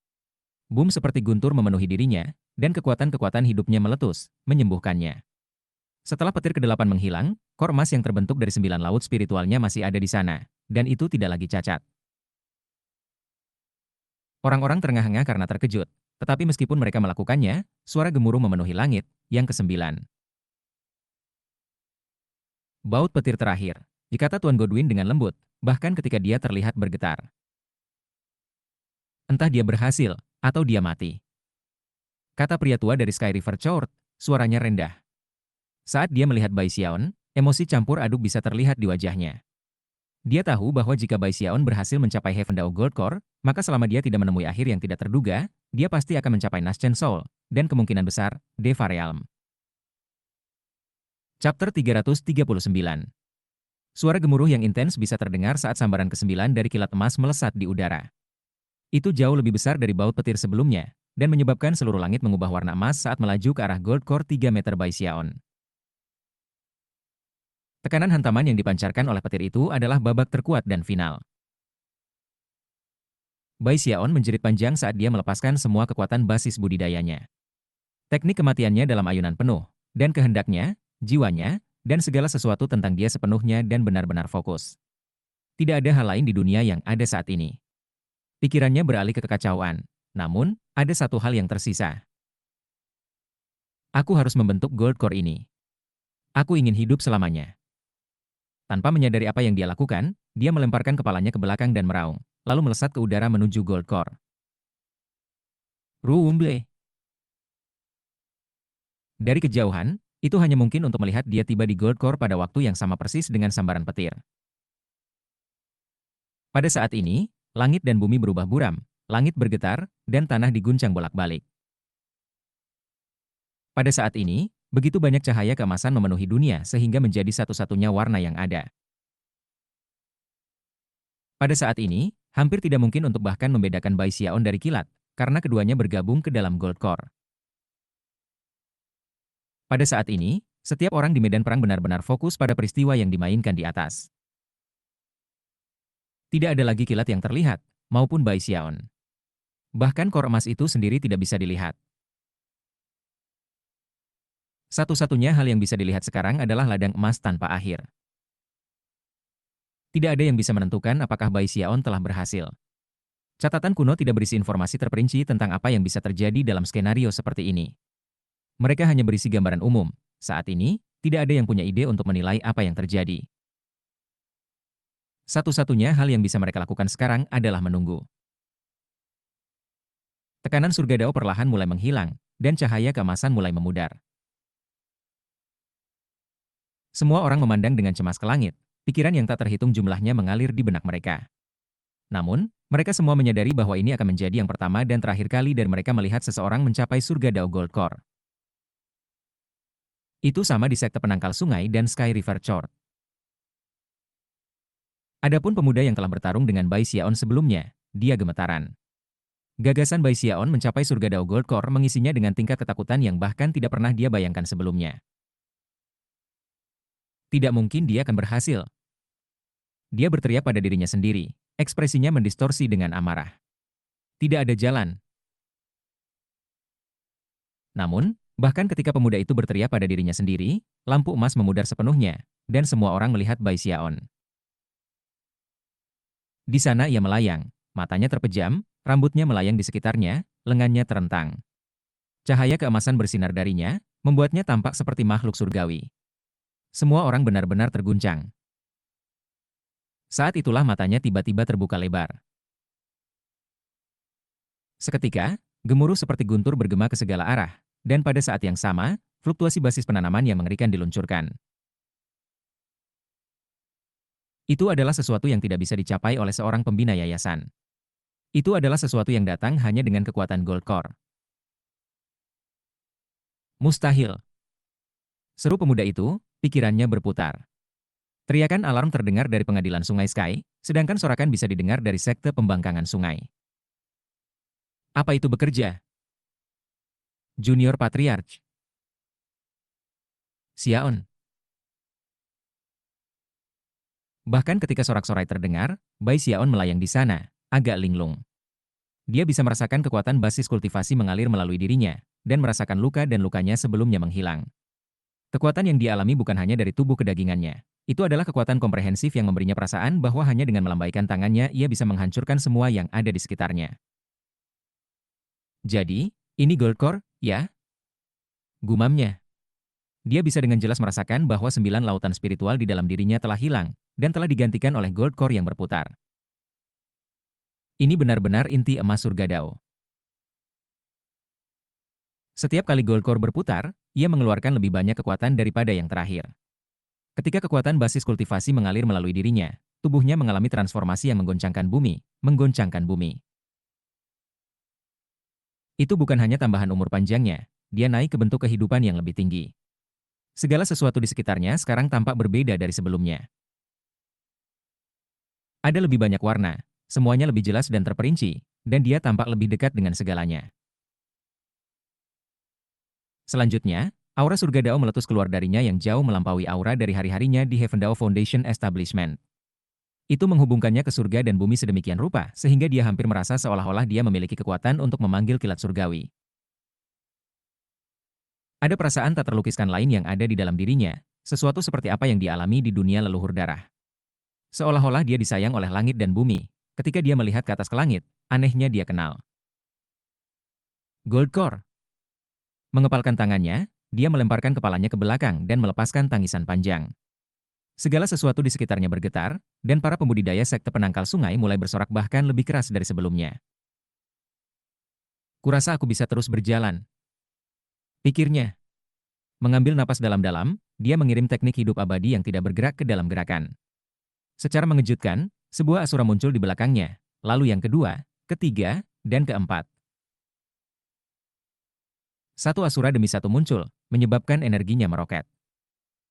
Boom seperti guntur memenuhi dirinya, dan kekuatan-kekuatan hidupnya meletus, menyembuhkannya. Setelah petir ke-8 menghilang, kor emas yang terbentuk dari 9 laut spiritualnya masih ada di sana, dan itu tidak lagi cacat. Orang-orang terengah-engah karena terkejut, tetapi meskipun mereka melakukannya, suara gemuruh memenuhi langit, yang ke-9. Baut petir terakhir, dikata Tuan Godwin dengan lembut, bahkan ketika dia terlihat bergetar. Entah dia berhasil, atau dia mati. Kata pria tua dari Sky River Chord, suaranya rendah. Saat dia melihat Bai Xiaon, emosi campur aduk bisa terlihat di wajahnya. Dia tahu bahwa jika Bai Xiaon berhasil mencapai Heaven Dao Gold Core, maka selama dia tidak menemui akhir yang tidak terduga, dia pasti akan mencapai Naschen Soul, dan kemungkinan besar, Deva Realm. Chapter 339. Suara gemuruh yang intens bisa terdengar saat sambaran ke-9 dari kilat emas melesat di udara. Itu jauh lebih besar dari baut petir sebelumnya, dan menyebabkan seluruh langit mengubah warna emas saat melaju ke arah Gold Core 3 meter Bai Xiaon. Tekanan hantaman yang dipancarkan oleh petir itu adalah babak terkuat dan final. Bai Xiaon menjerit panjang saat dia melepaskan semua kekuatan basis budidayanya. Teknik kematiannya dalam ayunan penuh, dan kehendaknya, jiwanya, dan segala sesuatu tentang dia sepenuhnya dan benar-benar fokus. Tidak ada hal lain di dunia yang ada saat ini. Pikirannya beralih ke kekacauan, namun, ada satu hal yang tersisa. Aku harus membentuk Gold Core ini. Aku ingin hidup selamanya. Tanpa menyadari apa yang dia lakukan, dia melemparkan kepalanya ke belakang dan meraung, lalu melesat ke udara menuju Gold Core. Rumble. Dari kejauhan, itu hanya mungkin untuk melihat dia tiba di Gold Core pada waktu yang sama persis dengan sambaran petir. Pada saat ini, langit dan bumi berubah buram, langit bergetar, dan tanah diguncang bolak-balik. Pada saat ini, begitu banyak cahaya keemasan memenuhi dunia sehingga menjadi satu-satunya warna yang ada. Pada saat ini, hampir tidak mungkin untuk bahkan membedakan Bai Xiaon dari kilat, karena keduanya bergabung ke dalam Gold Core. Pada saat ini, setiap orang di medan perang benar-benar fokus pada peristiwa yang dimainkan di atas. Tidak ada lagi kilat yang terlihat, maupun Bai Xiaon. Bahkan kor emas itu sendiri tidak bisa dilihat. Satu-satunya hal yang bisa dilihat sekarang adalah ladang emas tanpa akhir. Tidak ada yang bisa menentukan apakah Bai Xiaon telah berhasil. Catatan kuno tidak berisi informasi terperinci tentang apa yang bisa terjadi dalam skenario seperti ini. Mereka hanya berisi gambaran umum. Saat ini, tidak ada yang punya ide untuk menilai apa yang terjadi. Satu-satunya hal yang bisa mereka lakukan sekarang adalah menunggu. Tekanan surga Dao perlahan mulai menghilang, dan cahaya keemasan mulai memudar. Semua orang memandang dengan cemas ke langit, pikiran yang tak terhitung jumlahnya mengalir di benak mereka. Namun, mereka semua menyadari bahwa ini akan menjadi yang pertama dan terakhir kali dan mereka melihat seseorang mencapai surga Dao Gold Core. Itu sama di sekte penangkal sungai dan Sky River Chord. Adapun pemuda yang telah bertarung dengan Bai Xiaon sebelumnya, dia gemetaran. Gagasan Bai Xiaon mencapai surga Dao Gold Core mengisinya dengan tingkat ketakutan yang bahkan tidak pernah dia bayangkan sebelumnya. Tidak mungkin dia akan berhasil. Dia berteriak pada dirinya sendiri, ekspresinya mendistorsi dengan amarah. Tidak ada jalan. Namun, bahkan ketika pemuda itu berteriak pada dirinya sendiri, lampu emas memudar sepenuhnya, dan semua orang melihat Bai Xiaon. Di sana ia melayang, matanya terpejam, rambutnya melayang di sekitarnya, lengannya terentang. Cahaya keemasan bersinar darinya, membuatnya tampak seperti makhluk surgawi. Semua orang benar-benar terguncang. Saat itulah matanya tiba-tiba terbuka lebar. Seketika, gemuruh seperti guntur bergema ke segala arah, dan pada saat yang sama, fluktuasi basis penanaman yang mengerikan diluncurkan. Itu adalah sesuatu yang tidak bisa dicapai oleh seorang pembina yayasan. Itu adalah sesuatu yang datang hanya dengan kekuatan Gold Core. Mustahil. Seru pemuda itu, pikirannya berputar. Teriakan alarm terdengar dari pengadilan Sungai Sky, sedangkan sorakan bisa didengar dari sekte pembangkangan sungai. Apa itu bekerja? Junior Patriarch. Xiaon. Bahkan ketika sorak-sorai terdengar, Bai Xiaon melayang di sana, agak linglung. Dia bisa merasakan kekuatan basis kultivasi mengalir melalui dirinya, dan merasakan luka dan lukanya sebelumnya menghilang. Kekuatan yang dia alami bukan hanya dari tubuh kedagingannya. Itu adalah kekuatan komprehensif yang memberinya perasaan bahwa hanya dengan melambaikan tangannya ia bisa menghancurkan semua yang ada di sekitarnya. Jadi, ini Gold Core, ya? Gumamnya. Dia bisa dengan jelas merasakan bahwa 9 lautan spiritual di dalam dirinya telah hilang, dan telah digantikan oleh Gold Core yang berputar. Ini benar-benar inti emas surga Dao. Setiap kali Gold Core berputar, ia mengeluarkan lebih banyak kekuatan daripada yang terakhir. Ketika kekuatan basis kultivasi mengalir melalui dirinya, tubuhnya mengalami transformasi yang menggoncangkan bumi, Itu bukan hanya tambahan umur panjangnya, dia naik ke bentuk kehidupan yang lebih tinggi. Segala sesuatu di sekitarnya sekarang tampak berbeda dari sebelumnya. Ada lebih banyak warna, semuanya lebih jelas dan terperinci, dan dia tampak lebih dekat dengan segalanya. Selanjutnya, Aura surga Dao meletus keluar darinya yang jauh melampaui aura dari hari-harinya di Heaven Dao Foundation Establishment. Itu menghubungkannya ke surga dan bumi sedemikian rupa, sehingga dia hampir merasa seolah-olah dia memiliki kekuatan untuk memanggil kilat surgawi. Ada perasaan tak terlukiskan lain yang ada di dalam dirinya, sesuatu seperti apa yang dialami di dunia leluhur darah. Seolah-olah dia disayang oleh langit dan bumi. Ketika dia melihat ke atas ke langit, anehnya dia kenal Gold Core. Mengepalkan tangannya, dia melemparkan kepalanya ke belakang dan melepaskan tangisan panjang. Segala sesuatu di sekitarnya bergetar, dan para pembudidaya sekte penangkal sungai mulai bersorak bahkan lebih keras dari sebelumnya. Kurasa aku bisa terus berjalan, pikirnya. Mengambil napas dalam-dalam, dia mengirim teknik hidup abadi yang tidak bergerak ke dalam gerakan. Secara mengejutkan, sebuah asura muncul di belakangnya, lalu yang kedua, ketiga, dan keempat. Satu asura demi satu muncul, menyebabkan energinya meroket.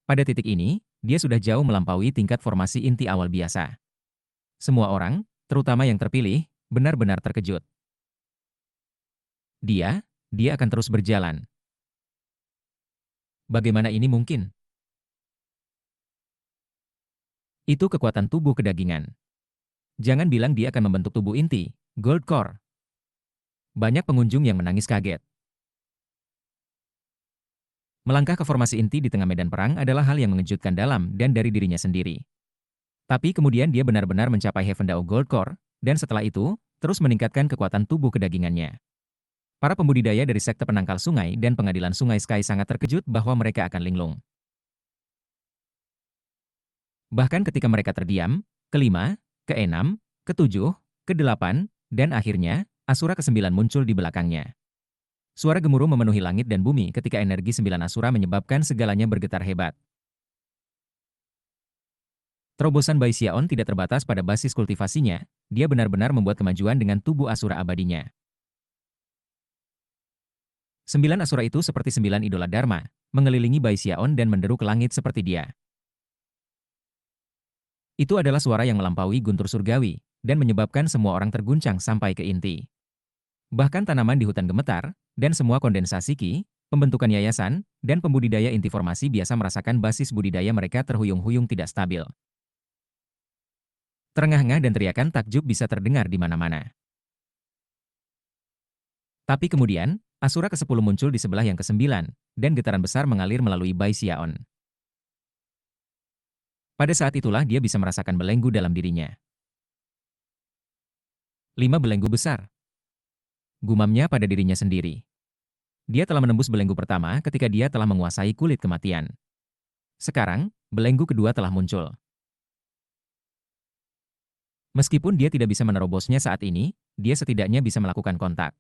Pada titik ini, dia sudah jauh melampaui tingkat formasi inti awal biasa. Semua orang, terutama yang terpilih, benar-benar terkejut. Dia akan terus berjalan. Bagaimana ini mungkin? Itu kekuatan tubuh kedagingan. Jangan bilang dia akan membentuk tubuh inti, Gold Core. Banyak pengunjung yang menangis kaget. Melangkah ke formasi inti di tengah medan perang adalah hal yang mengejutkan dalam dan dari dirinya sendiri. Tapi kemudian dia benar-benar mencapai Heaven Dao Gold Core, dan setelah itu, terus meningkatkan kekuatan tubuh kedagingannya. Para pembudidaya dari sekte penangkal sungai dan pengadilan sungai Sky sangat terkejut bahwa mereka akan linglung. Bahkan ketika mereka terdiam, kelima, keenam, ketujuh, kedelapan, dan akhirnya, Asura ke-9 muncul di belakangnya. Suara gemuruh memenuhi langit dan bumi ketika energi 9 Asura menyebabkan segalanya bergetar hebat. Terobosan Bai Xiaon tidak terbatas pada basis kultivasinya, dia benar-benar membuat kemajuan dengan tubuh Asura abadinya. 9 Asura itu seperti 9 idola Dharma, mengelilingi Bai Xiaon dan menderu ke langit seperti dia. Itu adalah suara yang melampaui guntur surgawi, dan menyebabkan semua orang terguncang sampai ke inti. Bahkan tanaman di hutan gemetar, dan semua kondensasi ki, pembentukan yayasan, dan pembudidaya inti formasi biasa merasakan basis budidaya mereka terhuyung-huyung tidak stabil. Terengah-engah dan teriakan takjub bisa terdengar di mana-mana. Tapi kemudian, Asura ke-10 muncul di sebelah yang ke-9, dan getaran besar mengalir melalui Bai Xiaon. Pada saat itulah dia bisa merasakan belenggu dalam dirinya. 5 belenggu besar. Gumamnya pada dirinya sendiri. Dia telah menembus belenggu pertama ketika dia telah menguasai kulit kematian. Sekarang, belenggu kedua telah muncul. Meskipun dia tidak bisa menerobosnya saat ini, dia setidaknya bisa melakukan kontak.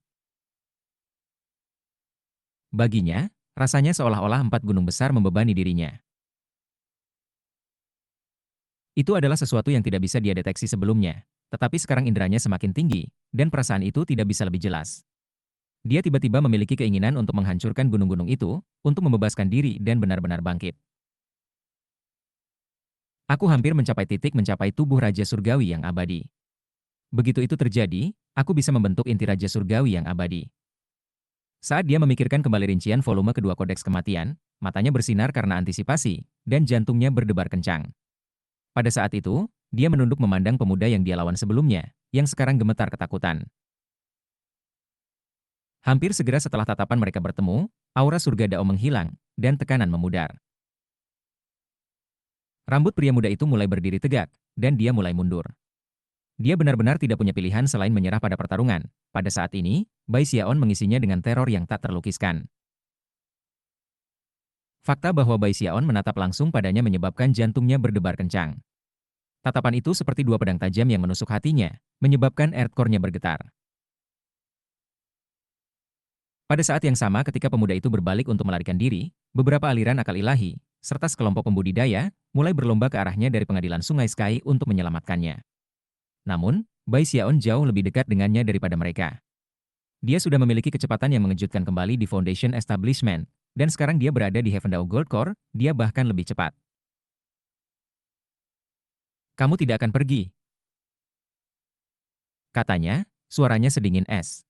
Baginya, rasanya seolah-olah 4 gunung besar membebani dirinya. Itu adalah sesuatu yang tidak bisa dia deteksi sebelumnya, tetapi sekarang inderanya semakin tinggi, dan perasaan itu tidak bisa lebih jelas. Dia tiba-tiba memiliki keinginan untuk menghancurkan gunung-gunung itu, untuk membebaskan diri dan benar-benar bangkit. Aku hampir mencapai tubuh Raja Surgawi yang abadi. Begitu itu terjadi, aku bisa membentuk inti Raja Surgawi yang abadi. Saat dia memikirkan kembali rincian volume kedua kodeks kematian, matanya bersinar karena antisipasi, dan jantungnya berdebar kencang. Pada saat itu, dia menunduk memandang pemuda yang dia lawan sebelumnya, yang sekarang gemetar ketakutan. Hampir segera setelah tatapan mereka bertemu, aura surga Dao menghilang, dan tekanan memudar. Rambut pria muda itu mulai berdiri tegak, dan dia mulai mundur. Dia benar-benar tidak punya pilihan selain menyerah pada pertarungan. Pada saat ini, Bai Xiaon mengisinya dengan teror yang tak terlukiskan. Fakta bahwa Bai Xiaon menatap langsung padanya menyebabkan jantungnya berdebar kencang. Tatapan itu seperti dua pedang tajam yang menusuk hatinya, menyebabkan earthcore-nya bergetar. Pada saat yang sama ketika pemuda itu berbalik untuk melarikan diri, beberapa aliran akal ilahi, serta sekelompok pembudidaya, mulai berlomba ke arahnya dari pengadilan Sungai Sky untuk menyelamatkannya. Namun, Bai Xiaon jauh lebih dekat dengannya daripada mereka. Dia sudah memiliki kecepatan yang mengejutkan kembali di Foundation Establishment, dan sekarang dia berada di Heaven Dao Gold Core, dia bahkan lebih cepat. Kamu tidak akan pergi, katanya, suaranya sedingin es.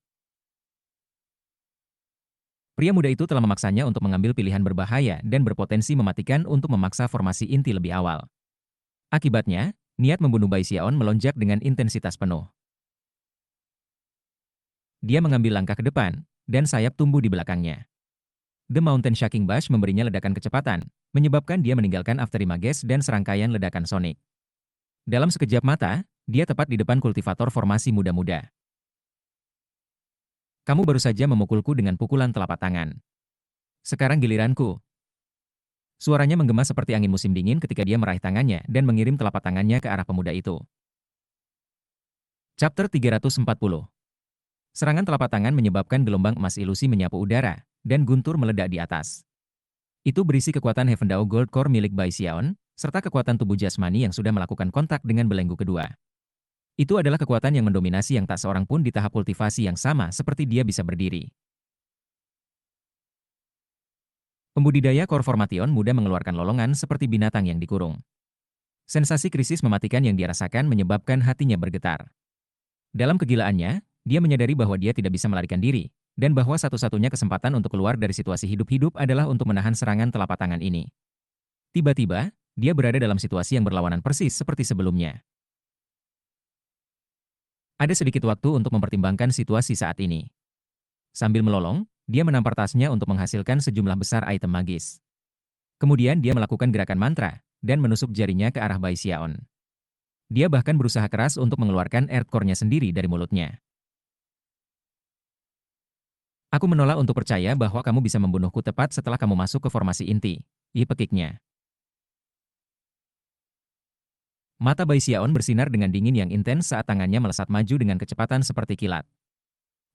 Pria muda itu telah memaksanya untuk mengambil pilihan berbahaya dan berpotensi mematikan untuk memaksa formasi inti lebih awal. Akibatnya, niat membunuh Bai Xiaon melonjak dengan intensitas penuh. Dia mengambil langkah ke depan, dan sayap tumbuh di belakangnya. The Mountain Shaking Bash memberinya ledakan kecepatan, menyebabkan dia meninggalkan afterimages dan serangkaian ledakan sonik. Dalam sekejap mata, dia tepat di depan kultivator formasi muda-muda. Kamu baru saja memukulku dengan pukulan telapak tangan. Sekarang giliranku. Suaranya menggema seperti angin musim dingin ketika dia meraih tangannya dan mengirim telapak tangannya ke arah pemuda itu. Chapter 340. Serangan telapak tangan menyebabkan gelombang emas ilusi menyapu udara, dan guntur meledak di atas. Itu berisi kekuatan Heaven Dao Gold Core milik Bai Xiaon, serta kekuatan tubuh jasmani yang sudah melakukan kontak dengan belenggu kedua. Itu adalah kekuatan yang mendominasi yang tak seorang pun di tahap kultivasi yang sama seperti dia bisa berdiri. Pembudidaya Core Formation mudah mengeluarkan lolongan seperti binatang yang dikurung. Sensasi krisis mematikan yang dia rasakan menyebabkan hatinya bergetar. Dalam kegilaannya, dia menyadari bahwa dia tidak bisa melarikan diri, dan bahwa satu-satunya kesempatan untuk keluar dari situasi hidup-hidup adalah untuk menahan serangan telapak tangan ini. Tiba-tiba, dia berada dalam situasi yang berlawanan persis seperti sebelumnya. Ada sedikit waktu untuk mempertimbangkan situasi saat ini. Sambil melolong, dia menampar tasnya untuk menghasilkan sejumlah besar item magis. Kemudian dia melakukan gerakan mantra, dan menusuk jarinya ke arah Bai Xiaon. Dia bahkan berusaha keras untuk mengeluarkan Earth Core-nya sendiri dari mulutnya. Aku menolak untuk percaya bahwa kamu bisa membunuhku tepat setelah kamu masuk ke formasi inti. Pekiknya. Mata Bai Xiaon bersinar dengan dingin yang intens saat tangannya melesat maju dengan kecepatan seperti kilat.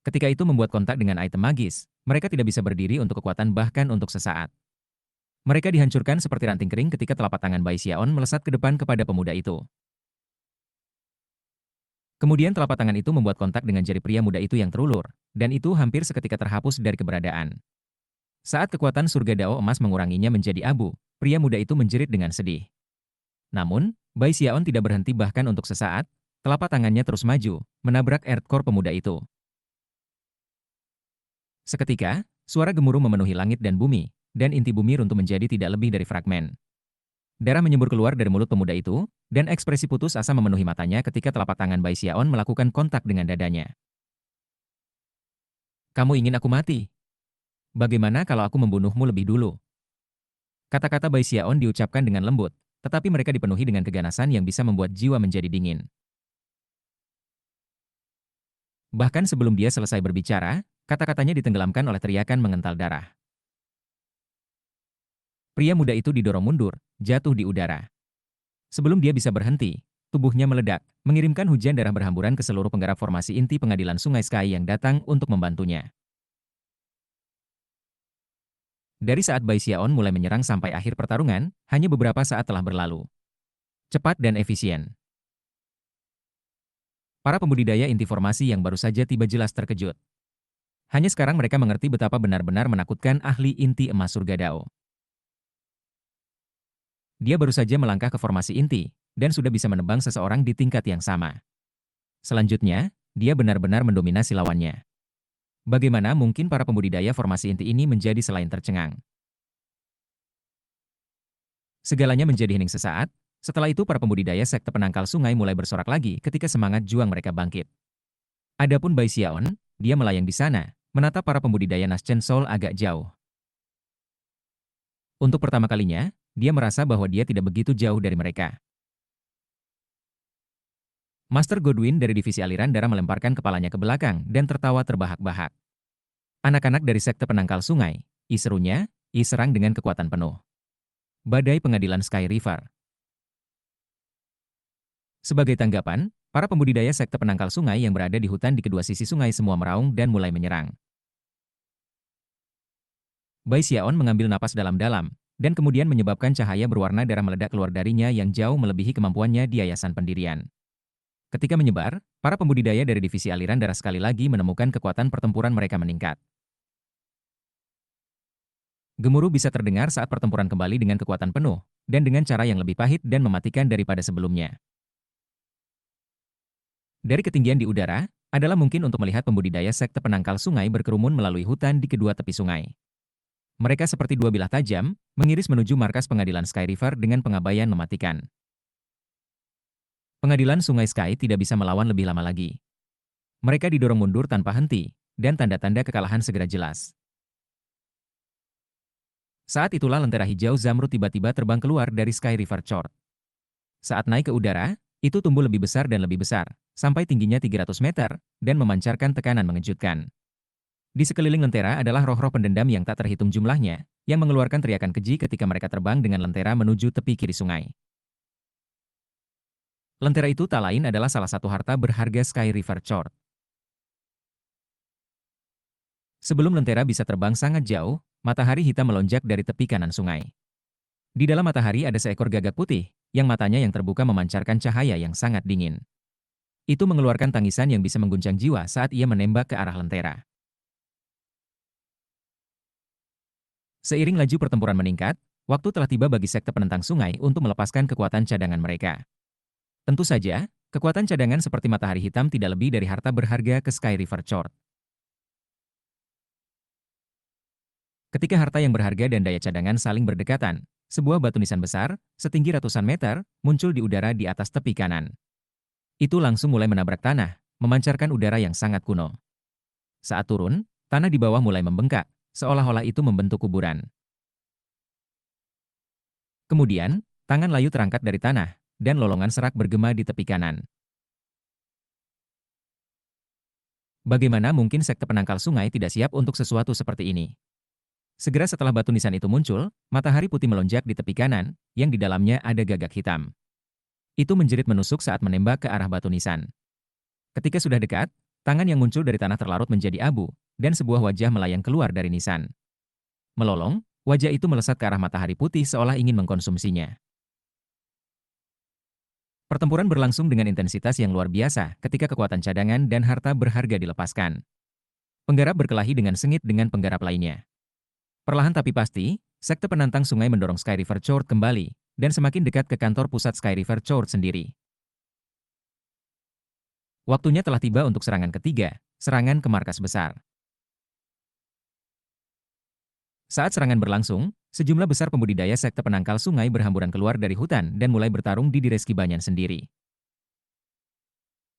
Ketika itu membuat kontak dengan item magis, mereka tidak bisa berdiri untuk kekuatan bahkan untuk sesaat. Mereka dihancurkan seperti ranting kering ketika telapak tangan Bai Xiaon melesat ke depan kepada pemuda itu. Kemudian telapak tangan itu membuat kontak dengan jari pria muda itu yang terulur, dan itu hampir seketika terhapus dari keberadaan. Saat kekuatan surga Dao emas menguranginya menjadi abu, pria muda itu menjerit dengan sedih. Namun, Bai Xiaon tidak berhenti bahkan untuk sesaat, telapak tangannya terus maju, menabrak Earth Core pemuda itu. Seketika, suara gemuruh memenuhi langit dan bumi, dan inti bumi runtuh menjadi tidak lebih dari fragmen. Darah menyembur keluar dari mulut pemuda itu, dan ekspresi putus asa memenuhi matanya ketika telapak tangan Bai Xiaon melakukan kontak dengan dadanya. Kamu ingin aku mati? Bagaimana kalau aku membunuhmu lebih dulu? Kata-kata Bai Xiaon diucapkan dengan lembut, tetapi mereka dipenuhi dengan keganasan yang bisa membuat jiwa menjadi dingin. Bahkan sebelum dia selesai berbicara, kata-katanya ditenggelamkan oleh teriakan mengental darah. Pria muda itu didorong mundur, jatuh di udara. Sebelum dia bisa berhenti, tubuhnya meledak, mengirimkan hujan darah berhamburan ke seluruh penggarap formasi inti pengadilan Sungai Sky yang datang untuk membantunya. Dari saat Bai Xiaon mulai menyerang sampai akhir pertarungan, hanya beberapa saat telah berlalu. Cepat dan efisien. Para pembudidaya inti formasi yang baru saja tiba jelas terkejut. Hanya sekarang mereka mengerti betapa benar-benar menakutkan ahli inti emas surga Dao. Dia baru saja melangkah ke formasi inti, dan sudah bisa menebang seseorang di tingkat yang sama. Selanjutnya, dia benar-benar mendominasi lawannya. Bagaimana mungkin para pembudidaya formasi inti ini menjadi selain tercengang? Segalanya menjadi hening sesaat, setelah itu para pembudidaya sekte penangkal sungai mulai bersorak lagi ketika semangat juang mereka bangkit. Adapun Bai Xiaon, dia melayang di sana, menatap para pembudidaya Naschen Soul agak jauh. Untuk pertama kalinya, dia merasa bahwa dia tidak begitu jauh dari mereka. Master Godwin dari divisi aliran darah melemparkan kepalanya ke belakang dan tertawa terbahak-bahak. Anak-anak dari sekte penangkal sungai, serunya, serang dengan kekuatan penuh. Badai pengadilan Sky River. Sebagai tanggapan, para pembudidaya sekte penangkal sungai yang berada di hutan di kedua sisi sungai semua meraung dan mulai menyerang. Bai Xiaon mengambil napas dalam-dalam, dan kemudian menyebabkan cahaya berwarna darah meledak keluar darinya yang jauh melebihi kemampuannya di yayasan pendirian. Ketika menyebar, para pembudidaya dari divisi aliran darah sekali lagi menemukan kekuatan pertempuran mereka meningkat. Gemuruh bisa terdengar saat pertempuran kembali dengan kekuatan penuh, dan dengan cara yang lebih pahit dan mematikan daripada sebelumnya. Dari ketinggian di udara, adalah mungkin untuk melihat pembudidaya sekte penangkal sungai berkerumun melalui hutan di kedua tepi sungai. Mereka seperti dua bilah tajam, mengiris menuju markas pengadilan Sky River dengan pengabaian mematikan. Pengadilan Sungai Sky tidak bisa melawan lebih lama lagi. Mereka didorong mundur tanpa henti, dan tanda-tanda kekalahan segera jelas. Saat itulah lentera hijau Zamrud tiba-tiba terbang keluar dari Sky River Chord. Saat naik ke udara, itu tumbuh lebih besar dan lebih besar, sampai tingginya 300 meter, dan memancarkan tekanan mengejutkan. Di sekeliling lentera adalah roh-roh pendendam yang tak terhitung jumlahnya, yang mengeluarkan teriakan keji ketika mereka terbang dengan lentera menuju tepi kiri sungai. Lentera itu tak lain adalah salah satu harta berharga Sky River Chord. Sebelum lentera bisa terbang sangat jauh, matahari hitam melonjak dari tepi kanan sungai. Di dalam matahari ada seekor gagak putih, yang matanya yang terbuka memancarkan cahaya yang sangat dingin. Itu mengeluarkan tangisan yang bisa mengguncang jiwa saat ia menembak ke arah lentera. Seiring laju pertempuran meningkat, waktu telah tiba bagi sekte penentang sungai untuk melepaskan kekuatan cadangan mereka. Tentu saja, kekuatan cadangan seperti matahari hitam tidak lebih dari harta berharga ke Sky River Chord. Ketika harta yang berharga dan daya cadangan saling berdekatan, sebuah batu nisan besar, setinggi ratusan meter, muncul di udara di atas tepi kanan. Itu langsung mulai menabrak tanah, memancarkan udara yang sangat kuno. Saat turun, tanah di bawah mulai membengkak, seolah-olah itu membentuk kuburan. Kemudian, tangan layu terangkat dari tanah, dan lolongan serak bergema di tepi kanan. Bagaimana mungkin sekte penangkal sungai tidak siap untuk sesuatu seperti ini? Segera setelah batu nisan itu muncul, matahari putih melonjak di tepi kanan, yang di dalamnya ada gagak hitam. Itu menjerit menusuk saat menembak ke arah batu nisan. Ketika sudah dekat, tangan yang muncul dari tanah terlarut menjadi abu, dan sebuah wajah melayang keluar dari nisan. Melolong, wajah itu melesat ke arah matahari putih seolah ingin mengkonsumsinya. Pertempuran berlangsung dengan intensitas yang luar biasa ketika kekuatan cadangan dan harta berharga dilepaskan. Penggarap berkelahi dengan sengit dengan penggarap lainnya. Perlahan tapi pasti, sekte penantang sungai mendorong Sky River Chord kembali, dan semakin dekat ke kantor pusat Sky River Chord sendiri. Waktunya telah tiba untuk serangan ketiga, serangan ke markas besar. Saat serangan berlangsung, sejumlah besar pembudidaya sekte penangkal sungai berhamburan keluar dari hutan dan mulai bertarung di Direski Banyan sendiri.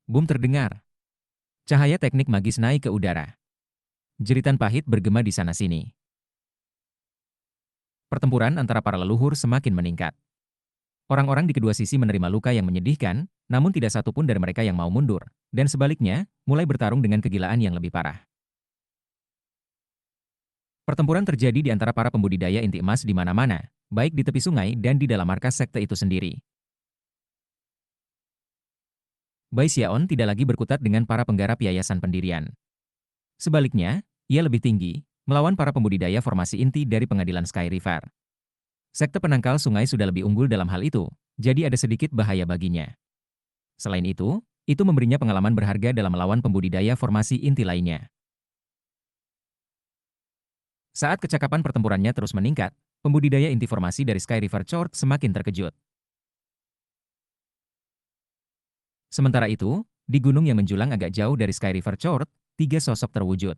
Boom terdengar. Cahaya teknik magis naik ke udara. Jeritan pahit bergema di sana-sini. Pertempuran antara para leluhur semakin meningkat. Orang-orang di kedua sisi menerima luka yang menyedihkan, namun tidak satu pun dari mereka yang mau mundur, dan sebaliknya, mulai bertarung dengan kegilaan yang lebih parah. Pertempuran terjadi di antara para pembudidaya inti emas di mana-mana, baik di tepi sungai dan di dalam markas sekte itu sendiri. Bai Xiaon tidak lagi berkutat dengan para penggarap yayasan pendirian. Sebaliknya, ia lebih tinggi, melawan para pembudidaya formasi inti dari pengadilan Sky River. Sekte penangkal sungai sudah lebih unggul dalam hal itu, jadi ada sedikit bahaya baginya. Selain itu memberinya pengalaman berharga dalam melawan pembudidaya formasi inti lainnya. Saat kecakapan pertempurannya terus meningkat, pembudidaya inti formasi dari Sky River Chord semakin terkejut. Sementara itu, di gunung yang menjulang agak jauh dari Sky River Chord, tiga sosok terwujud.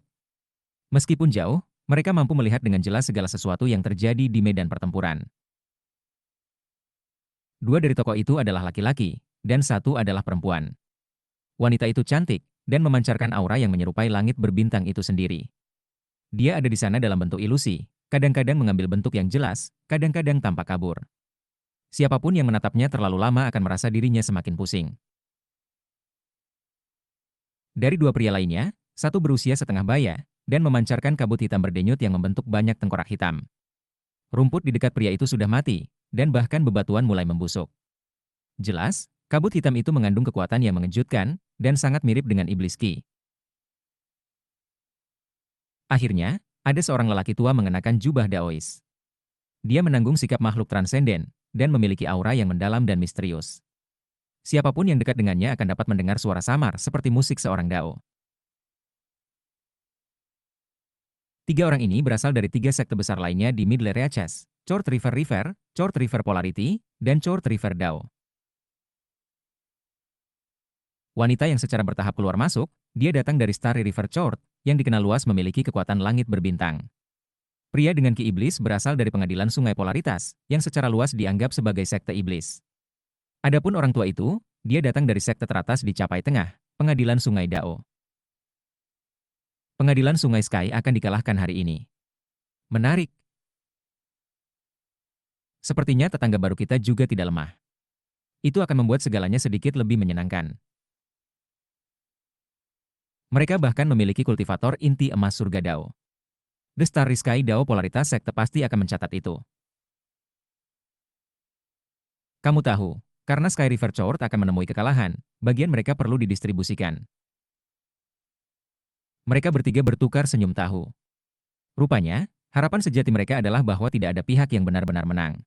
Meskipun jauh, mereka mampu melihat dengan jelas segala sesuatu yang terjadi di medan pertempuran. Dua dari tokoh itu adalah laki-laki, dan satu adalah perempuan. Wanita itu cantik, dan memancarkan aura yang menyerupai langit berbintang itu sendiri. Dia ada di sana dalam bentuk ilusi, kadang-kadang mengambil bentuk yang jelas, kadang-kadang tampak kabur. Siapapun yang menatapnya terlalu lama akan merasa dirinya semakin pusing. Dari dua pria lainnya, satu berusia setengah baya, dan memancarkan kabut hitam berdenyut yang membentuk banyak tengkorak hitam. Rumput di dekat pria itu sudah mati, dan bahkan bebatuan mulai membusuk. Jelas, kabut hitam itu mengandung kekuatan yang mengejutkan, dan sangat mirip dengan iblis Ki. Akhirnya, ada seorang lelaki tua mengenakan jubah Daois. Dia menanggung sikap makhluk transenden, dan memiliki aura yang mendalam dan misterius. Siapapun yang dekat dengannya akan dapat mendengar suara samar seperti musik seorang Dao. Tiga orang ini berasal dari tiga sekte besar lainnya di Middle Reaches, Chord River, Chord River Polarity, dan Chord River Dao. Wanita yang secara bertahap keluar masuk, dia datang dari Starry River Chord, yang dikenal luas memiliki kekuatan langit berbintang. Pria dengan ki iblis berasal dari pengadilan sungai polaritas, yang secara luas dianggap sebagai sekte iblis. Adapun orang tua itu, dia datang dari sekte teratas di Capai Tengah, pengadilan sungai Dao. Pengadilan sungai Sky akan dikalahkan hari ini. Menarik. Sepertinya tetangga baru kita juga tidak lemah. Itu akan membuat segalanya sedikit lebih menyenangkan. Mereka bahkan memiliki kultivator inti emas surga Dao. The Starry Sky Dao polaritas sekte pasti akan mencatat itu. Kamu tahu, karena Sky River Chord akan menemui kekalahan, bagian mereka perlu didistribusikan. Mereka bertiga bertukar senyum tahu. Rupanya, harapan sejati mereka adalah bahwa tidak ada pihak yang benar-benar menang.